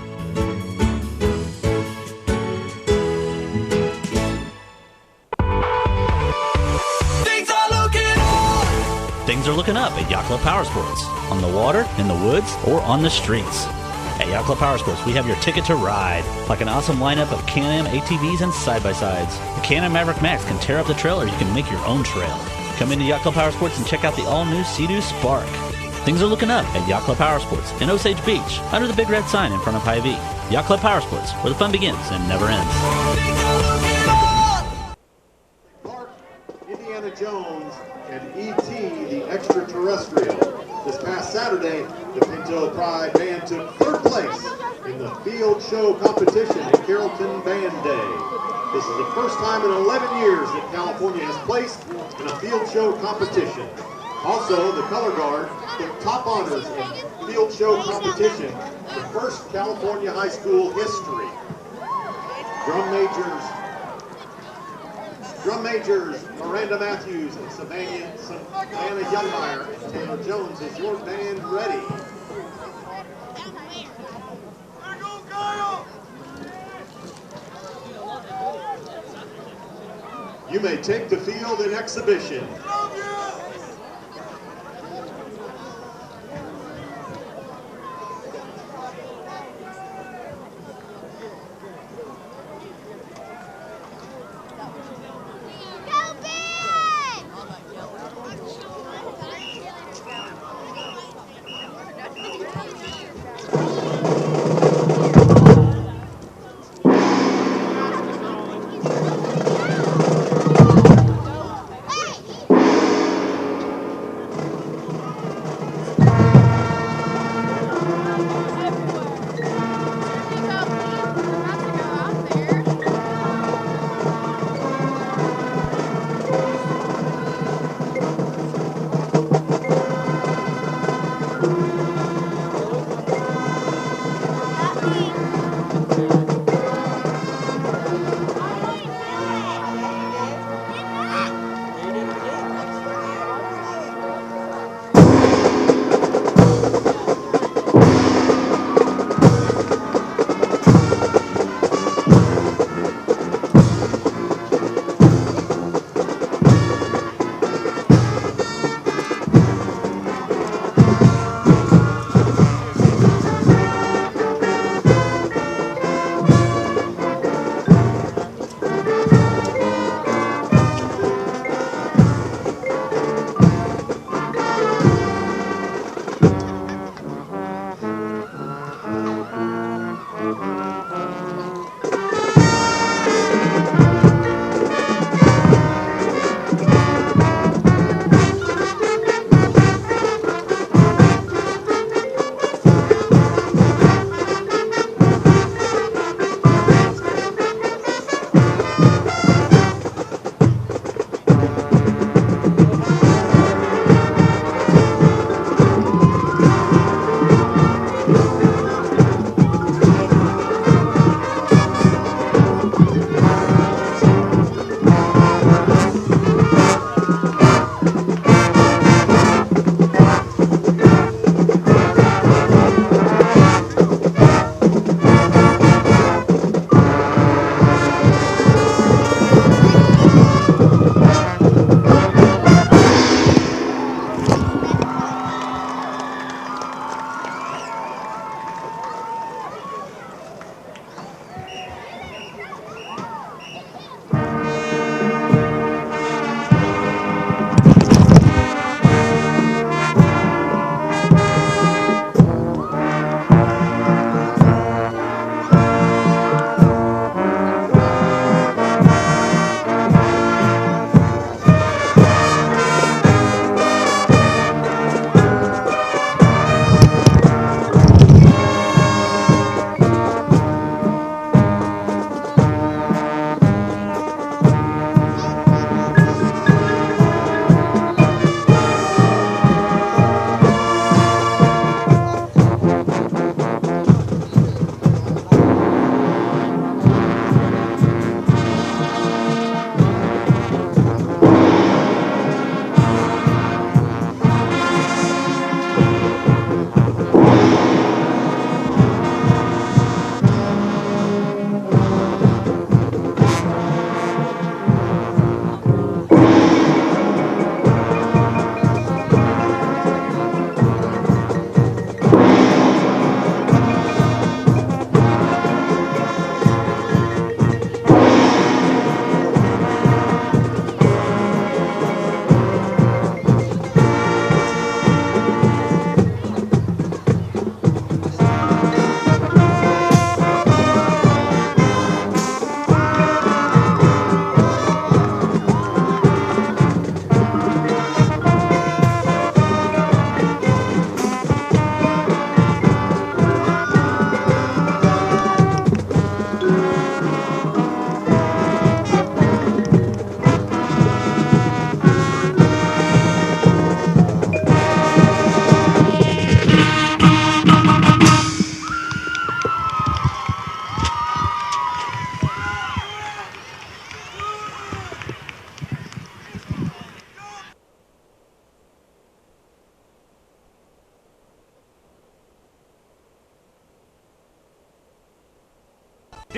Things are looking up at Yacht Club Powersports. On the water, in the woods, or on the streets. At Yacht Club Powersports, we have your ticket to ride. Like an awesome lineup of Can-Am ATVs and side-by-sides. The Can-Am Maverick Max can tear up the trail, or you can make your own trail. Come into Yacht Club Powersports and check out the all-new Sea-Doo Spark. Things are looking up at Yacht Club Powersports in Osage Beach, under the big red sign in front of Hy-Vee. Yacht Club Powersports, where the fun begins and never ends. Mark, Indiana Jones, and E.T. the Extraterrestrial. This past Saturday, the Pinto Pride Band took third place in the field show competition at Carrollton Band Day. This is the first time in 11 years that California has placed in a field show competition. Also, the Color Guard took top honors in field show competition, the first California high school history. Drum majors Miranda Matthews and Savannah Youngmeyer and Taylor Jones. Is your band ready? You may take the field in exhibition.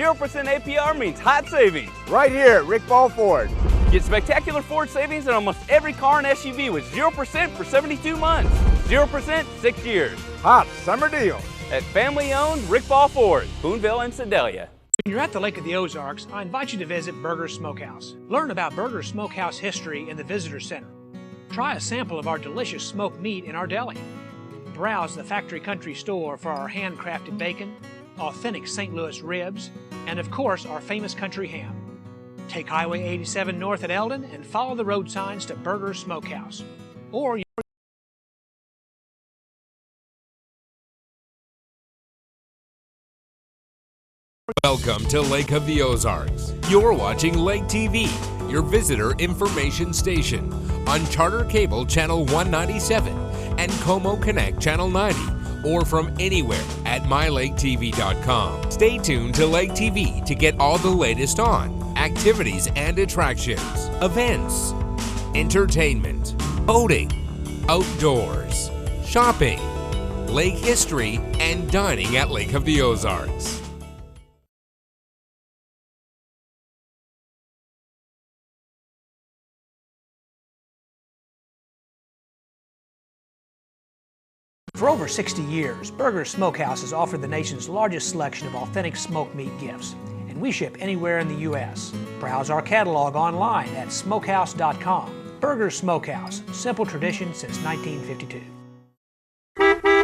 0% APR means hot savings. Right here at Rick Ball Ford. Get spectacular Ford savings on almost every car and SUV with 0% for 72 months. 0%, 6 years. Hot summer deal. At family-owned Rick Ball Ford, Boonville and Sedalia. When you're at the Lake of the Ozarks, I invite you to visit Burger's Smokehouse. Learn about Burger's Smokehouse history in the Visitor Center. Try a sample of our delicious smoked meat in our deli. Browse the Factory Country store for our handcrafted bacon, authentic St. Louis ribs, and of course our famous country ham. Take Highway 87 north at Eldon and follow the road signs to Burger's Smokehouse. Or Welcome to Lake of the Ozarks. You're watching LakeTV, your visitor information station, on Charter Cable Channel 197 and Como Connect Channel 90, or from anywhere at mylaketv.com. Stay tuned to Lake TV to get all the latest on activities and attractions, events, entertainment, boating, outdoors, shopping, lake history, and dining at Lake of the Ozarks. For over 60 years, Burger's Smokehouse has offered the nation's largest selection of authentic smoked meat gifts, and we ship anywhere in the U.S. Browse our catalog online at smokehouse.com. Burger's Smokehouse, simple tradition since 1952.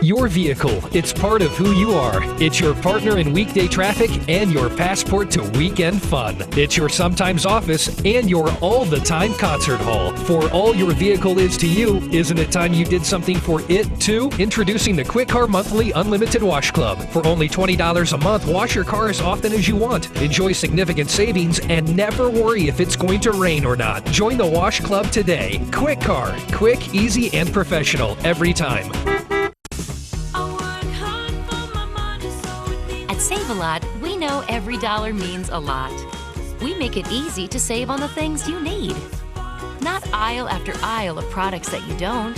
Your vehicle, it's part of who you are. It's your partner in weekday traffic and your passport to weekend fun. It's your sometimes office and your all-the-time concert hall. For all your vehicle is to you, isn't it time you did something for it too? Introducing the Kwik Car Monthly Unlimited Wash Club. For only $20 a month, wash your car as often as you want. Enjoy significant savings and never worry if it's going to rain or not. Join the Wash Club today. Kwik Car, quick, easy, and professional every time. At Save-A-Lot, we know every dollar means a lot. We make it easy to save on the things you need. Not aisle after aisle of products that you don't.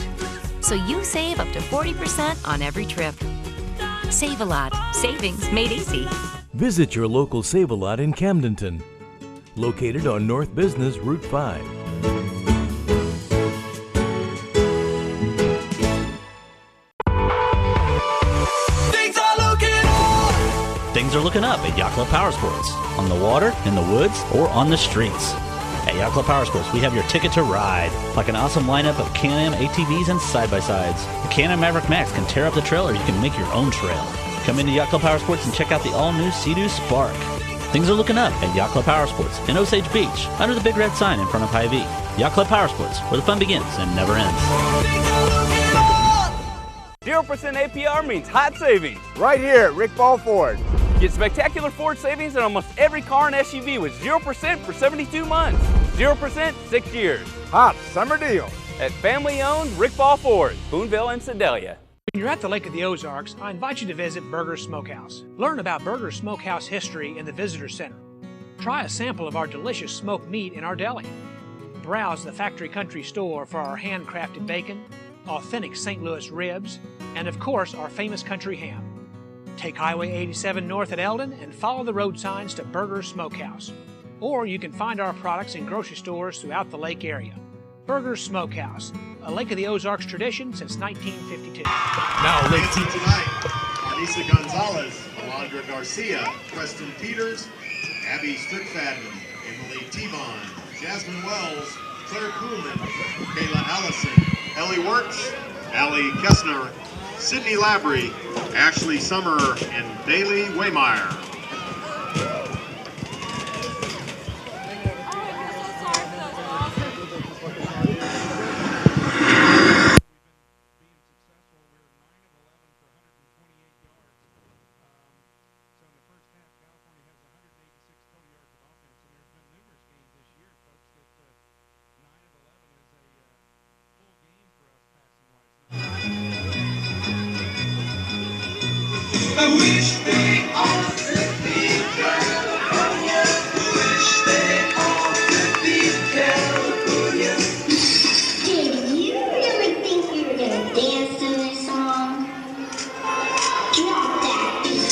So you save up to 40% on every trip. Save-A-Lot. Savings made easy. Visit your local Save-A-Lot in Camdenton, located on North Business Route 5. Things are looking up at Yacht Club Powersports. On the water, in the woods, or on the streets. At Yacht Club Powersports, we have your ticket to ride. Like an awesome lineup of Can-Am ATVs and side-by-sides. The Can-Am Maverick Max can tear up the trail, or you can make your own trail. Come into Yacht Club Powersports and check out the all-new Sea-Doo Spark. Things are looking up at Yacht Club Powersports in Osage Beach, under the big red sign in front of Hy-Vee. Yacht Club Powersports, where the fun begins and never ends. 0% APR means hot savings. Right here at Rick Ball Ford. Get spectacular Ford savings on almost every car and SUV with 0% for 72 months. 0%, 6 years. Hot summer deal. At family-owned Rick Ball Ford, Boonville and Sedalia. When you're at the Lake of the Ozarks, I invite you to visit Burger's Smokehouse. Learn about Burger's Smokehouse history in the Visitor Center. Try a sample of our delicious smoked meat in our deli. Browse the Factory Country store for our handcrafted bacon, authentic St. Louis ribs, and of course our famous country ham. Take Highway 87 north at Eldon and follow the road signs to Burger's Smokehouse. Or you can find our products in grocery stores throughout the lake area. Burger's Smokehouse, a Lake of the Ozarks tradition since 1952. Now, LakeTV tonight, Anissa Gonzalez, Alondra Garcia, Preston Peters, Abby Strickfadden, Emily Tevon, Jasmine Wells, Claire Kuhlman, Kayla Allison, Ellie Works, Allie Kessner, Sydney Labry, Ashley Summer, and Bailey Waymeyer. I wish they all could be California. Wish they all could be California. Did you really think we were gonna dance to this song? Drop that beat.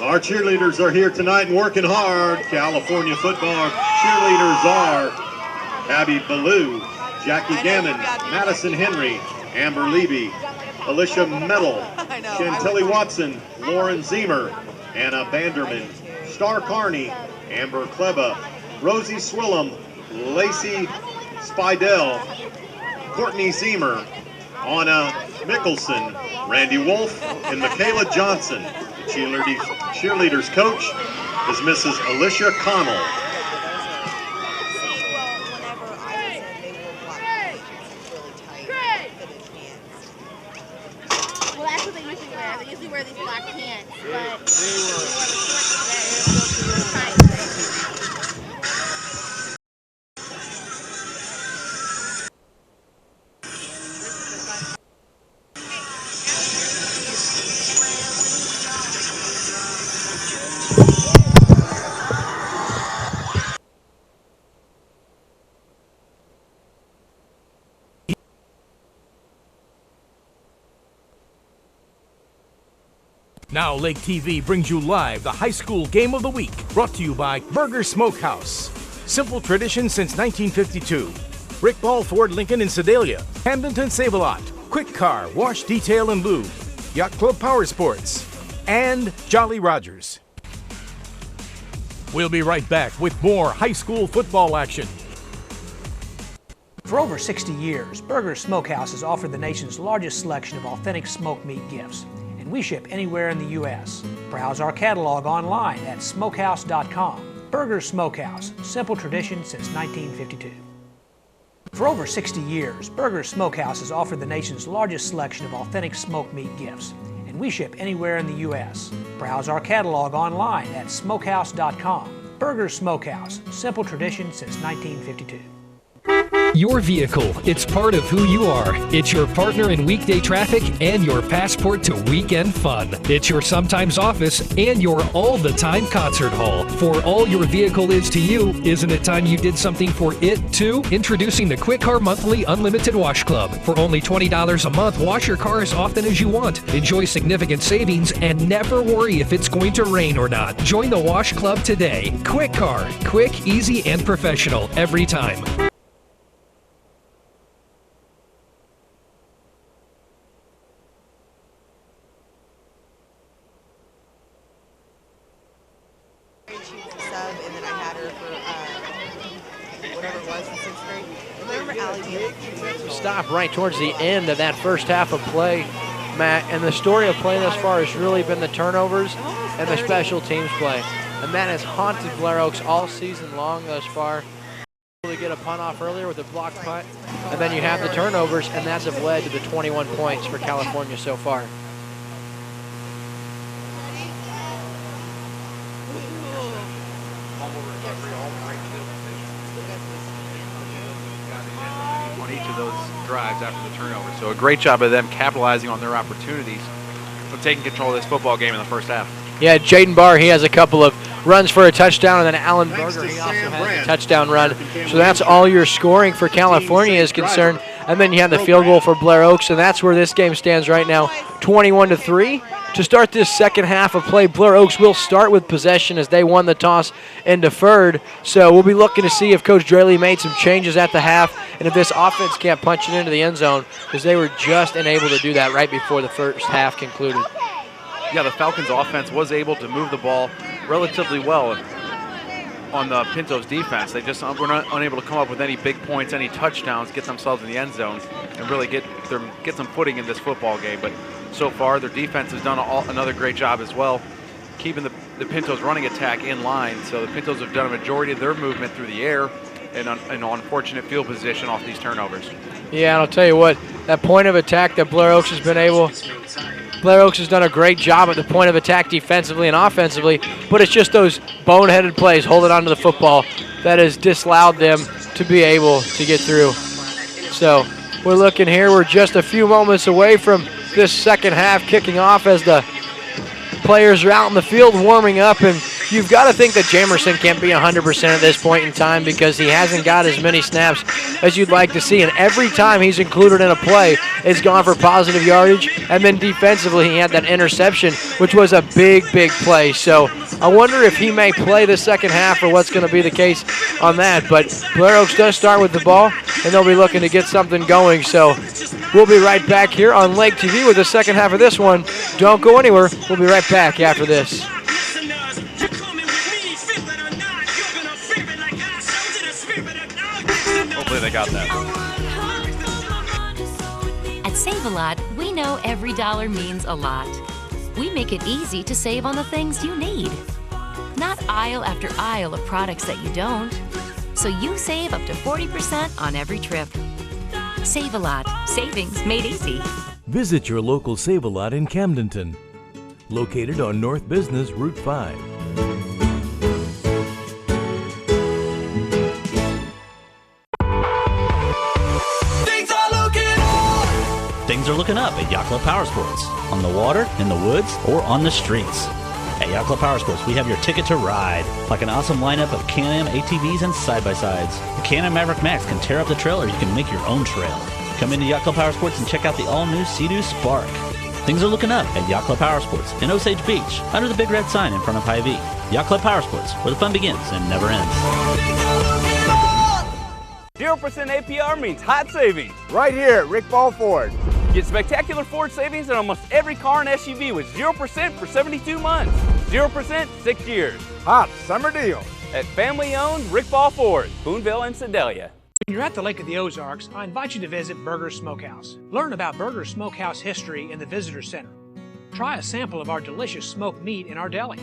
Our cheerleaders are here tonight and working hard. California football cheerleaders are Abby Ballou, Jackie Gammon, Madison Henry, Amber Levy, Alicia Metal, Chantelly Watson, Lauren Zemer, Anna Banderman, Star Carney, Amber Kleba, Rosie Swillem, Lacey Spidell, Courtney Zemer, Anna Mickelson, Randy Wolf, and Michaela Johnson. The cheerleaders coach is Mrs. Alicia Connell. Well, that's what they usually wear. They usually wear these black pants, but Now LakeTV brings you live the high school game of the week, brought to you by Burger Smokehouse. Simple tradition since 1952. Rick Ball Ford Lincoln in Sedalia, Hamdenton Save-A-Lot, Kwik Car, Wash Detail and Lube, Yacht Club POWERSPORTS, and Jolly Rogers. We'll be right back with more high school football action. For over 60 years, Burger Smokehouse has offered the nation's largest selection of authentic smoked meat gifts, and we ship anywhere in the U.S. Browse our catalog online at smokehouse.com. Burger Smokehouse, simple tradition since 1952. For over 60 years, Burger Smokehouse has offered the nation's largest selection of authentic smoked meat gifts, and we ship anywhere in the U.S. Browse our catalog online at smokehouse.com. Burger Smokehouse, simple tradition since 1952. Your vehicle, it's part of who you are. It's your partner in weekday traffic and your passport to weekend fun. It's your sometimes office and your all-the-time concert hall. For all your vehicle is to you, isn't it time you did something for it too? Introducing the Kwik Car Monthly Unlimited Wash Club. For only $20 a month, wash your car as often as you want. Enjoy significant savings and never worry if it's going to rain or not. Join the Wash Club today. Kwik Car, quick, easy, and professional every time. was in 6th grade. Remember Allie? Stop right towards the end of that first half of play, Matt, and the story of play thus far has really been the turnovers and the special teams play. And that has haunted Blair Oaks all season long thus far. To get a punt off earlier with a blocked punt, and then you have the turnovers, and that's have led to the 21 points for California so far. On each of those drives after the turnover. So a great job of them capitalizing on their opportunities of taking control of this football game in the first half. Yeah, Jaden Barr, he has a couple of runs for a touchdown, and then Alan Berger, he also has a touchdown run. So that's all your scoring for California is concerned. And then you have the field goal for Blair Oaks, and that's where this game stands right now, 21-3. To start this second half of play, Blair Oaks will start with possession as they won the toss and deferred. So we'll be looking to see if Coach Draley made some changes at the half and if this offense can't punch it into the end zone, because they were just unable to do that right before the first half concluded. Yeah, the Falcons offense was able to move the ball relatively well on the Pintos defense. They just were not unable to come up with any big points, any touchdowns, get themselves in the end zone, and really get some footing in this football game. But so far, their defense has done another great job as well, keeping the Pintos running attack in line. So the Pintos have done a majority of their movement through the air and an unfortunate field position off these turnovers. Yeah, and I'll tell you what, that point of attack that Blair Oaks has been able, Blair Oaks has done a great job at the point of attack defensively and offensively, but it's just those boneheaded plays holding onto the football that has disallowed them to be able to get through. So we're looking here, we're just a few moments away from this second half kicking off as the players are out in the field warming up, and you've got to think that Jamerson can't be 100% at this point in time because he hasn't got as many snaps as you'd like to see, and every time he's included in a play, it's gone for positive yardage, and then defensively he had that interception, which was a big play. So I wonder if he may play the second half or what's going to be the case on that, but Blair Oaks does start with the ball, and they'll be looking to get something going. So we'll be right back here on Lake TV with the second half of this one. Don't go anywhere. We'll be right back after this. Hopefully they got that. At Save-A-Lot, we know every dollar means a lot. We make it easy to save on the things you need, not aisle after aisle of products that you don't. So you save up to 40% on every trip. Save-A-Lot. Savings made easy. Visit your local Save-A-Lot in Camdenton, located on North Business Route 5. Things are looking up at Yacht Club Powersports. On the water, in the woods, or on the streets. At Yacht Club Powersports, we have your ticket to ride. Like an awesome lineup of Can-Am ATVs and side-by-sides. The Can-Am Maverick Max can tear up the trail, or you can make your own trail. Come into Yacht Club Powersports and check out the all-new Sea-Doo Spark. Things are looking up at Yacht Club Powersports in Osage Beach, under the big red sign in front of Hy-Vee. Yacht Club Powersports, where the fun begins and never ends. 0% APR means hot savings. Right here at Rick Ball Ford. Get spectacular Ford savings on almost every car and SUV with 0% for 72 months. 0%, 6 years. Hot summer deal. At family-owned Rick Ball Ford, Boonville and Sedalia. When you're at the Lake of the Ozarks, I invite you to visit Burger's Smokehouse. Learn about Burger's Smokehouse history in the Visitor Center. Try a sample of our delicious smoked meat in our deli.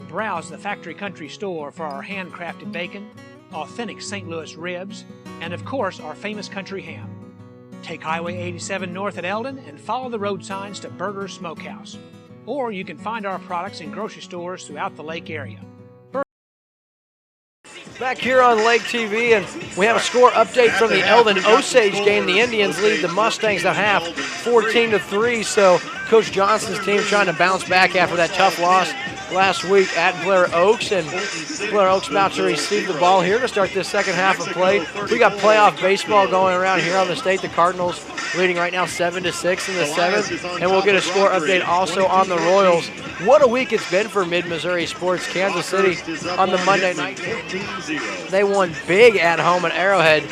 Browse the Factory Country store for our handcrafted bacon, authentic St. Louis ribs, and of course our famous country ham. Take Highway 87 north at Eldon and follow the road signs to Burger's Smokehouse. Or you can find our products in grocery stores throughout the lake area. Back here on Lake TV, and we have a score update from the Eldon Osage game. The Indians lead the Mustangs at half, 14-3. So Coach Johnson's team trying to bounce back after that tough loss last week at Blair Oaks, and Blair Oaks about to receive the ball here to start this second half of play. We got playoff baseball going around here on the state. The Cardinals leading right now 7-6 in the seventh, and we'll get a score update also on the Royals. What a week it's been for Mid-Missouri sports. Kansas City on the Monday night, they won big at home at Arrowhead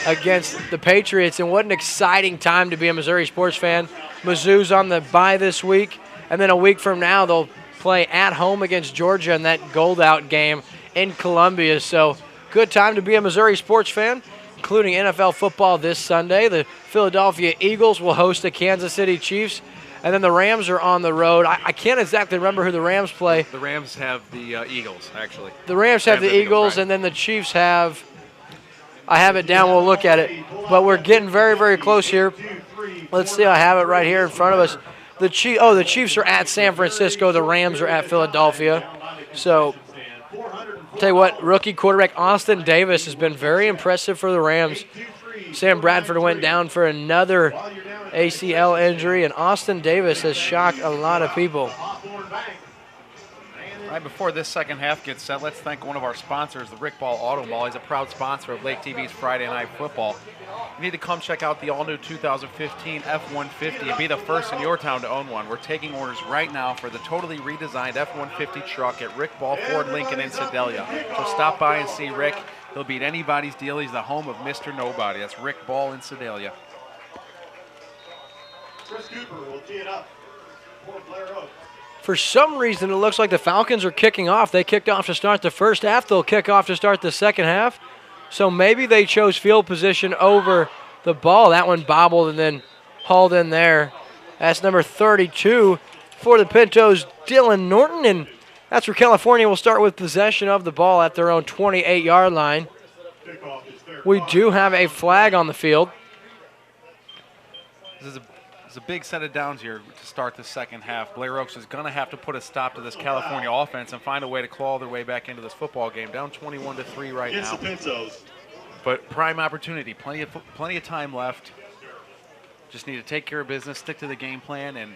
against the Patriots, and what an exciting time to be a Missouri sports fan. Mizzou's on the bye this week, and then a week from now they'll play at home against Georgia in that gold-out game in Columbia. So Good time to be a Missouri sports fan, including NFL football this Sunday. The Philadelphia Eagles will host the Kansas City Chiefs, and then the Rams are on the road. I can't exactly remember who the Rams play. The Rams have the Eagles, actually. The Rams have the Eagles, right. and then the Chiefs have, I have it down, we'll look at it. But we're getting very, very close here. Let's see, I have it right here in front of us. The Chiefs are at San Francisco. The Rams are at Philadelphia. So, tell you what, rookie quarterback Austin Davis has been very impressive for the Rams. Sam Bradford went down for another ACL injury, and Austin Davis has shocked a lot of people. Right before this second half gets set, let's thank one of our sponsors, the Rick Ball Auto Mall. He's a proud sponsor of Lake TV's Friday Night Football. You need to come check out the all-new 2015 F-150 and be the first in your town to own one. We're taking orders right now for the totally redesigned F-150 truck at Rick Ball Ford Lincoln in Sedalia. So stop by and see Rick. He'll beat anybody's deal. He's the home of Mr. Nobody. That's Rick Ball in Sedalia. Chris Cooper will tee it up for Blair Oaks. For some reason, it looks like the Falcons are kicking off. They kicked off to start the first half. They'll kick off to start the second half. So maybe they chose field position over the ball. That one bobbled and then hauled in there. That's number 32 for the Pintos, Dylan Norton. And that's where California will start with possession of the ball at their own 28-yard line. We do have a flag on the field. This is a big set of downs here to start the second half. Blair Oaks is going to have to put a stop to this California offense and find a way to claw their way back into this football game. Down 21-3 right now. But prime opportunity, plenty of time left. Just need to take care of business, stick to the game plan, and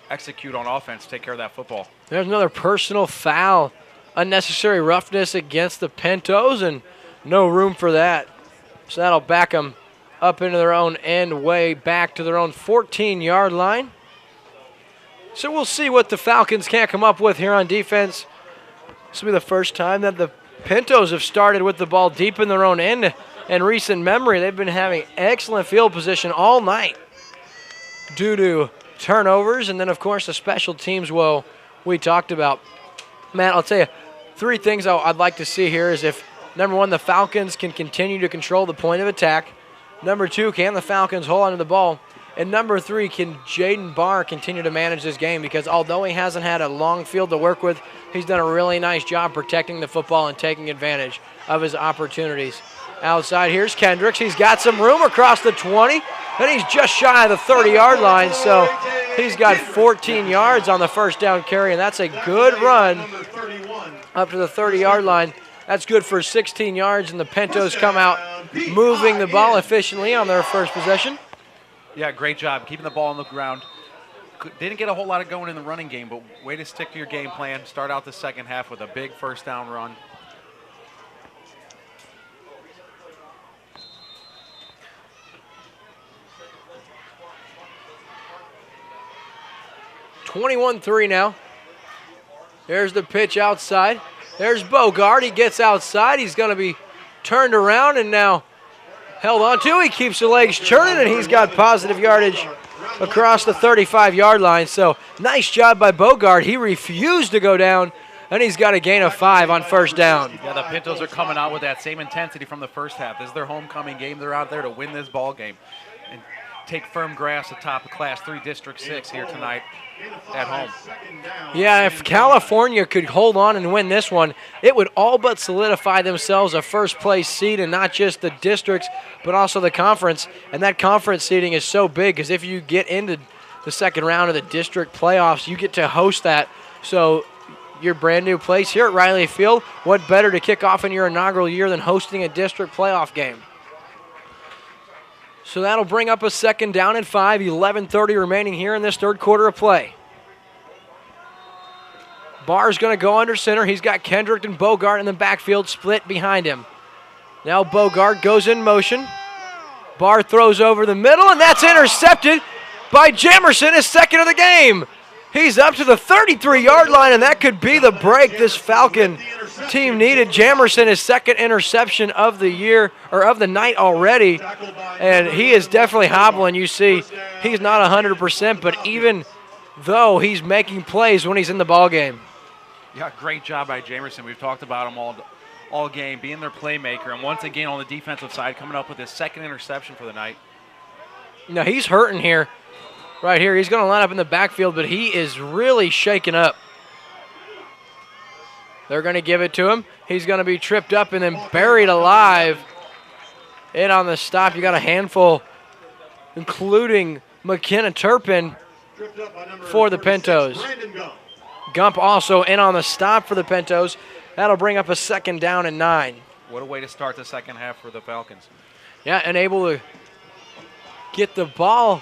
execute on offense, take care of that football. There's another personal foul. Unnecessary roughness against the Pintos, and no room for that. So that'll back them up into their own end, way back to their own 14-yard line. So we'll see what the Falcons can't come up with here on defense. This will be the first time that the Pintos have started with the ball deep in their own end in recent memory. They've been having excellent field position all night due to turnovers, and then, of course, the special teams, well, we talked about. Matt, I'll tell you, three things I'd like to see here is if, number one, the Falcons can continue to control the point of attack. Number two, can the Falcons hold on to the ball? And number three, can Jaden Barr continue to manage this game? Because although he hasn't had a long field to work with, he's done a really nice job protecting the football and taking advantage of his opportunities. Outside, here's Kendricks. He's got some room across the 20, and he's just shy of the 30-yard line. So he's got 14 yards on the first down carry, and that's a good run up to the 30-yard line. That's good for 16 yards, and the Pintos come out moving the ball efficiently on their first possession. Yeah, great job keeping the ball on the ground. Didn't get a whole lot of going in the running game, but way to stick to your game plan. Start out the second half with a big first down run. (21-3) now. There's the pitch outside. There's Bogart. He gets outside. He's going to be turned around and now held on to. He keeps the legs churning, and he's got positive yardage across the 35-yard line. So nice job by Bogart. He refused to go down, and he's got a gain of 5 on first down. Yeah, the Pintos are coming out with that same intensity from the first half. This is their homecoming game. They're out there to win this ball game and take firm grasp atop of Class 3 District 6 here tonight at home. Yeah, if California could hold on and win this one, it would all but solidify themselves a first-place seed in not just the districts, but also the conference. And that conference seeding is so big because if you get into the second round of the district playoffs, you get to host that. So your brand new place here at Riley Field, what better to kick off in your inaugural year than hosting a district playoff game? So that'll bring up a second down and 5, 11:30 remaining here in this third quarter of play. Barr's going to go under center. He's got Kendrick and Bogart in the backfield split behind him. Now Bogart goes in motion. Barr throws over the middle, and that's intercepted by Jamerson, his second of the game. He's up to the 33-yard line, and that could be the break this Falcon team needed. Jamerson, his second interception of the year, or of the night already, and he is definitely hobbling. You see, he's not 100%, but even though he's making plays when he's in the ball game. Yeah, great job by Jamerson. We've talked about him all game, being their playmaker, and once again on the defensive side, coming up with his second interception for the night. Now he's hurting here. Right here, he's going to line up in the backfield, but he is really shaken up. They're going to give it to him. He's going to be tripped up and then buried alive. In on the stop, you got a handful, including McKenna Turpin for the Pintos. Gump also in on the stop for the Pintos. That'll bring up a 2nd down and 9. What a way to start the second half for the Falcons. Yeah, and able to get the ball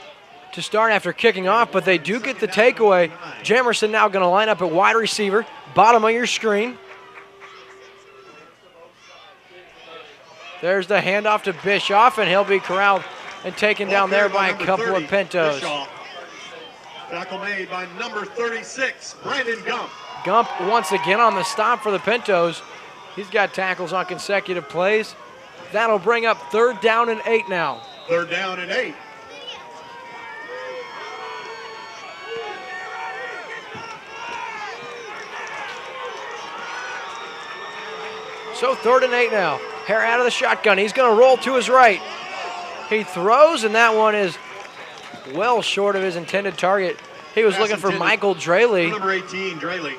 to start after kicking off, but they do get the takeaway. Jamerson now going to line up at wide receiver, bottom of your screen. There's the handoff to Bischoff, and he'll be corralled and taken down there by a couple of Pintos. Tackle made by number 36, Brandon Gump. Gump once again on the stop for the Pintos. He's got tackles on consecutive plays. That'll bring up 3rd down and 8 now. 3rd down and 8. So 3rd and 8 now. Hare out of the shotgun. He's going to roll to his right. He throws, and that one is well short of his intended target. He was looking for Michael Draley. Number 18, Draley.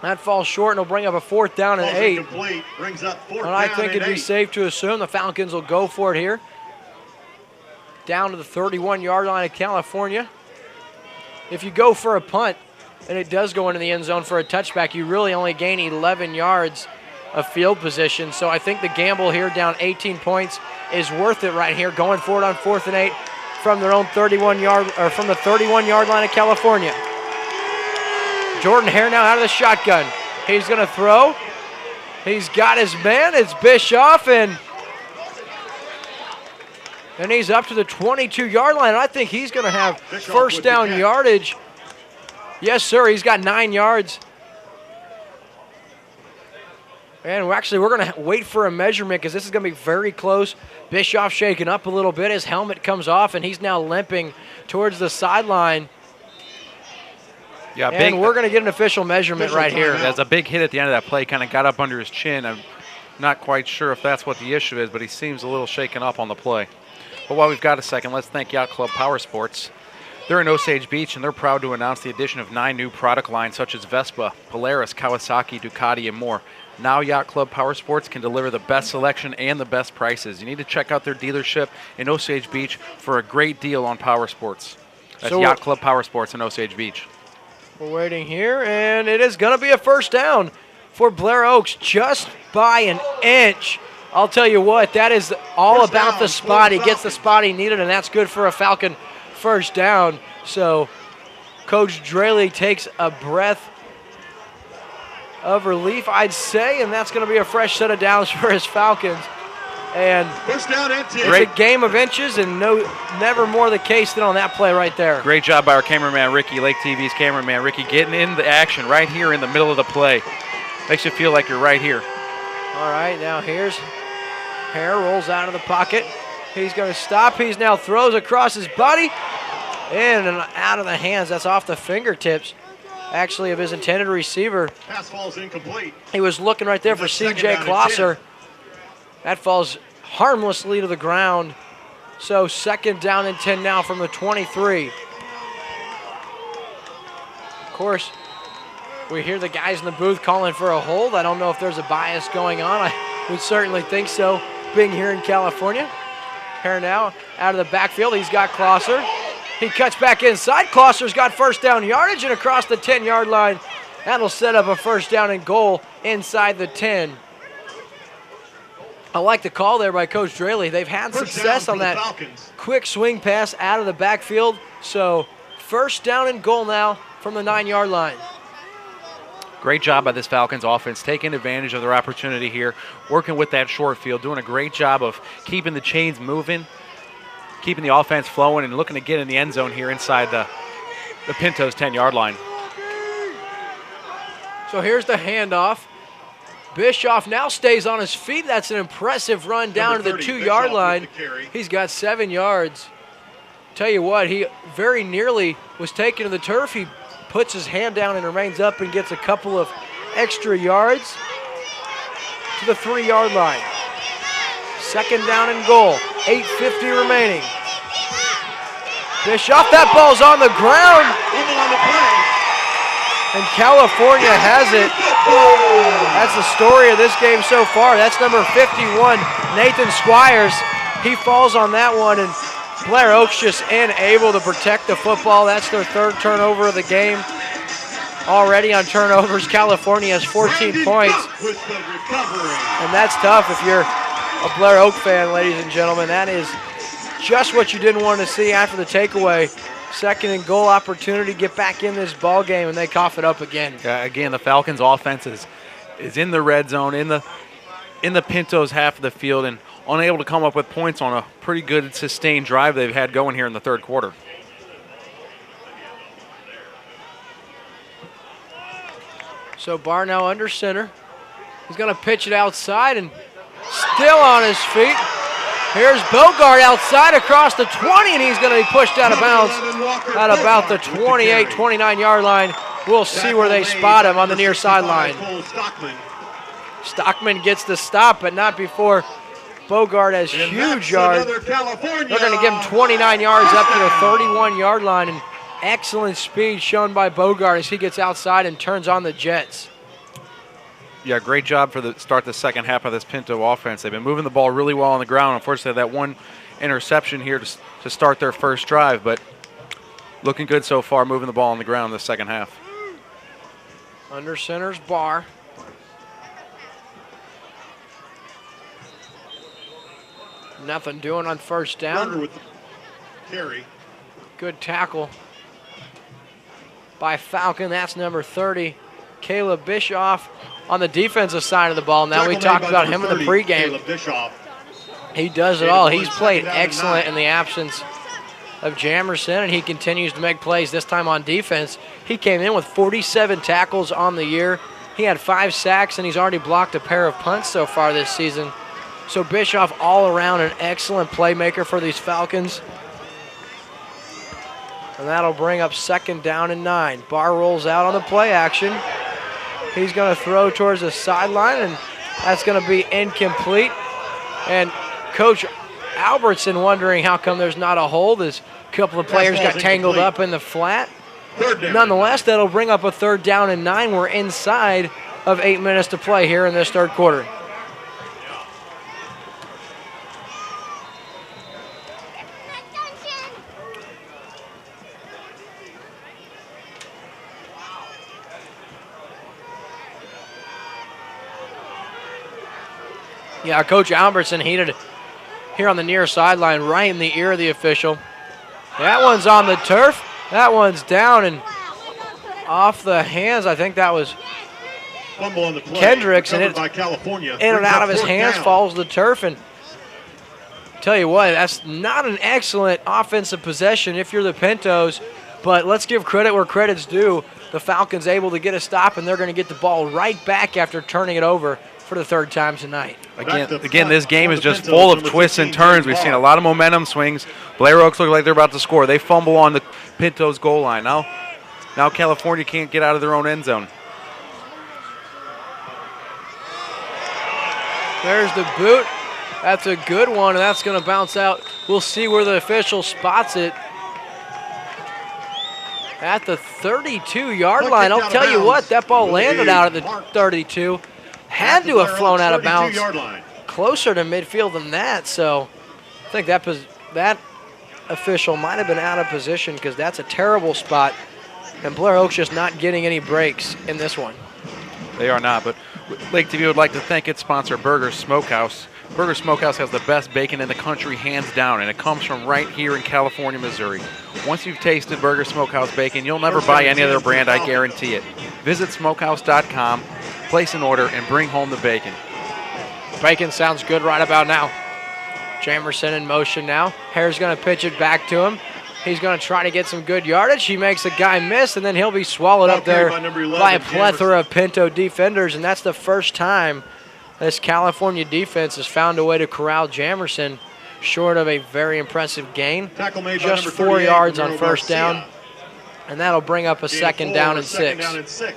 That falls short, and it'll bring up a 4th down and 8. Incomplete. Brings up 4th And I down think and it'd be 8. safe to assume the Falcons will go for it here. Down to the 31-yard line of California. If you go for a punt, and it does go into the end zone for a touchback, you really only gain 11 yards of field position. So I think the gamble here down 18 points is worth it right here, going for it on 4th and 8 from their own 31-yard or from the 31-yard line of California. Jordan Hare now out of the shotgun. He's going to throw. He's got his man. It's Bischoff, and he's up to the 22-yard line. I think he's going to have first down yardage. Yes, sir. He's got 9 yards. And we're going to wait for a measurement because this is going to be very close. Bischoff shaking up a little bit. His helmet comes off, and he's now limping towards the sideline. Yeah, and we're going to get an official measurement right here. There's a big hit at the end of that play. Kind of got up under his chin. I'm not quite sure if that's what the issue is, but he seems a little shaken up on the play. But while we've got a second, let's thank Yacht Club POWERSPORTS. They're in Osage Beach, and they're proud to announce the addition of 9 new product lines such as Vespa, Polaris, Kawasaki, Ducati, and more. Now Yacht Club POWERSPORTS can deliver the best selection and the best prices. You need to check out their dealership in Osage Beach for a great deal on POWERSPORTS. That's Yacht Club POWERSPORTS in Osage Beach. We're waiting here, and it is going to be a first down for Blair Oaks just by an inch. I'll tell you what, that is all about the spot. He gets the spot he needed, and that's good for a Falcon first down. So Coach Draley takes a breath of relief, I'd say, and that's going to be a fresh set of downs for his Falcons. And first down and 10. It's a game of inches, and never more the case than on that play right there. Great job by our cameraman, Ricky, Lake TV's cameraman, Ricky, getting in the action right here in the middle of the play. Makes you feel like you're right here. All right, now here's Hare, rolls out of the pocket. He's going to stop. He's now throws across his body. In and out of the hands. That's off the fingertips, actually, of his intended receiver. Pass falls incomplete. He was looking right there for C.J. Klosser. That falls harmlessly to the ground. So 2nd down and 10 now from the 23. Of course, we hear the guys in the booth calling for a hold. I don't know if there's a bias going on. I would certainly think so, being here in California. Hare now out of the backfield. He's got Klosser. He cuts back inside. Klosser's got first down yardage, and across the 10-yard line, that'll set up a first down and goal inside the 10. I like the call there by Coach Draley. They've had success on that quick swing pass out of the backfield. So first down and goal now from the 9-yard line. Great job by this Falcons offense, taking advantage of their opportunity here, working with that short field, doing a great job of keeping the chains moving, keeping the offense flowing, and looking to get in the end zone here inside the Pintos 10-yard line. So here's the handoff. Bischoff now stays on his feet. That's an impressive run down to the 2-yard line. He's got 7 yards. Tell you what, he very nearly was taken to the turf. He puts his hand down and remains up and gets a couple of extra yards. to the 3-yard line. Second down and goal. 8:50 remaining. Bischoff, that ball's on the ground. And California has it. That's the story of this game so far. That's number 51, Nathan Squires. He falls on that one, and Blair Oaks just unable to protect the football. That's their third turnover of the game. Already on turnovers, California has 14 points. And that's tough if you're a Blair Oak fan, ladies and gentlemen. That is just what you didn't want to see after the takeaway. Second and goal opportunity, get back in this ball game, and they cough it up again. Yeah, again, the Falcons' offense is in the red zone, in the Pintos half of the field, and unable to come up with points on a pretty good sustained drive they've had going here in the third quarter. So Barr now under center. He's going to pitch it outside and still on his feet. Here's Bogart outside across the 20, and he's going to be pushed out of bounds at about the 28, 29-yard line. We'll see where they spot him on the near sideline. Stockman gets the stop, but not before Bogart has huge yards. They're going to give him 29 yards up to the 31-yard line, and excellent speed shown by Bogart as he gets outside and turns on the Jets. Yeah, great job for the start the second half of this Pinto offense. They've been moving the ball really well on the ground. Unfortunately, that one interception here to start their first drive, but looking good so far, moving the ball on the ground in the second half. Under center's Barr. Nothing doing on first down. Good tackle by Falcon. That's number 30, Caleb Bischoff. On the defensive side of the ball, now we talked about him in the pregame. He does it all. He's played excellent in the absence of Jamerson, and he continues to make plays, this time on defense. He came in with 47 tackles on the year. He had 5 sacks, and he's already blocked a pair of punts so far this season. So Bischoff all around an excellent playmaker for these Falcons. And that'll bring up second down and 9. Barr rolls out on the play action. He's going to throw towards the sideline, and that's going to be incomplete. And Coach Albertson wondering how come there's not a hold as a couple of players got tangled up in the flat. Nonetheless, that'll bring up a third down and 9. We're inside of 8 minutes to play here in this third quarter. Yeah, Coach Albertson heated here on the near sideline, right in the ear of the official. That one's on the turf. That one's down and off the hands. I think that was Kendricks, and it's in and out of his hands, falls the turf. And tell you what, that's not an excellent offensive possession if you're the Pintos, but let's give credit where credit's due. The Falcons able to get a stop, and they're going to get the ball right back after turning it over for the third time tonight. Again, this game is just full of twists and turns. We've seen a lot of momentum swings. Blair Oaks look like they're about to score. They fumble on the Pintos goal line. Now California can't get out of their own end zone. There's the boot. That's a good one, and that's going to bounce out. We'll see where the official spots it. At the 32-yard line. I'll tell you what, that ball landed out at the 32. Had to have flown out of bounds closer to midfield than that. So I think that official might have been out of position because that's a terrible spot. And Blair Oaks just not getting any breaks in this one. They are not, but Lake TV would like to thank its sponsor, Burger Smokehouse. Burger Smokehouse has the best bacon in the country, hands down, and it comes from right here in California, Missouri. Once you've tasted Burger Smokehouse bacon, you'll never buy any other brand, I guarantee it. Visit smokehouse.com, place an order, and bring home the bacon. Bacon sounds good right about now. Jamerson in motion now. Hare's going to pitch it back to him. He's going to try to get some good yardage. He makes a guy miss, and then he'll be swallowed up there by a plethora of Pinto defenders, and that's the first time this California defense has found a way to corral Jamerson short of a very impressive gain. Just 4 yards on first down, and that'll bring up a second down and 6.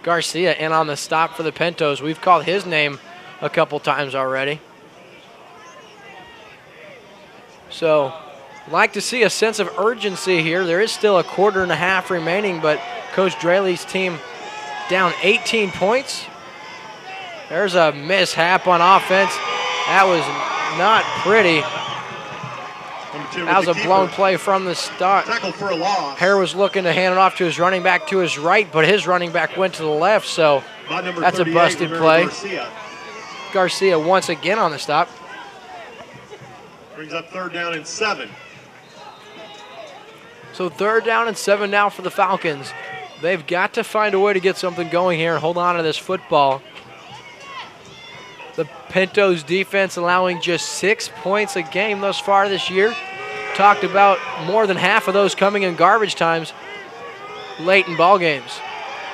Garcia in on the stop for the Pintos. We've called his name a couple times already. So, like to see a sense of urgency here. There is still a quarter and a half remaining, but Coach Draley's team down 18 points. There's a mishap on offense. That was not pretty. That was a blown play from the start. Tackle for a loss. Hare was looking to hand it off to his running back to his right, but his running back went to the left, so that's a busted play. Garcia once again on the stop. Brings up 3rd down and 7. So 3rd down and 7 now for the Falcons. They've got to find a way to get something going here and hold on to this football. The Pintos defense allowing just 6 points a game thus far this year. Talked about more than half of those coming in garbage times late in ball games.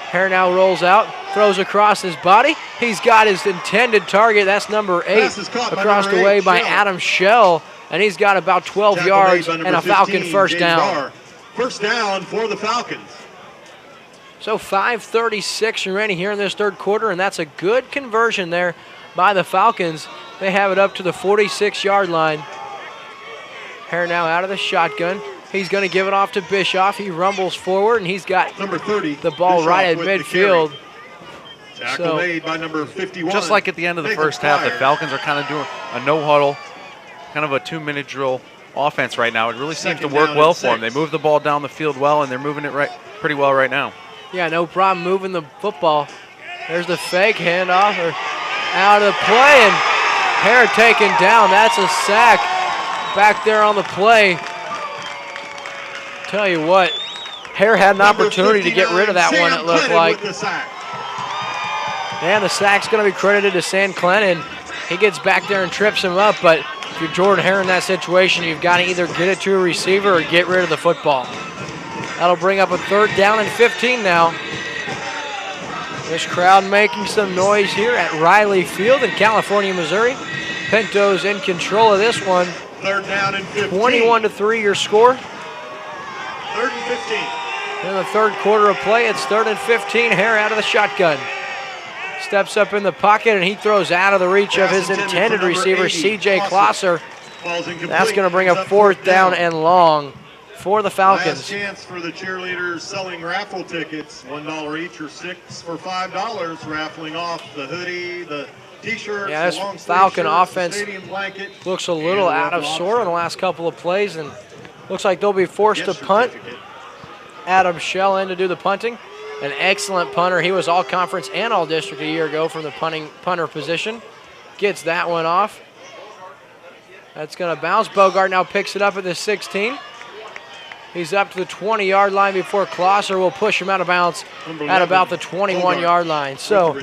Hare now rolls out, throws across his body. He's got his intended target. That's number 8 across the way by Adam Shell, and he's got about 12 yards and a Falcon first down. First down for the Falcons. So 5:36 remaining here in this 3rd quarter, and that's a good conversion there by the Falcons. They have it up to the 46-yard line. Hare now out of the shotgun. He's going to give it off to Bischoff. He rumbles forward, and he's got number 30, the ball Bischoff right at with midfield. Tackle made by number 51. Just like at the end of the first half, the Falcons are kind of doing a no-huddle, kind of a 2-minute drill offense right now. It really seems to work well for them. They move the ball down the field well, and they're moving it pretty well right now. Yeah, no problem moving the football. There's the fake handoff, or out of the play, and Hare taken down. That's a sack back there on the play. Tell you what, Hare had an opportunity to get rid of that one, it looked like. And the sack's going to be credited to San Clennon. He gets back there and trips him up, but if you're Jordan Hare in that situation, you've got to either get it to a receiver or get rid of the football. That'll bring up a 3rd down and 15 now. This crowd making some noise here at Riley Field in California, Missouri. Pintos in control of this one. 3rd down and 15. 21-3 your score. 3rd and 15. In the 3rd quarter of play, it's 3rd and 15. Hare out of the shotgun. Steps up in the pocket, and he throws out of the reach of his intended receiver, C.J. Klosser. That's going to bring up 4th down and long for the Falcons. Last chance for the cheerleaders selling raffle tickets. $1 each or 6 for $5. Raffling off the hoodie, the T-shirts, yeah, this Falcon offense looks a little out of sort in the last couple of plays, and looks like they'll be forced to punt. Adam Shell in to do the punting. An excellent punter. He was all-conference and all-district a year ago from the punter position. Gets that one off. That's going to bounce. Bogart now picks it up at the 16. He's up to the 20-yard line before Klosser will push him out of bounds at about the 21-yard line. So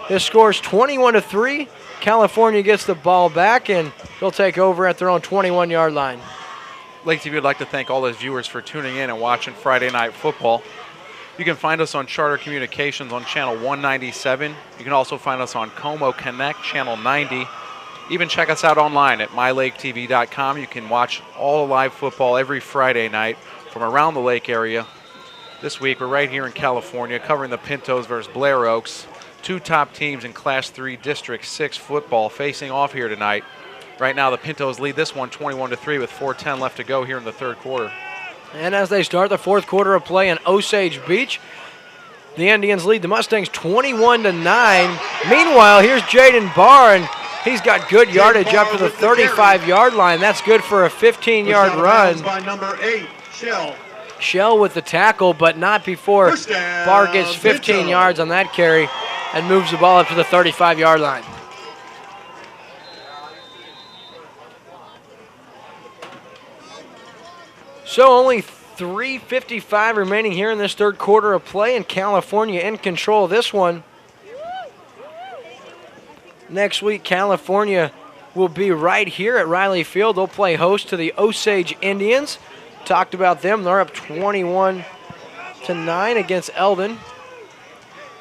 this score's 21-3. California gets the ball back, and they'll take over at their own 21-yard line. LakeTV would like to thank all those viewers for tuning in and watching Friday Night Football. You can find us on Charter Communications on Channel 197. You can also find us on Como Connect, Channel 90. Even check us out online at mylaketv.com. You can watch all the live football every Friday night from around the lake area. This week, we're right here in California covering the Pintos versus Blair Oaks. 2 top teams in Class 3 District 6 football facing off here tonight. Right now, the Pintos lead this one 21-3 with 4:10 left to go here in the 3rd quarter. And as they start the 4th quarter of play in Osage Beach, the Indians lead the Mustangs 21-9. Meanwhile, here's Jaden Barr, and he's got good yardage up to the 35-yard line. That's good for a 15-yard run. By number 8, Shell. Shell with the tackle, but not before Barr gets 15 yards on that carry and moves the ball up to the 35-yard line. So only 3:55 remaining here in this 3rd quarter of play, and California in control of this one. Next week, California will be right here at Riley Field. They'll play host to the Osage Indians. Talked about them. They're up 21-9 against Eldon.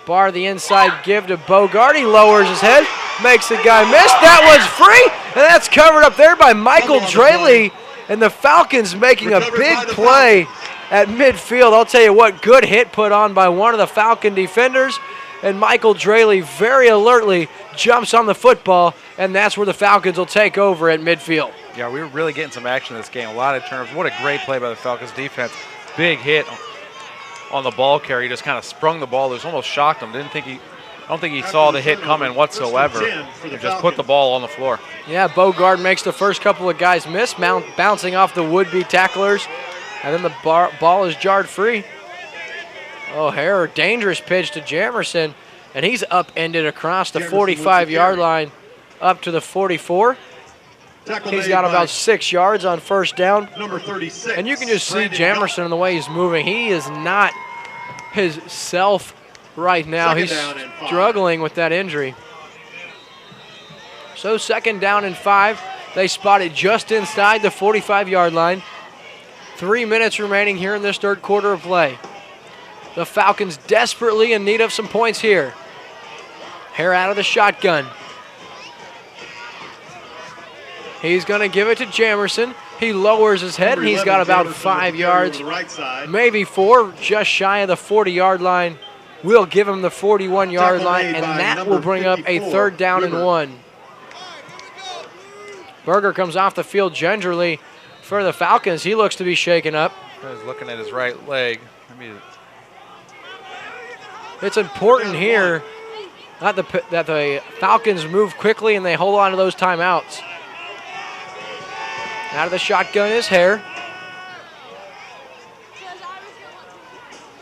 Barr the inside give to Bogart. He lowers his head, makes the guy miss. That one's free, and that's covered up there by Michael Draley. And the Falcons making a big play at midfield. I'll tell you what, good hit put on by one of the Falcon defenders. and Michael Draley very alertly jumps on the football, and that's where the Falcons will take over at midfield. Yeah, we were really getting some action in this game. A lot of turnovers. What a great play by the Falcons defense. Big hit on the ball carry. He just kind of sprung the ball. It was almost shocked him. I don't think he saw the hit coming whatsoever. He just put the ball on the floor. Yeah, Bogard makes the first couple of guys miss, bouncing off the would-be tacklers, and then the ball is jarred free. Oh, Hare, dangerous pitch to Jamerson, and he's upended across the 45-yard line up to the 44. He's got about 6 yards on first down. Number 36. And you can just see Jamerson in the way he's moving. He is not his self right now. He's struggling with that injury. So 2nd down and 5. They spot it just inside the 45-yard line. 3 minutes remaining here in this third quarter of play. The Falcons desperately in need of some points here. Hare out of the shotgun. He's going to give it to Jamerson. He lowers his head, and he's got about 5 yards, maybe 4, just shy of the 40-yard line. We'll give him the 41-yard line, and that will bring up a 3rd down and 1. Berger comes off the field gingerly for the Falcons. He looks to be shaken up. He's looking at his right leg. It's important here that the Falcons move quickly and they hold on to those timeouts. Out of the shotgun is Hare.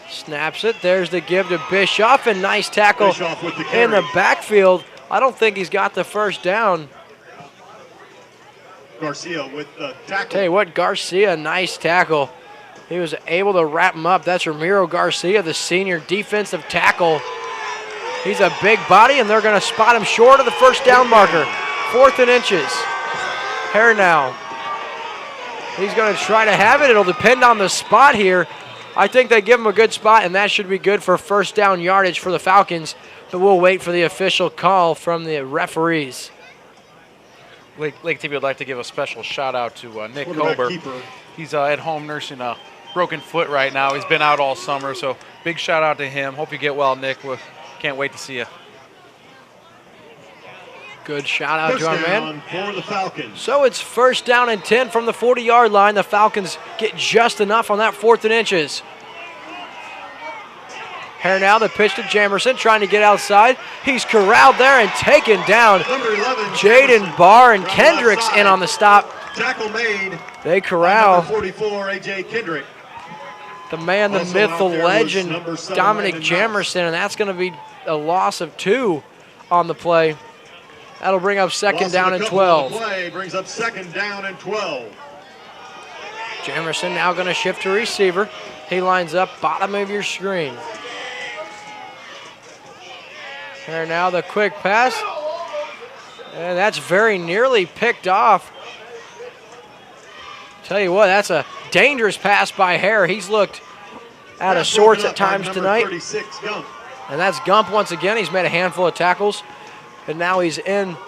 Snaps it. There's the give to Bischoff, and nice tackle in the backfield. I don't think he's got the first down. Garcia with the tackle. Tell you what, Garcia, nice tackle. He was able to wrap him up. That's Ramiro Garcia, the senior defensive tackle. He's a big body, and they're going to spot him short of the first down marker. 4th and inches. Hare now. He's going to try to have it. It'll depend on the spot here. I think they give him a good spot, and that should be good for first down yardage for the Falcons, but we'll wait for the official call from the referees. Lake TV would like to give a special shout-out to Nick Kober. He's at home nursing a broken foot right now. He's been out all summer, so big shout-out to him. Hope you get well, Nick. We can't wait to see you. Good shout out to our man. For the Falcons. So it's 1st down and 10 from the 40-yard line. The Falcons get just enough on that 4th and inches. Here now the pitch to Jamerson, trying to get outside. He's corralled there and taken down. Jaden Barr and Kendricks in on the stop. Tackle made. They corral. Number 44, A.J. Kendrick. The man, the myth, the legend, Dominic Jamerson, and that's going to be a loss of 2 on the play. That'll bring up 2nd down and 12. Play brings up 2nd down and 12. Jamerson now going to shift to receiver. He lines up bottom of your screen. Here now the quick pass. And that's very nearly picked off. Tell you what, that's a dangerous pass by Hare. He's looked out of sorts at times tonight. And that's Gump once again. He's made a handful of tackles. And now he's in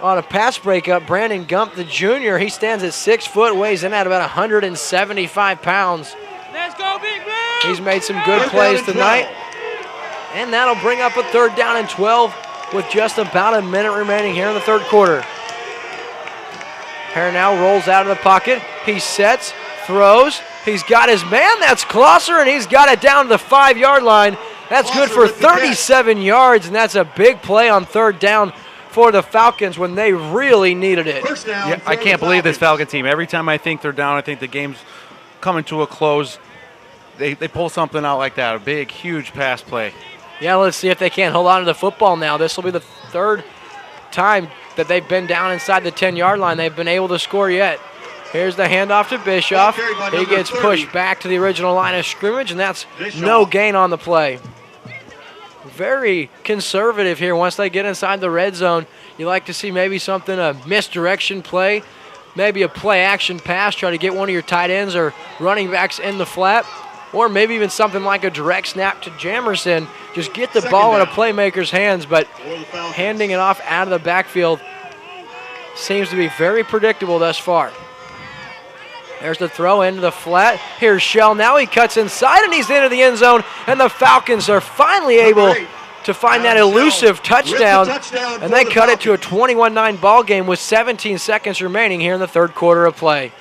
on a pass breakup. Brandon Gump, the junior, he stands at 6 foot, weighs in at about 175 pounds. Let's go, Big Man! He's made some good plays tonight. And that'll bring up a 3rd down and 12 with just about a minute remaining here in the 3rd quarter. Hare now rolls out of the pocket. He sets, throws. He's got his man. That's Klosser, and he's got it down to the 5-yard line. That's good for 37 yards, and that's a big play on 3rd down for the Falcons when they really needed it. Yeah, I can't believe this Falcon team. Every time I think they're down, I think the game's coming to a close, they pull something out like that, a big, huge pass play. Yeah, let's see if they can't hold on to the football now. This will be the 3rd time that they've been down inside the 10-yard line. They've been able to score yet. Here's the handoff to Bischoff. He gets pushed back to the original line of scrimmage, and that's no gain on the play. Very conservative here. Once they get inside the red zone, you like to see maybe something, a misdirection play, maybe a play-action pass, try to get one of your tight ends or running backs in the flat, or maybe even something like a direct snap to Jamerson. Just get the ball in a playmaker's hands, but handing it off out of the backfield seems to be very predictable thus far. There's the throw into the flat. Here's Shell. Now he cuts inside, and he's into the end zone, and the Falcons are finally able to find that elusive touchdown, and they cut it to a 21-9 ball game with 17 seconds remaining here in the third quarter of play.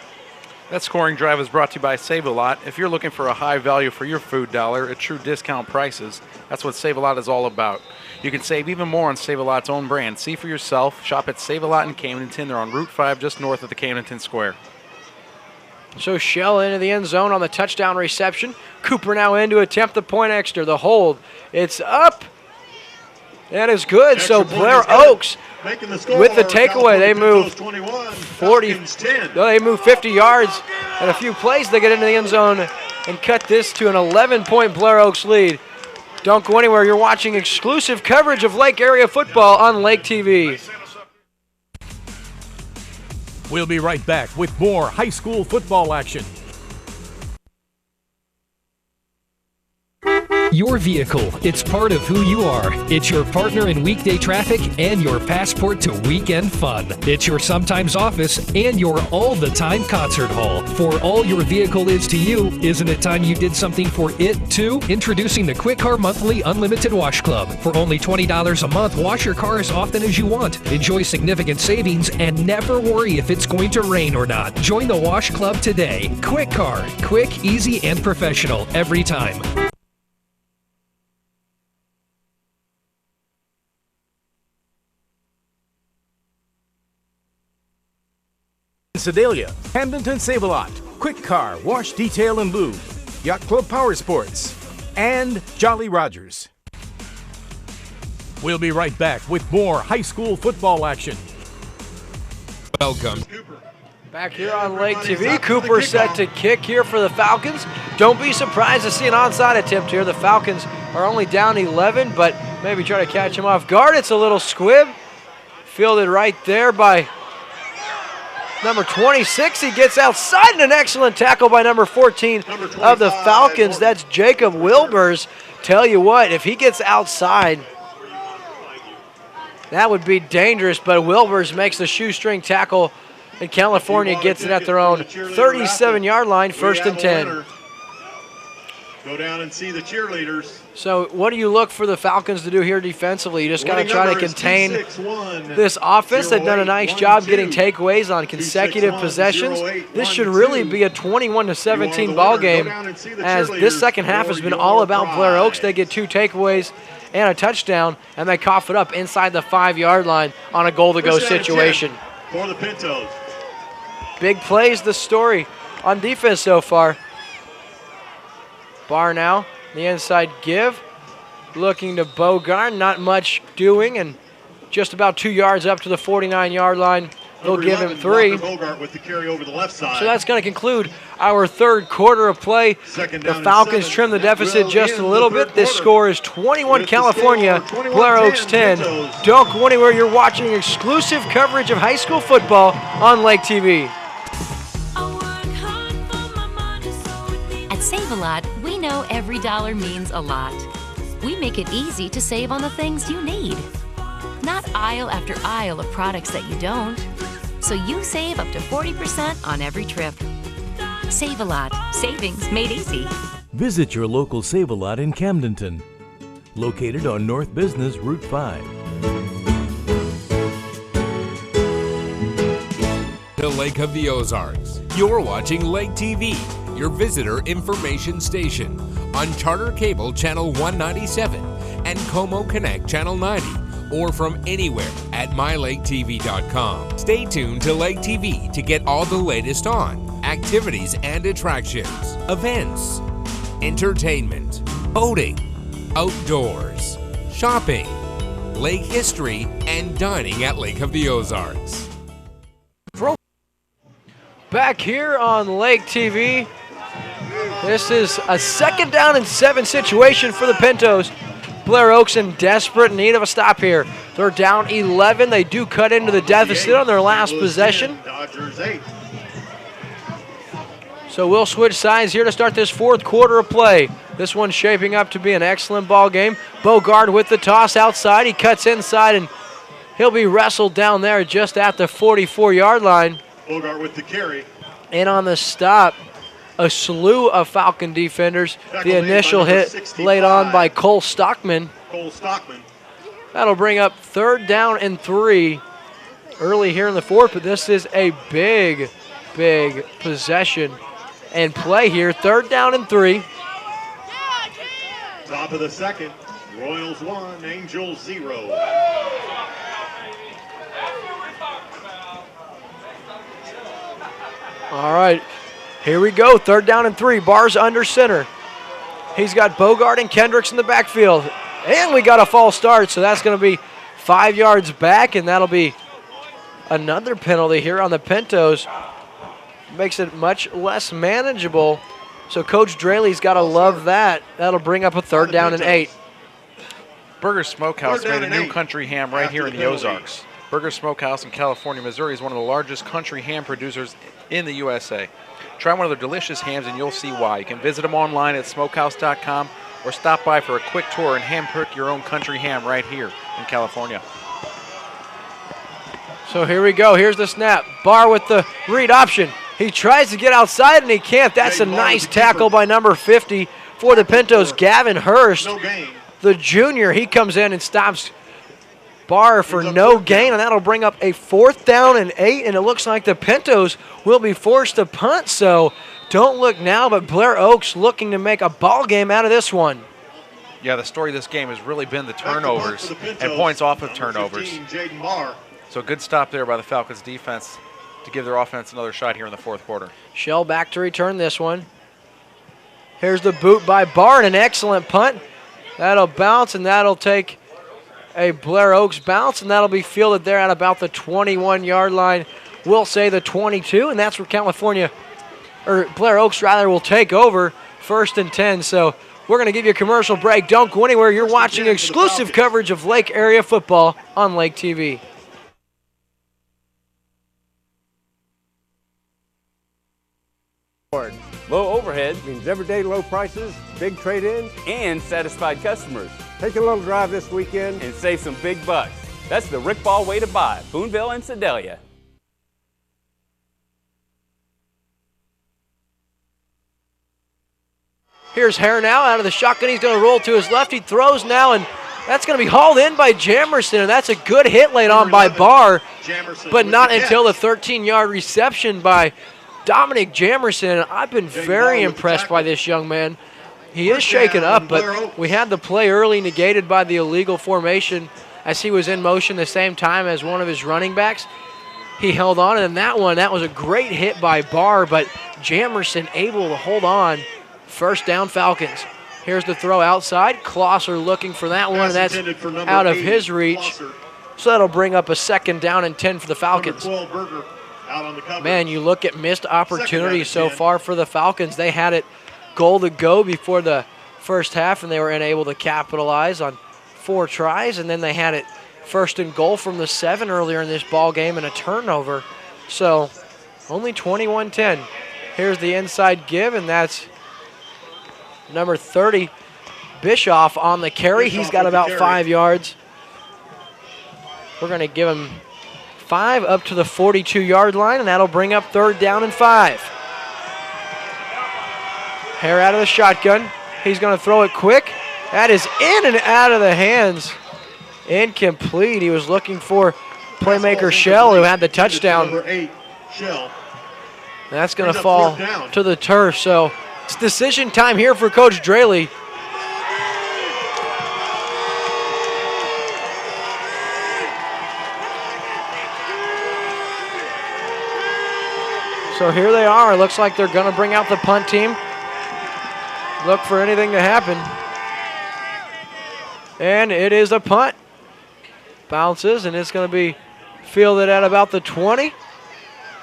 That scoring drive is brought to you by Save-A-Lot. If you're looking for a high value for your food dollar at true discount prices, that's what Save-A-Lot is all about. You can save even more on Save-A-Lot's own brand. See for yourself. Shop at Save-A-Lot in Camdenton. They're on Route 5 just north of the Camdenton Square. So Shell into the end zone on the touchdown reception. Cooper now in to attempt the point extra. The hold. It's up. That is good. So Blair Oaks with the takeaway. They move 50 yards and a few plays. They get into the end zone and cut this to an 11-point Blair Oaks lead. Don't go anywhere. You're watching exclusive coverage of Lake area football on LakeTV. We'll be right back with more high school football action. Your vehicle, it's part of who you are. It's your partner in weekday traffic and your passport to weekend fun. It's your sometimes office and your all-the-time concert hall. For all your vehicle is to you, isn't it time you did something for it too? Introducing the Kwik Car Monthly Unlimited Wash Club. For only $20 a month, wash your car as often as you want. Enjoy significant savings and never worry if it's going to rain or not. Join the Wash Club today. Kwik Car. Quick, easy, and professional every time. Sedalia, Hamdenton Save-A-Lot, Kwik Car, Wash, Detail, and Lube, Yacht Club POWERSPORTS, and Jolly Rogers. We'll be right back with more high school football action. Welcome. Back here on Lake TV, Cooper set to kick here for the Falcons. Don't be surprised to see an onside attempt here. The Falcons are only down 11, but maybe try to catch him off guard. It's a little squib. Fielded right there by number 26. He gets outside, and an excellent tackle by number 14 of the Falcons. That's Jacob Wilbers. Tell you what, if he gets outside, that would be dangerous, but Wilbers makes the shoestring tackle, and California gets it at their own 37-yard line, 1st and 10. Go down and see the cheerleaders. So what do you look for the Falcons to do here defensively? You just got to try to contain this offense. They've done a nice job getting takeaways on consecutive possessions. This should really be a 21-17 ball game, as this second half has been all about Blair Oaks. They get 2 takeaways and a touchdown, and they cough it up inside the 5-yard line on a goal-to-go situation. For the Pintos. Big plays, the story on defense so far. Barr now, the inside give, looking to Bogart, not much doing, and just about 2 yards up to the 49-yard line. They'll give him 3. Bogart with the carry over the left side. So that's going to conclude our third quarter of play. The Falcons trim the deficit just a little bit. This score is 21 California, Blair Oaks 10. Don't go anywhere. You're watching exclusive coverage of high school football on Lake TV. At Save-A-Lot, we know every dollar means a lot. We make it easy to save on the things you need. Not aisle after aisle of products that you don't. So you save up to 40% on every trip. Save-A-Lot. Savings made easy. Visit your local Save-A-Lot in Camdenton, located on North Business Route 5. The Lake of the Ozarks. You're watching Lake TV, your visitor information station, on Charter Cable Channel 197 and Como Connect Channel 90, or from anywhere at mylaketv.com. Stay tuned to Lake TV to get all the latest on activities and attractions, events, entertainment, boating, outdoors, shopping, lake history, and dining at Lake of the Ozarks. Back here on Lake TV, this is a 2nd down and 7 situation for the Pintos. Blair Oaks in desperate need of a stop here. They're down 11. They do cut into the deficit on their last possession. So we'll switch sides here to start this 4th quarter of play. This one's shaping up to be an excellent ball game. Bogard with the toss outside. He cuts inside, and he'll be wrestled down there just at the 44-yard line. Bogart with the carry. And on the stop, a slew of Falcon defenders. The initial hit laid on by Cole Stockman Cole Stockman. That'll bring up 3rd down and 3 early here in the 4th, but this is a big possession and play here. 3rd down and 3. Top of the 2nd, Royals 1, Angels 0. All right, here we go. 3rd down and 3. Barr's under center. He's got Bogart and Kendricks in the backfield. And we got a false start, so that's going to be 5 yards back, and that'll be another penalty here on the Pintos. Makes it much less manageable. So Coach Draley's got to love that. That'll bring up a 3rd down and 8. Burger Smokehouse made a new country ham right here in the Ozarks. Burger Smokehouse in California, Missouri is one of the largest country ham producers in the USA. Try one of their delicious hams and you'll see why. You can visit them online at smokehouse.com or stop by for a quick tour and hand-pick your own country ham right here in California. So here we go. Here's the snap. Barr with the read option. He tries to get outside and he can't. That's a nice tackle by number 50 for the Pintos, Gavin Hurst. The junior, he comes in and stops Barr for no gain, and that'll bring up a 4th down and 8, and it looks like the Pintos will be forced to punt. So don't look now, but Blair Oaks looking to make a ball game out of this one. Yeah, the story of this game has really been the turnovers and points off of turnovers. So good stop there by the Falcons defense to give their offense another shot here in the 4th quarter. Shell back to return this one. Here's the boot by Barr, and an excellent punt. That'll bounce, and that'll take a Blair Oaks bounce, and that'll be fielded there at about the 21-yard line. We'll say the 22, and that's where Blair Oaks rather will take over 1st and 10. So we're going to give you a commercial break. Don't go anywhere. You're watching exclusive coverage of Lake area football on Lake TV. Low overhead means everyday low prices, big trade-ins, and satisfied customers. Take a little drive this weekend and save some big bucks. That's the Rick Ball way to buy. Boonville and Sedalia. Here's Hare now out of the shotgun. He's going to roll to his left. He throws now, and that's going to be hauled in by Jamerson, and that's a good hit laid on by Barr, but not until the 13-yard reception by Dominic Jamerson. I've been very impressed by this young man. He is shaken up, but we had the play early negated by the illegal formation as he was in motion the same time as one of his running backs. He held on, and that was a great hit by Barr, but Jamerson able to hold on. 1st down Falcons. Here's the throw outside. Klosser looking for that one, and that's out of his reach. So that'll bring up a 2nd down and 10 for the Falcons. Man, you look at missed opportunities so far for the Falcons. They had it goal to go before the first half, and they were unable to capitalize on 4 tries, and then they had it 1st and goal from the 7 earlier in this ball game and a turnover. So only 21-10. Here's the inside give, and that's number 30, Bischoff on the carry. He's got about 5 yards. We're going to give him 5 up to the 42-yard line, and that'll bring up 3rd down and 5. Hare out of the shotgun. He's going to throw it quick. That is in and out of the hands. Incomplete. He was looking for playmaker Shell, who had the touchdown. Number 8, Shell. That's going to fall to the turf. So it's decision time here for Coach Draley. So here they are. It looks like they're going to bring out the punt team. Look for anything to happen. And it is a punt. Bounces, and it's going to be fielded at about the 20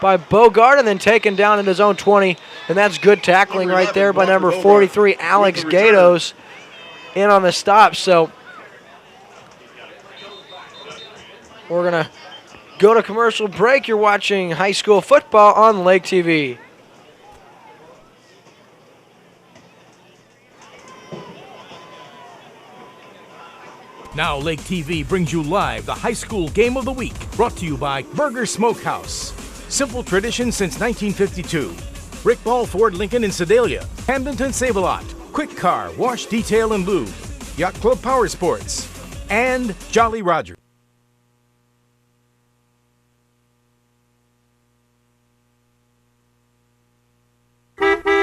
by Bogart, and then taken down in his own 20. And that's good tackling right there by number 43, Alex Gatos, in on the stop. So we're going to go to commercial break. You're watching high school football on Lake TV. Now Lake TV brings you live the high school game of the week, brought to you by Burger Smokehouse. Simple tradition since 1952. Rick Ball Ford Lincoln in Sedalia, Hamdenton Save-A-Lot, Kwik Car, Wash, Detail, and Lube, Yacht Club POWERSPORTS, and Jolly Roger.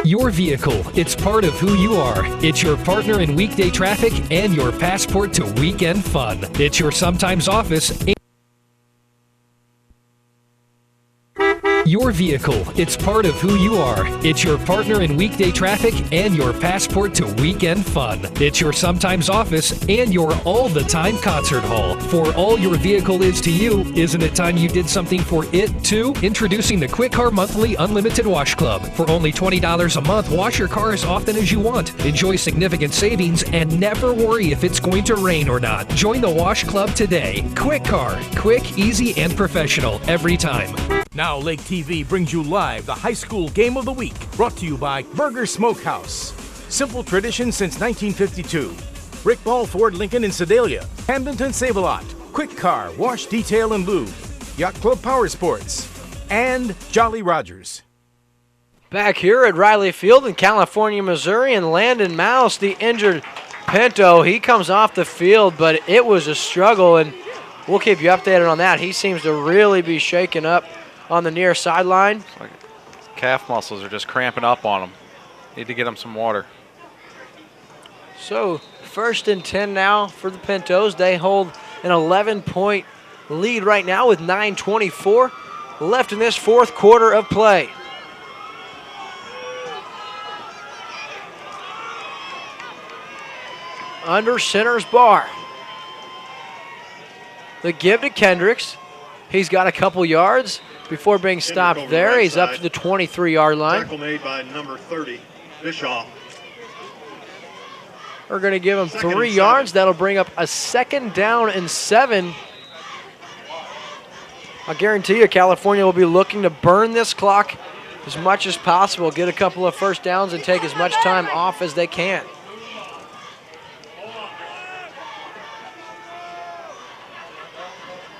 Your vehicle, it's part of who you are. It's your partner in weekday traffic and your passport to weekend fun. It's your sometimes office. Your vehicle, it's part of who you are. It's your partner in weekday traffic and your passport to weekend fun. It's your sometimes office and your all-the-time concert hall. For all your vehicle is to you, isn't it time you did something for it too? Introducing the Kwik Car Monthly Unlimited Wash Club. For only $20 a month, wash your car as often as you want. Enjoy significant savings and never worry if it's going to rain or not. Join the Wash Club today. Kwik Car. Quick, easy, and professional every time. Now LakeTV brings you live the high school game of the week, brought to you by Burger Smokehouse. Simple tradition since 1952. Rick Ball Ford Lincoln in Sedalia, Hamdenton Save-A-Lot, Kwik Car, Wash Detail and Lube, Yacht Club POWERSPORTS, and Jolly Rogers. Back here at Riley Field in California, Missouri, and Landon Mouse, the injured Pinto, he comes off the field, but it was a struggle, and we'll keep you updated on that. He seems to really be shaken up on the near sideline. Like calf muscles are just cramping up on him. Need to get him some water. So 1st and 10 now for the Pintos. They hold an 11-point lead right now with 9:24 left in this fourth quarter of play. Under center's bar. The give to Kendricks. He's got a couple yards before being stopped there. Right He's up to the 23-yard line. Tackle made by number 30, Bischoff. We're going to give him 3 yards. That'll bring up a 2nd down and 7. I guarantee you California will be looking to burn this clock as much as possible, get a couple of first downs, and take as much time off as they can.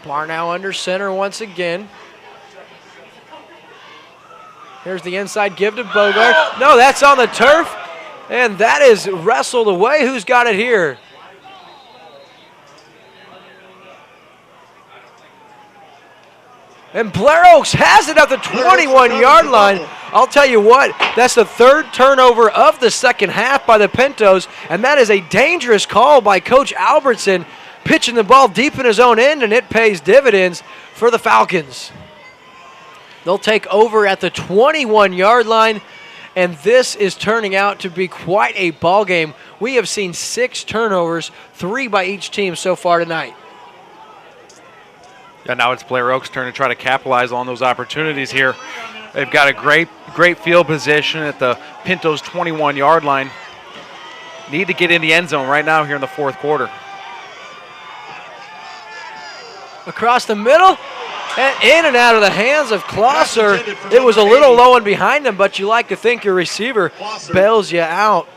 Barr now under center once again. Here's the inside give to Bogart. No, that's on the turf. And that is wrestled away. Who's got it here? And Blair Oaks has it at the 21-yard line. I'll tell you what, that's the 3rd turnover of the second half by the Pintos, and that is a dangerous call by Coach Albertson, pitching the ball deep in his own end, and it pays dividends for the Falcons. They'll take over at the 21-yard line, and this is turning out to be quite a ball game. We have seen 6 turnovers, 3 by each team so far tonight. Yeah, now it's Blair Oaks' turn to try to capitalize on those opportunities here. They've got a great field position at the Pintos' 21-yard line. Need to get in the end zone right now here in the fourth quarter. Across the middle, and in and out of the hands of Klosser. It was a little low and behind him, but you like to think your receiver bails you out.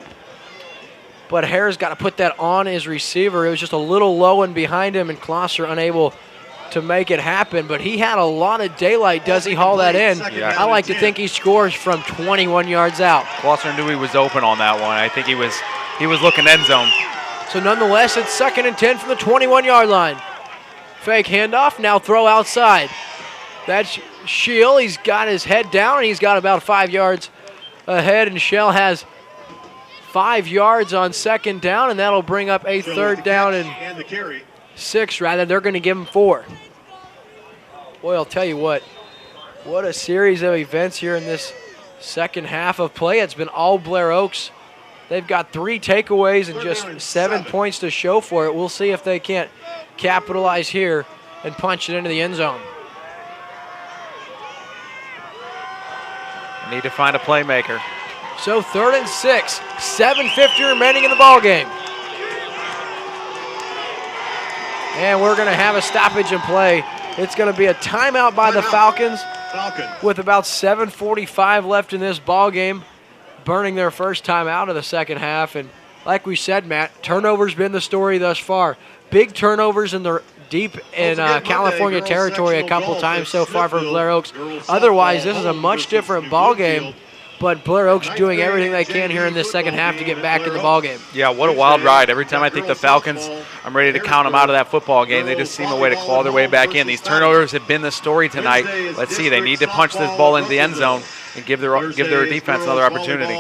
But Hare's got to put that on his receiver. It was just a little low and behind him, and Klosser unable to make it happen. But he had a lot of daylight. Does he haul that in? Yeah. I like to think he scores from 21 yards out. Klosser knew he was open on that one. I think he was looking end zone. So nonetheless, it's 2nd and 10 from the 21-yard line. Fake handoff, now throw outside. That's Scheel. He's got his head down, and he's got about 5 yards ahead, and Schell has 5 yards on 2nd down, and that'll bring up a 3rd down and the carry. 6, rather. They're going to give him 4. Boy, I'll tell you what a series of events here in this second half of play. It's been all Blair Oaks. They've got 3 takeaways and just 7 points to show for it. We'll see if they can't capitalize here and punch it into the end zone. Need to find a playmaker. So 3rd and 6, 7:50 remaining in the ball game. And we're going to have a stoppage in play. It's going to be a timeout by the Falcons with about 7:45 left in this ball game, burning their first time out of the second half. And like we said, Matt, turnovers been the story thus far. Big turnovers in the deep in California territory a couple times so far for Blair Oaks. Otherwise, this is a much different ball game. but Blair Oaks doing everything they can here in this second half to get back in the ballgame. Yeah, what a wild ride. Every time I think the Falcons, I'm ready to count them out of that football game. They just seem a way to claw their way back in. These turnovers have been the story tonight. Let's see, they need to punch this ball into the end zone and give their defense another opportunity.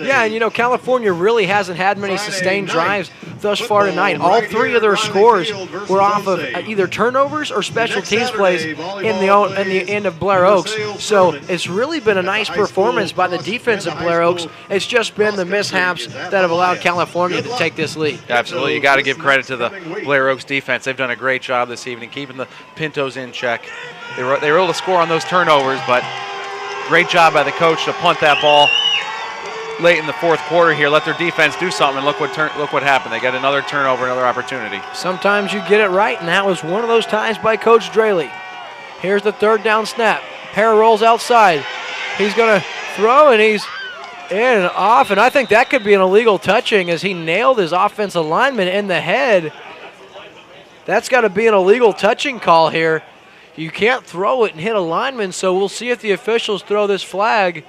Yeah, and you know, California really hasn't had many sustained drives thus far tonight. All three of their scores were off of either turnovers or special teams plays in the end of Blair Oaks. So it's really been a nice performance by the defense of Blair Oaks. It's just been the mishaps that have allowed California to take this lead. Absolutely. You got to give credit to the Blair Oaks defense. They've done a great job this evening keeping the Pintos in check. They were able to score on those turnovers, but great job by the coach to punt that ball late in the fourth quarter here. Let their defense do something, and look what happened. They got another turnover, another opportunity. Sometimes you get it right, and that was one of those times by Coach Draley. Here's the third down snap. Hare rolls outside. He's going to throw, and he's in and off, and I think that could be an illegal touching as he nailed his offensive lineman in the head. That's got to be an illegal touching call here. You can't throw it and hit a lineman, so we'll see if the officials throw this flag.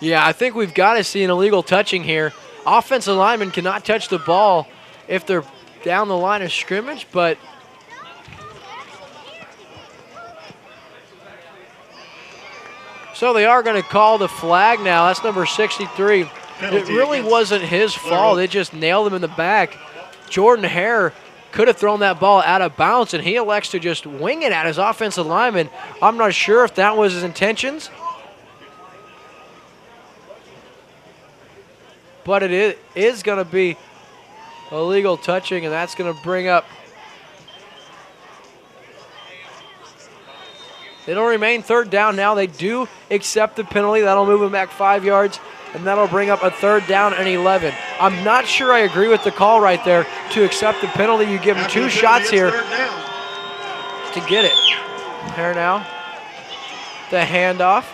Yeah, I think we've got to see an illegal touching here. Offensive linemen cannot touch the ball if they're down the line of scrimmage, but so they are going to call the flag now. That's number 63. It really wasn't his fault. It just nailed him in the back. Jordan Hare could have thrown that ball out of bounds, and he elects to just wing it at his offensive lineman. I'm not sure if that was his intentions, but it is going to be illegal touching, and that's going to bring up. It'll remain third down now. They do accept the penalty. That'll move them back 5 yards, and that'll bring up a third down and 11. I'm not sure I agree with the call right there to accept the penalty. You give them two shots here to get it. Here now, the handoff.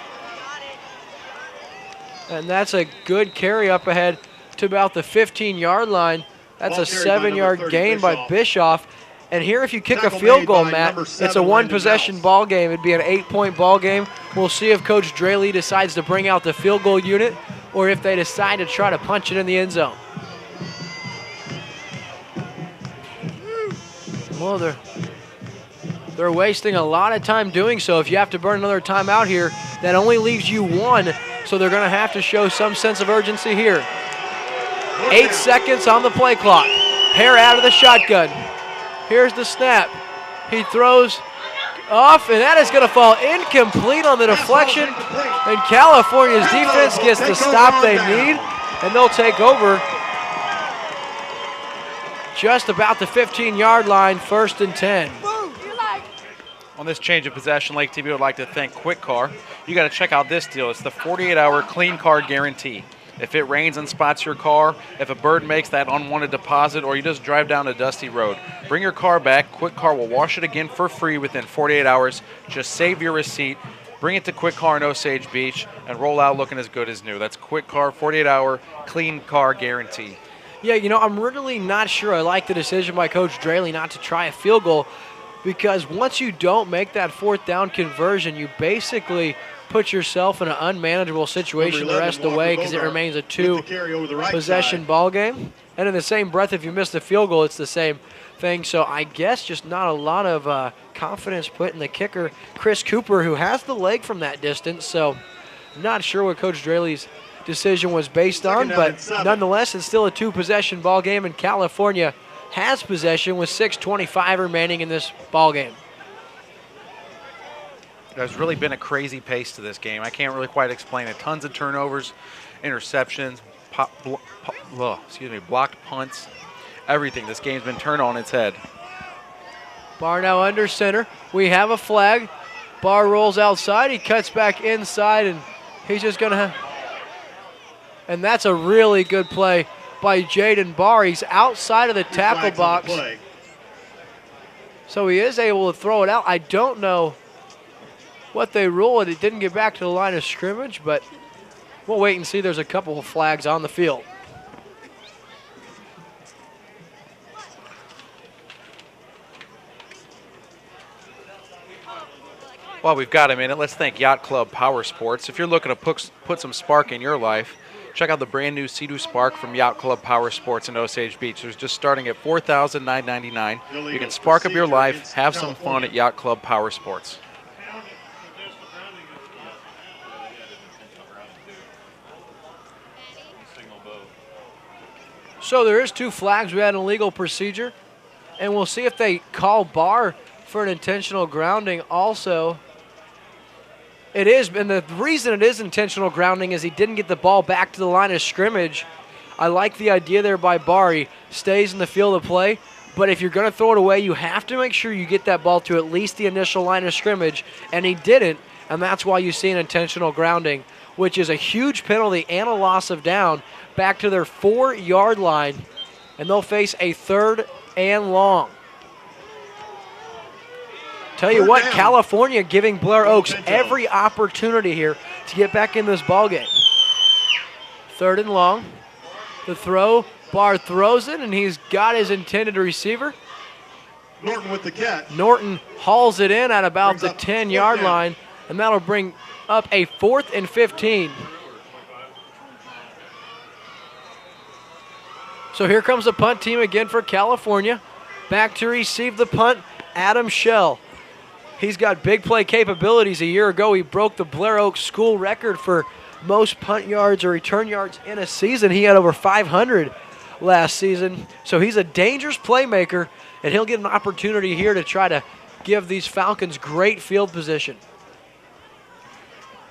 And that's a good carry up ahead to about the 15-yard line. That's a 7-yard gain by Bischoff. And here, if you kick a field goal, Matt, it's a one-possession ball game. It'd be an 8-point ball game. We'll see if Coach Draley decides to bring out the field goal unit or if they decide to try to punch it in the end zone. Well, they're wasting a lot of time doing so. If you have to burn another timeout here, that only leaves you one, so they're going to have to show some sense of urgency here. 8 seconds on the play clock. Hare out of the shotgun. Here's the snap. He throws off, and that is going to fall incomplete on the deflection. And California's defense gets the stop they need, and they'll take over just about the 15-yard line, 1st and 10. On this change of possession, LakeTV would like to thank Kwik Car. You got to check out this deal. It's the 48-hour clean car guarantee. If it rains and spots your car, if a bird makes that unwanted deposit, or you just drive down a dusty road, bring your car back. Kwik Car will wash it again for free within 48 hours. Just save your receipt, bring it to Kwik Car in Osage Beach, and roll out looking as good as new. That's Kwik Car, 48-hour clean car guarantee. Yeah, you know, I'm really not sure I like the decision by Coach Draley not to try a field goal, because once you don't make that 4th down conversion, you basically put yourself in an unmanageable situation the rest of the way, because it remains a 2-possession ball game. And in the same breath, if you miss the field goal, it's the same thing. So I guess just not a lot of confidence put in the kicker, Chris Cooper, who has the leg from that distance. So I'm not sure what Coach Draley's decision was based on, but nonetheless, it's still a 2-possession ball game, and California has possession with 6:25 remaining in this ball game. There's really been a crazy pace to this game. I can't really quite explain it. Tons of turnovers, interceptions, blocked punts, everything. This game's been turned on its head. Barr now under center. We have a flag. Barr rolls outside. He cuts back inside, and he's just going to and that's a really good play by Jaden Barr. He's outside of the tackle box. So he is able to throw it out. I don't know what they ruled. It didn't get back to the line of scrimmage, but we'll wait and see. There's a couple of flags on the field. Well, we've got a minute. Let's thank Yacht Club Power Sports. If you're looking to put some spark in your life, check out the brand new Sea-Doo Spark from Yacht Club Power Sports in Osage Beach. There's just starting at $4,999. You can spark up your life, have some fun at Yacht Club Power Sports. So there is 2 flags. We had an illegal procedure, and we'll see if they call Barr for an intentional grounding also. It is, and the reason it is intentional grounding is he didn't get the ball back to the line of scrimmage. I like the idea there by Barr. He stays in the field of play, but if you're going to throw it away, you have to make sure you get that ball to at least the initial line of scrimmage, and he didn't, and that's why you see an intentional grounding, which is a huge penalty and a loss of down back to their 4-yard line, and they'll face a 3rd and long. Tell you what, California giving Blair Oaks every opportunity here to get back in this ballgame. 3rd and long. The throw, Barr throws it, and he's got his intended receiver. Norton with the catch. Norton hauls it in at about the 10-yard line, and that'll bring up a 4th and 15. So here comes the punt team again for California. Back to receive the punt, Adam Shell. He's got big play capabilities. A year ago, he broke the Blair Oaks school record for most punt yards or return yards in a season. He had over 500 last season. So he's a dangerous playmaker, and he'll get an opportunity here to try to give these Falcons great field position.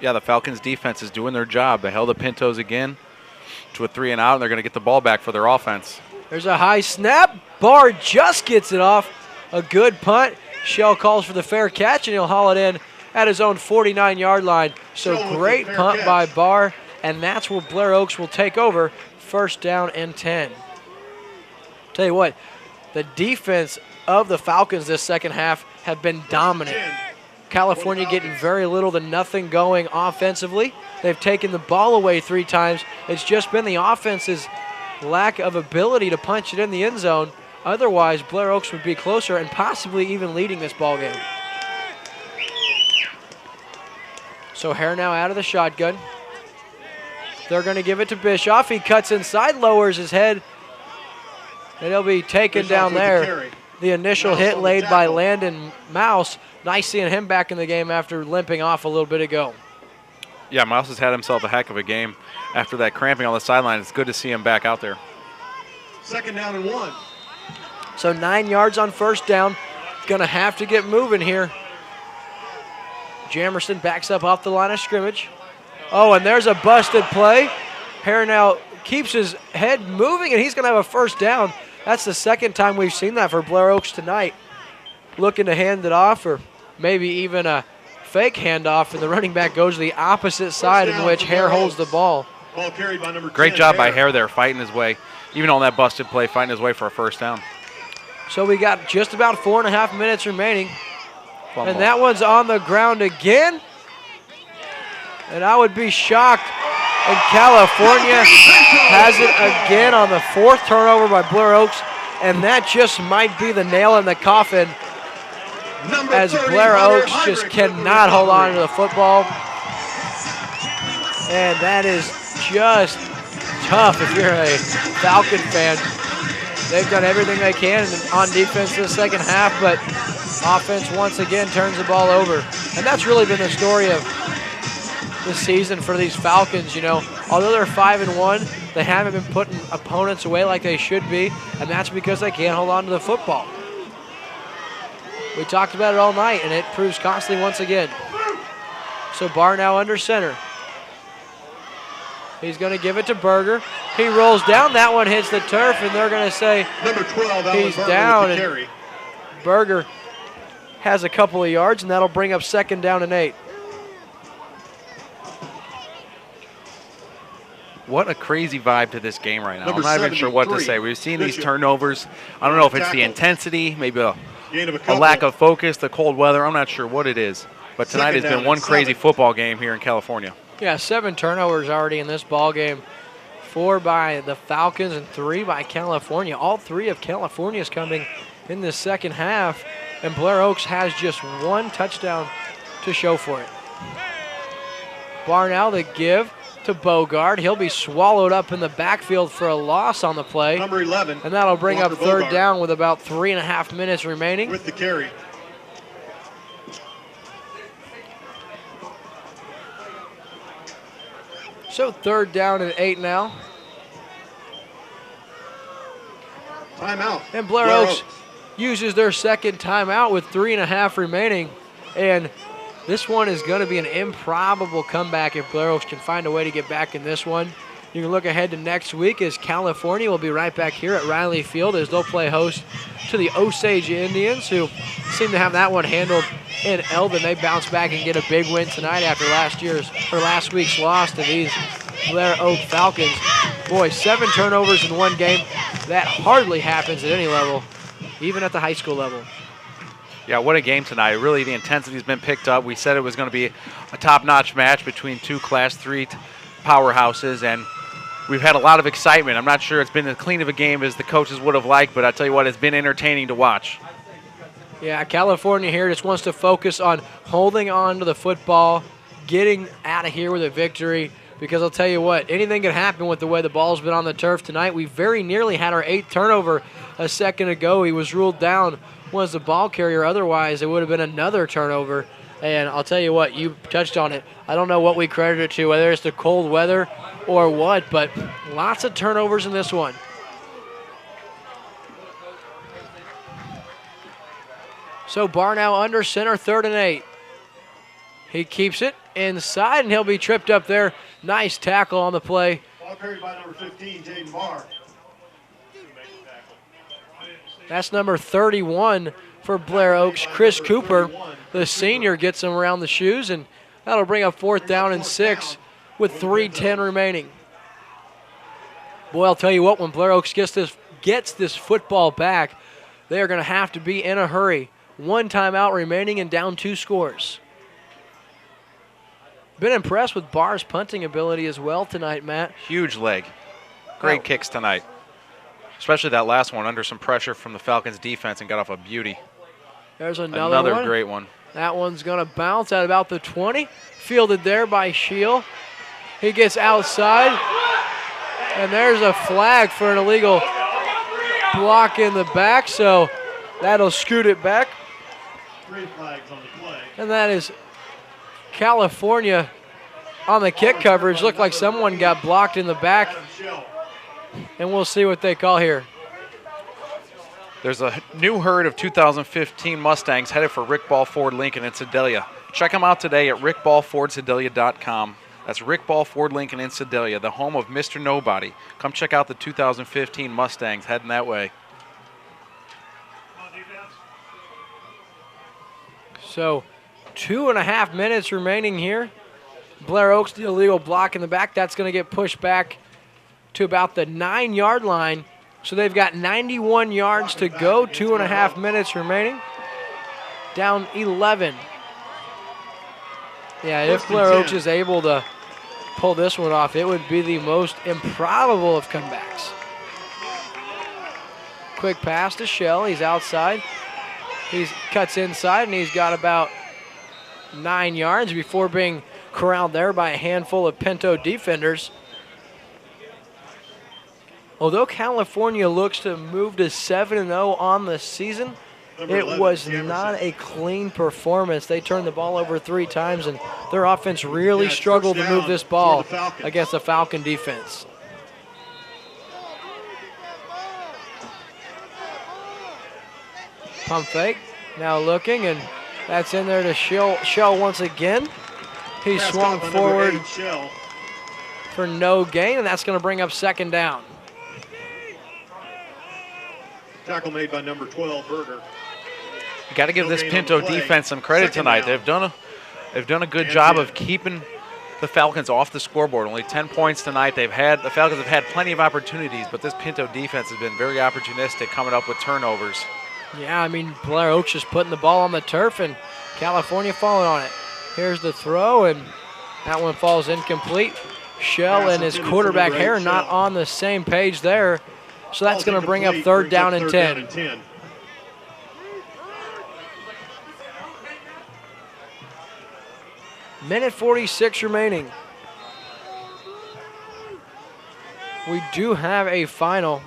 Yeah, the Falcons defense is doing their job. They held the Pintos again to a 3 and out, and they're going to get the ball back for their offense. There's a high snap. Barr just gets it off. A good punt. Shell calls for the fair catch, and he'll haul it in at his own 49-yard line. So great punt by Barr, and that's where Blair Oaks will take over, 1st down and 10. Tell you what, the defense of the Falcons this second half have been dominant. California getting very little to nothing going offensively. They've taken the ball away 3 times. It's just been the offense's lack of ability to punch it in the end zone. Otherwise, Blair Oaks would be closer and possibly even leading this ball game. So Hare now out of the shotgun. They're going to give it to Bischoff. He cuts inside, lowers his head, and he'll be taken down there. The initial hit laid by Landon Mouse. Nice seeing him back in the game after limping off a little bit ago. Yeah, Mouse has had himself a heck of a game after that cramping on the sideline. It's good to see him back out there. 2nd down and 1. So 9 yards on 1st down. Going to have to get moving here. Jamerson backs up off the line of scrimmage. Oh, and there's a busted play. Hare now keeps his head moving, and he's going to have a 1st down. That's the 2nd time we've seen that for Blair Oaks tonight. Looking to hand it off, or maybe even a fake handoff, and the running back goes to the opposite side in which Hare holds the ball. Ball carried by number 10. Great job by Hare there, fighting his way, even on that busted play, fighting his way for a 1st down. So we got just about 4.5 minutes remaining. And that one's on the ground again. And I would be shocked. And California has it again on the 4th turnover by Blair Oaks. And that just might be the nail in the coffin, as Blair Oaks just cannot hold on to the football. And that is just tough if you're a Falcon fan. They've done everything they can on defense this second half, but offense once again turns the ball over. And that's really been the story of the season for these Falcons. You know, although they're 5-1, they haven't been putting opponents away like they should be, and that's because they can't hold on to the football. We talked about it all night, and it proves constantly once again. So Barr now under center. He's going to give it to Berger. He rolls down. That one hits the turf, and they're going to say number 12, he's down. And Berger has a couple of yards, and that'll bring up 2nd down and 8. What a crazy vibe to this game right now. I'm not even sure what to say. We've seen these turnovers. I don't know if it's the intensity, maybe a lack of focus, the cold weather. I'm not sure what it is. But tonight has been one crazy football game here in California. Yeah, 7 turnovers already in this ball game. 4 by the Falcons and 3 by California. All 3 of California's coming in the second half. And Blair Oaks has just 1 touchdown to show for it. Barnow, the give to Bogard. He'll be swallowed up in the backfield for a loss on the play. Number 11. And that'll bring up Walker third Bogard. down with about 3.5 minutes remaining. With the carry. So third down and 8 now. Timeout. And Blair Oaks uses their second timeout with 3.5 remaining. And this one is going to be an improbable comeback if Blair Oaks can find a way to get back in this one. You can look ahead to next week as California will be right back here at Riley Field as they'll play host to the Osage Indians, who seem to have that one handled in Eldon. They bounce back and get a big win tonight after last week's loss to these Blair Oak Falcons. Boy, 7 turnovers in one game. That hardly happens at any level, even at the high school level. Yeah, what a game tonight. Really, the intensity's been picked up. We said it was going to be a top-notch match between two Class 3 powerhouses, and we've had a lot of excitement. I'm not sure it's been as clean of a game as the coaches would have liked, but I tell you what, it's been entertaining to watch. Yeah, California here just wants to focus on holding on to the football, getting out of here with a victory, because I'll tell you what, anything can happen with the way the ball's been on the turf tonight. We very nearly had our 8th turnover a second ago. He was ruled down, was the ball carrier. Otherwise, it would have been another turnover. And I'll tell you what, you touched on it. I don't know what we credit it to, whether it's the cold weather or what, but lots of turnovers in this one. So Barnow under center, 3rd and 8. He keeps it inside, and he'll be tripped up there. Nice tackle on the play. Ball carried by number 15, Jaden Barr. That's number 31 for Blair Oaks, Chris Cooper. The senior gets him around the shoes, and that'll bring up 4th down and 6 with 3:10 remaining. Boy, I'll tell you what, when Blair Oaks gets this football back, they are going to have to be in a hurry. 1 timeout remaining and down 2 scores. Been impressed with Barr's punting ability as well tonight, Matt. Huge leg. Great kicks tonight. Especially that last one under some pressure from the Falcons defense and got off a beauty. There's another one. Great one. That one's going to bounce at about the 20. Fielded there by Shield. He gets outside. And there's a flag for an illegal block in the back. So that'll scoot it back. 3 flags on the play. And that is California on the kick coverage. Looked like someone got blocked in the back. And we'll see what they call here. There's a new herd of 2015 Mustangs headed for Rick Ball Ford Lincoln in Sedalia. Check them out today at rickballfordsedalia.com. That's Rick Ball Ford Lincoln in Sedalia, the home of Mr. Nobody. Come check out the 2015 Mustangs heading that way. So 2.5 minutes remaining here. Blair Oaks, the illegal block in the back. That's going to get pushed back to about the 9-yard line. So they've got 91 yards to go, 2.5 minutes remaining. Down 11. Yeah, if Blair Oaks is able to pull this one off, it would be the most improbable of comebacks. Quick pass to Shell. He's outside. He cuts inside, and he's got about 9 yards before being corralled there by a handful of Pinto defenders. Although California looks to move to 7-0 on the season, it was not a clean performance. They turned the ball over 3 times, and their offense really struggled to move this ball against the Falcon defense. Pump fake, now looking, and that's in there to Shell once again. He swung forward for no gain, and that's going to bring up 2nd down. Tackle made by number 12, Berger. You got to give this Pinto defense some credit tonight. They've done a good job of keeping the Falcons off the scoreboard. Only 10 points tonight. The Falcons have had plenty of opportunities, but this Pinto defense has been very opportunistic, coming up with turnovers. Yeah, I mean, Blair Oaks just putting the ball on the turf and California falling on it. Here's the throw, and that one falls incomplete. Shell and his quarterback Hare not on the same page there. So that's going to bring up 3rd down and 10. Minute 46 remaining. We do have a final.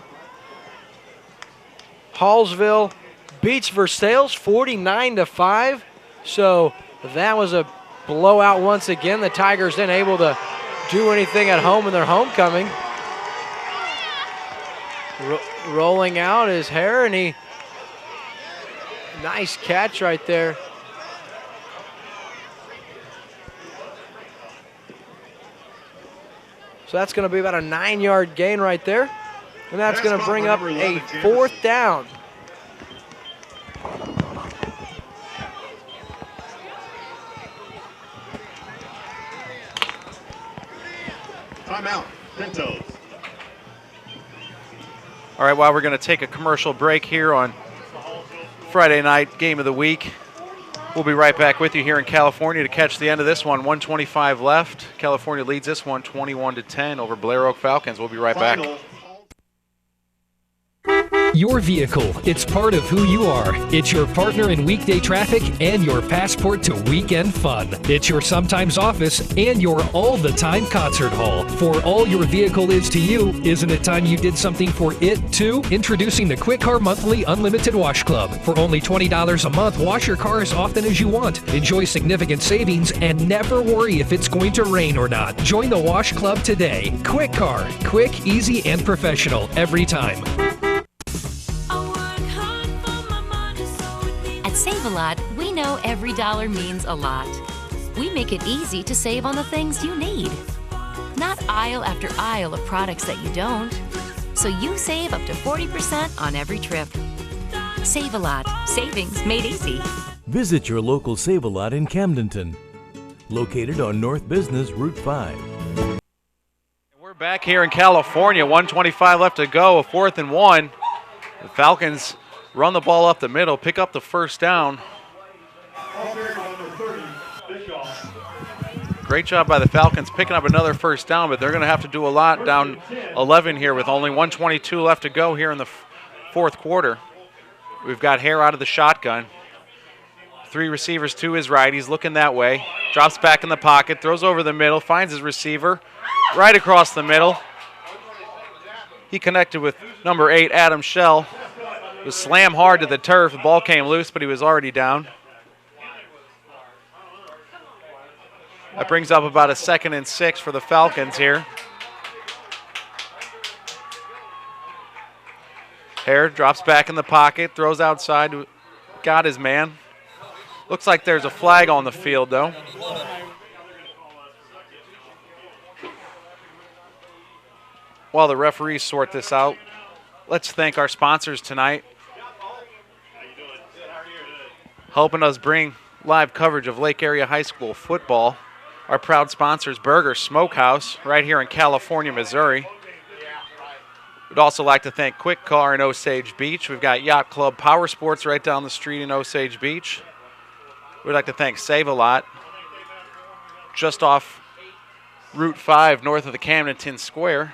Hallsville beats Versailles 49-5. So that was a blowout once again. The Tigers then able to do anything at home in their homecoming. Rolling out is Hare, and he, nice catch right there. So that's going to be about a 9-yard gain right there. And that's going to bring up a 4th down. Timeout, Pintos. All right, well, we're going to take a commercial break here on Friday night game of the week. We'll be right back with you here in California to catch the end of this one. 1:25 left. California leads this one 21-10 over Blair Oak Falcons. We'll be right back. Your vehicle, it's part of who you are. It's your partner in weekday traffic and your passport to weekend fun. It's your sometimes office and your all-the-time concert hall. For all your vehicle is to you, isn't it time you did something for it too? Introducing the Kwik Car Monthly Unlimited Wash Club. For only $20 a month, wash your car as often as you want. Enjoy significant savings and never worry if it's going to rain or not. Join the Wash Club today. Kwik Car, quick, easy, and professional every time. Save-A-Lot, we know every dollar means a lot. We make it easy to save on the things you need. Not aisle after aisle of products that you don't. So you save up to 40% on every trip. Save-A-Lot, savings made easy. Visit your local Save-A-Lot in Camdenton, located on North Business Route 5. We're back here in California. 1:25 left to go, a 4th and 1. The Falcons run the ball up the middle, pick up the first down. Great job by the Falcons picking up another first down, but they're going to have to do a lot down 11 here with only 1:22 left to go here in the fourth quarter. We've got Hare out of the shotgun. 3 receivers to his right. He's looking that way. Drops back in the pocket, throws over the middle, finds his receiver right across the middle. He connected with number 8, Adam Schell. It was slammed hard to the turf. The ball came loose, but he was already down. That brings up about a 2nd and 6 for the Falcons here. Hare drops back in the pocket, throws outside, got his man. Looks like there's a flag on the field, though. While the referees sort this out, let's thank our sponsors tonight, helping us bring live coverage of Lake Area High School football. Our proud sponsors, Burger Smokehouse, right here in California, Missouri. We'd also like to thank Kwik Car in Osage Beach. We've got Yacht Club POWERSPORTS right down the street in Osage Beach. We'd like to thank Save-A-Lot, just off Route 5 north of the Camdenton Square.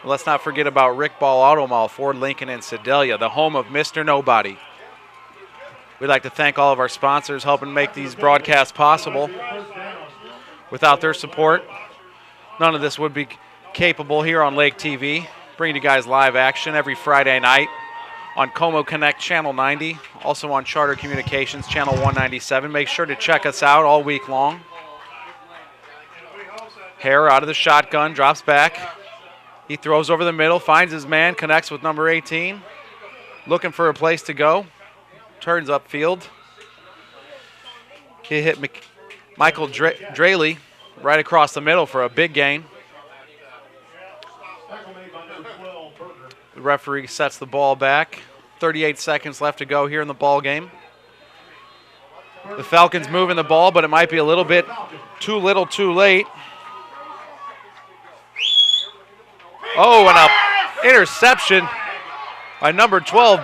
Let's not forget about Rick Ball Auto Mall, Ford, Lincoln, and Sedalia, the home of Mr. Nobody. We'd like to thank all of our sponsors helping make these broadcasts possible. Without their support, none of this would be capable here on LakeTV, bringing you guys live action every Friday night on Como Connect Channel 90, also on Charter Communications Channel 197. Make sure to check us out all week long. Hare out of the shotgun, drops back. He throws over the middle, finds his man, connects with number 18. Looking for a place to go. Turns upfield. He hit Michael Draley right across the middle for a big gain. The referee sets the ball back. 38 seconds left to go here in the ball game. The Falcons moving the ball, but it might be a little bit too little too late. Oh, and an interception by number 12,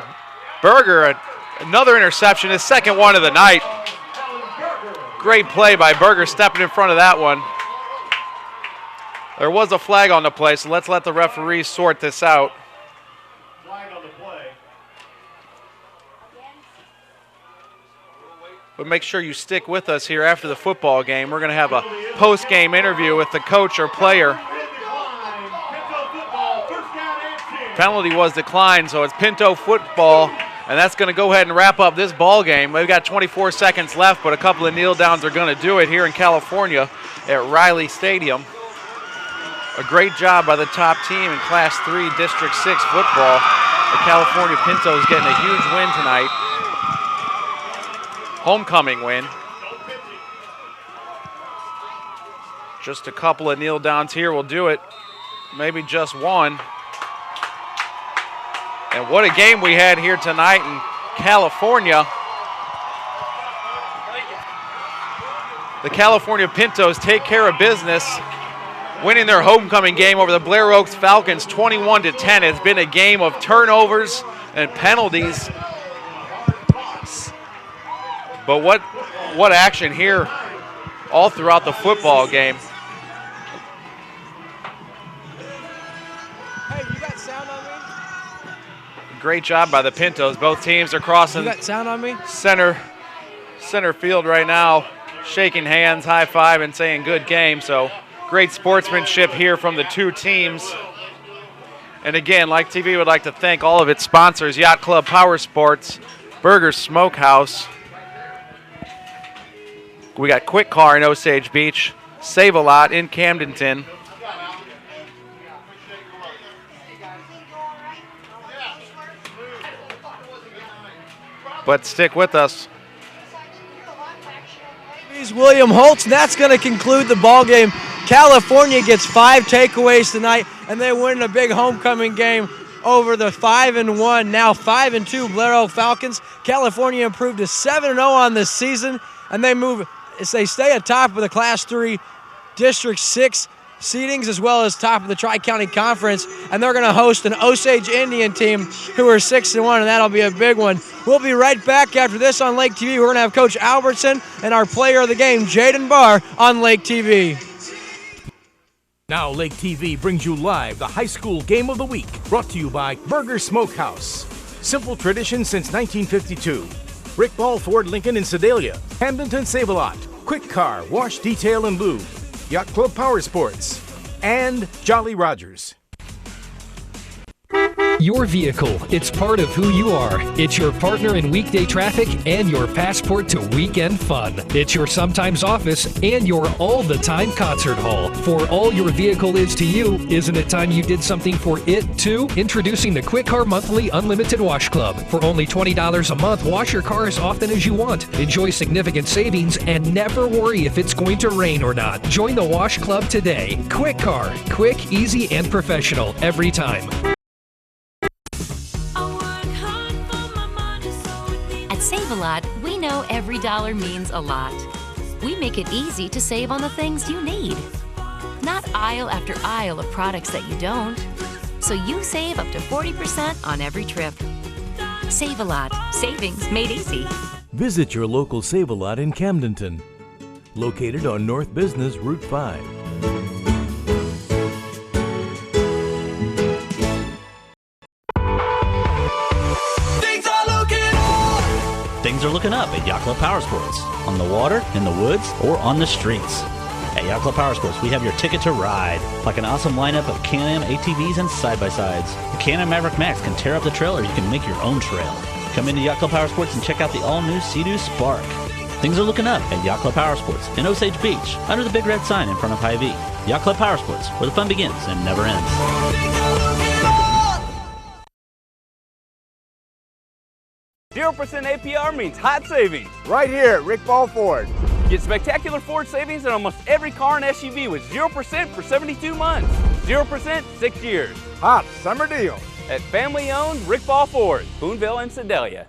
Berger. Another interception, his second one of the night. Great play by Berger, stepping in front of that one. There was a flag on the play, so let's let the referees sort this out. But make sure you stick with us here after the football game. We're going to have a post-game interview with the coach or player. Penalty was declined, so it's Pinto football, and that's going to go ahead and wrap up this ball game. We've got 24 seconds left, but a couple of kneel downs are going to do it here in California at Riley Stadium. A great job by the top team in Class 3 District 6 football. The California Pintos getting a huge win tonight. Homecoming win. Just a couple of kneel downs here will do it. Maybe just one. And what a game we had here tonight in California. The California Pintos take care of business, winning their homecoming game over the Blair Oaks Falcons 21-10. It's been a game of turnovers and penalties. But what action here all throughout the football game. Hey, you got sound on me? Great job by the Pintos. Both teams are crossing. You got sound on me? Center field right now, shaking hands, high five, and saying good game. So great sportsmanship here from the two teams. And again, LakeTV would like to thank all of its sponsors: Yacht Club, POWERSPORTS, Burger Smokehouse. We got Kwik Car in Osage Beach, Save a Lot in Camdenton. But stick with us. William Holtz, and that's going to conclude the ball game. California gets 5 takeaways tonight, and they win a big homecoming game over the 5-1, now 5-2 Blair Oaks Falcons. California improved to 7-0 on this season, and they stay atop of the Class 3 District 6 seedings, as well as top of the Tri-County Conference, and they're going to host an Osage Indian team who are 6-1, and that'll be a big one. We'll be right back after this on LakeTV. We're going to have Coach Albertson and our player of the game, Jaden Barr, on LakeTV. Now LakeTV brings you live the high school game of the week, brought to you by Burger Smokehouse. Simple tradition since 1952. Rick Ball Ford Lincoln in Sedalia, Hamdenton Save-A-Lot, Kwik Car, Wash Detail and Lube, Yacht Club POWERSPORTS, and Jolly Rogers. Your vehicle, it's part of who you are. It's your partner in weekday traffic and your passport to weekend fun. It's your sometimes office and your all-the-time concert hall. For all your vehicle is to you, isn't it time you did something for it too? Introducing the Kwik Car Monthly Unlimited Wash Club. For only $20 a month, wash your car as often as you want. Enjoy significant savings and never worry if it's going to rain or not. Join the Wash Club today. Kwik Car. Quick, easy, and professional every time. At Save-A-Lot, we know every dollar means a lot. We make it easy to save on the things you need. Not aisle after aisle of products that you don't. So you save up to 40% on every trip. Save-A-Lot. Savings made easy. Visit your local Save-A-Lot in Camdenton, located on North Business Route 5. Things are looking up at Yacht Club POWERSPORTS. On the water, in the woods, or on the streets. At Yacht Club POWERSPORTS, we have your ticket to ride. Like an awesome lineup of Can-Am ATVs and side-by-sides. The Can-Am Maverick Max can tear up the trail, or you can make your own trail. Come into Yacht Club POWERSPORTS and check out the all-new Sea-Doo Spark. Things are looking up at Yacht Club POWERSPORTS in Osage Beach, under the big red sign in front of Hy-Vee. Yacht Club POWERSPORTS, where the fun begins and never ends. 0% APR means hot savings. Right here at Rick Ball Ford. Get spectacular Ford savings on almost every car and SUV with 0% for 72 months. 0%, 6 years. Hot summer deal. At family-owned Rick Ball Ford, Boonville and Sedalia.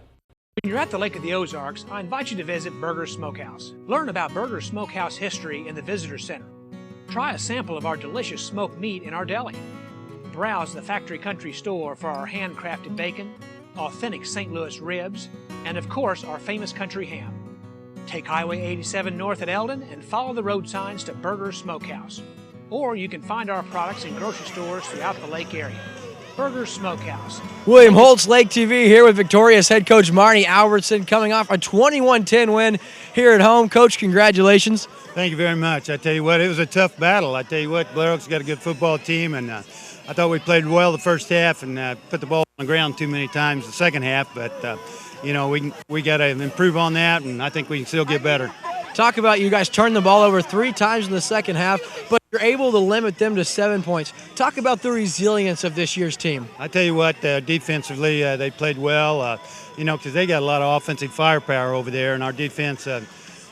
When you're at the Lake of the Ozarks, I invite you to visit Burger Smokehouse. Learn about Burger Smokehouse history in the Visitor Center. Try a sample of our delicious smoked meat in our deli. Browse the Factory Country store for our handcrafted bacon, authentic St. Louis ribs, and of course our famous country ham. Take Highway 87 north at Eldon and follow the road signs to Burger Smokehouse. Or you can find our products in grocery stores throughout the lake area. Burger Smokehouse. William Holtz, Lake TV, here with victorious head coach Marty Albertson, coming off a 21-10 win here at home. Coach, congratulations. Thank you very much. I tell you what, it was a tough battle. I tell you what, Blair Oaks got a good football team, and I thought we played well the first half and put the ball on the ground too many times the second half. But you know, we got to improve on that, and I think we can still get better. Talk about you guys turning the ball over 3 times in the second half, but you're able to limit them to 7 points. Talk about the resilience of this year's team. I tell you what, defensively they played well, you know, because they got a lot of offensive firepower over there, and our defense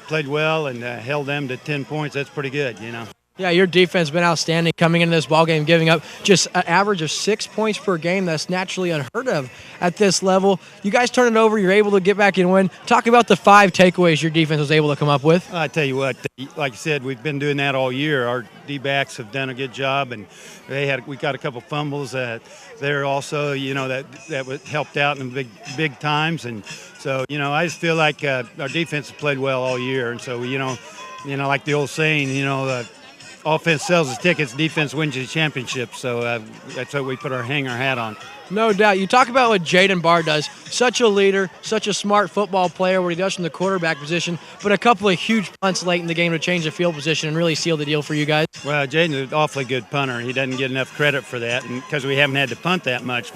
played well and held them to 10 points. That's pretty good, you know. Yeah, your defense has been outstanding coming into this ballgame, giving up just an average of 6 points per game. That's naturally unheard of at this level. You guys turn it over, you're able to get back and win. Talk about the 5 takeaways your defense was able to come up with. I tell you what, like I said, we've been doing that all year. Our D-backs have done a good job, and we got a couple fumbles there also, you know, that helped out in the big times. And so, you know, I just feel like our defense has played well all year. And so, you know, like the old saying, you know, offense sells the tickets, defense wins the championship. So that's what we put our hanger hat on. No doubt. You talk about what Jaden Barr does. Such a leader, such a smart football player, what he does from the quarterback position, but a couple of huge punts late in the game to change the field position and really seal the deal for you guys. Well, Jaden's an awfully good punter. He doesn't get enough credit for that because we haven't had to punt that much.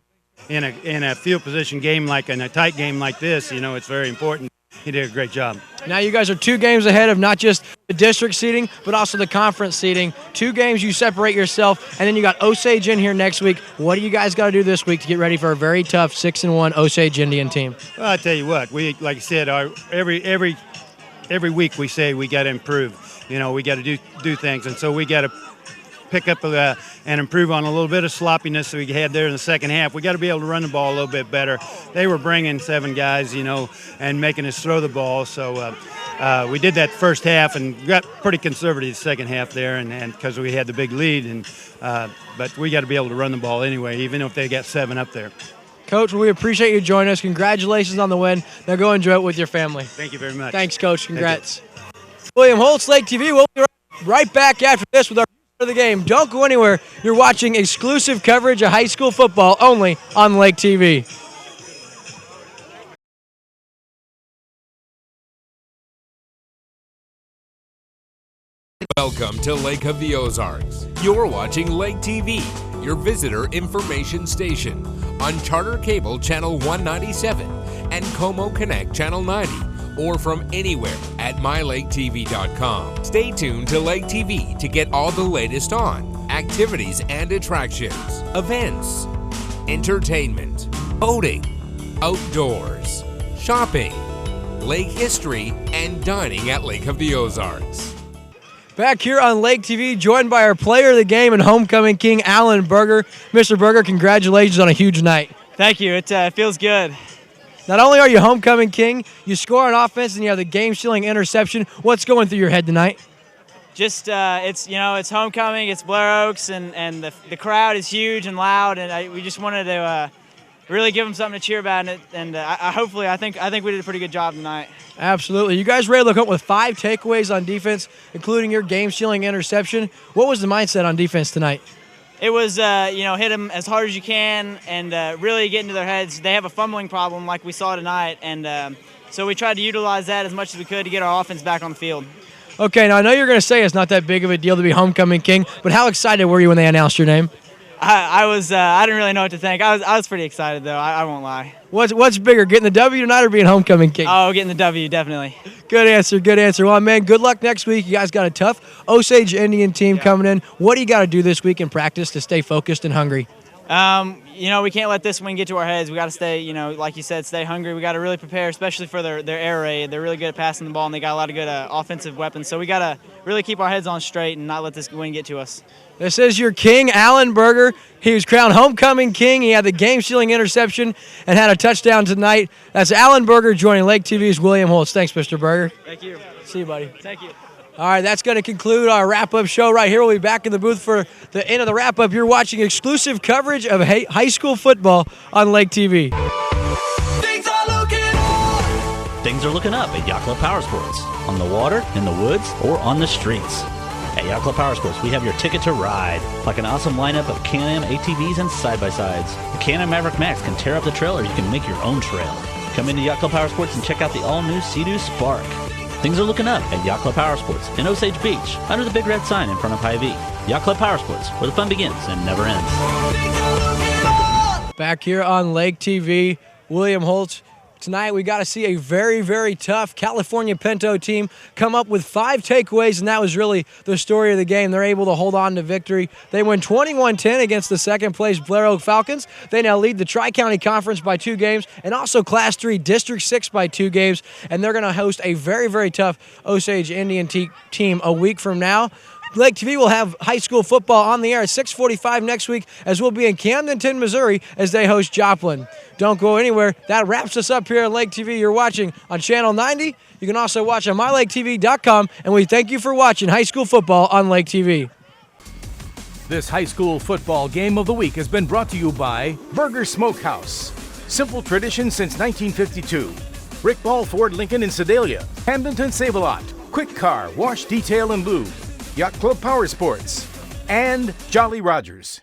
In a field position game in a tight game like this, you know, it's very important. He did a great job. Now you guys are 2 games ahead of not just the district seeding, but also the conference seeding. 2 games you separate yourself, and then you got Osage in here next week. What do you guys got to do this week to get ready for a very tough 6-1 Osage Indian team? Well, I tell you what, we, like I said, every week we say we got to improve. You know, we got to do things, and so we got to pick up and improve on a little bit of sloppiness that we had there in the second half. We got to be able to run the ball a little bit better. They were bringing 7 guys, you know, and making us throw the ball. So we did that first half and got pretty conservative the second half there, and because we had the big lead. And but we got to be able to run the ball anyway, even if they got 7 up there. Coach, we appreciate you joining us. Congratulations on the win. Now go enjoy it with your family. Thank you very much. Thanks, Coach. Congrats. William Holtz, Lake TV. We'll be right back after this with our of the game. Don't go anywhere. You're watching exclusive coverage of high school football only on Lake TV. Welcome to Lake of the Ozarks. You're watching Lake TV, your visitor information station, on Charter Cable Channel 197 and Como Connect Channel 90, or from anywhere at mylaketv.com. Stay tuned to Lake TV to get all the latest on activities and attractions, events, entertainment, boating, outdoors, shopping, lake history, and dining at Lake of the Ozarks. Back here on Lake TV, joined by our player of the game and homecoming king, Alan Berger. Mr. Berger, congratulations on a huge night. Thank you. It feels good. Not only are you homecoming king, you score on offense and you have the game-sealing interception. What's going through your head tonight? Just it's homecoming, it's Blair Oaks, and the crowd is huge and loud, and we just wanted to really give them something to cheer about, and I think we did a pretty good job tonight. Absolutely. You guys were able to come up with 5 takeaways on defense, including your game-sealing interception. What was the mindset on defense tonight? It was, hit them as hard as you can and really get into their heads. They have a fumbling problem like we saw tonight, and so we tried to utilize that as much as we could to get our offense back on the field. Okay, now I know you're going to say it's not that big of a deal to be homecoming king, but how excited were you when they announced your name? I didn't really know what to think. I was pretty excited, though. I won't lie. What's bigger, getting the W tonight or being homecoming king? Oh, getting the W, definitely. Good answer, good answer. Well, man, good luck next week. You guys got a tough Osage Indian team coming in. What do you got to do this week in practice to stay focused and hungry? We can't let this win get to our heads. We got to stay, like you said, stay hungry. We got to really prepare, especially for their air raid. They're really good at passing the ball, and they got a lot of good offensive weapons. So we got to really keep our heads on straight and not let this win get to us. This is your king, Alan Berger. He was crowned homecoming king. He had the game-sealing interception and had a touchdown tonight. That's Alan Berger joining Lake TV's William Holtz. Thanks, Mr. Berger. Thank you. See you, buddy. Thank you. All right, that's going to conclude our wrap-up show right here. We'll be back in the booth for the end of the wrap-up. You're watching exclusive coverage of high school football on Lake TV. Things are looking up at Yacht Club PowerSports. On the water, in the woods, or on the streets. At At Yacht Club Powersports, we have your ticket to ride, like an awesome lineup of Can-Am ATVs and side-by-sides. The Can-Am Maverick Max can tear up the trail, or you can make your own trail. Come into Yacht Club Powersports and check out the all-new Sea-Doo Spark. Things are looking up at Yacht Club Powersports in Osage Beach, under the big red sign in front of Hy-Vee. Yacht Club Powersports, where the fun begins and never ends. Back here on Lake TV, William Holtz. Tonight we got to see a very, very tough California Pinto team come up with 5 takeaways, and that was really the story of the game. They're able to hold on to victory. They win 21-10 against the second-place Blair Oak Falcons. They now lead the Tri-County Conference by 2 games and also Class 3 District 6 by 2 games, and they're going to host a very, very tough Osage Indian team a week from now. Lake TV will have high school football on the air at 6:45 next week, as we'll be in Camdenton, Missouri, as they host Joplin. Don't go anywhere. That wraps us up here on Lake TV. You're watching on Channel 90. You can also watch on MyLakeTV.com, and we thank you for watching high school football on Lake TV. This high school football game of the week has been brought to you by Burger Smokehouse. Simple tradition since 1952. Rick Ball Ford Lincoln in Sedalia. Hamdenton Save-A-Lot. Kwik Car, Wash, Detail, and Lube. Yacht Club Power Sports. And Jolly Rogers.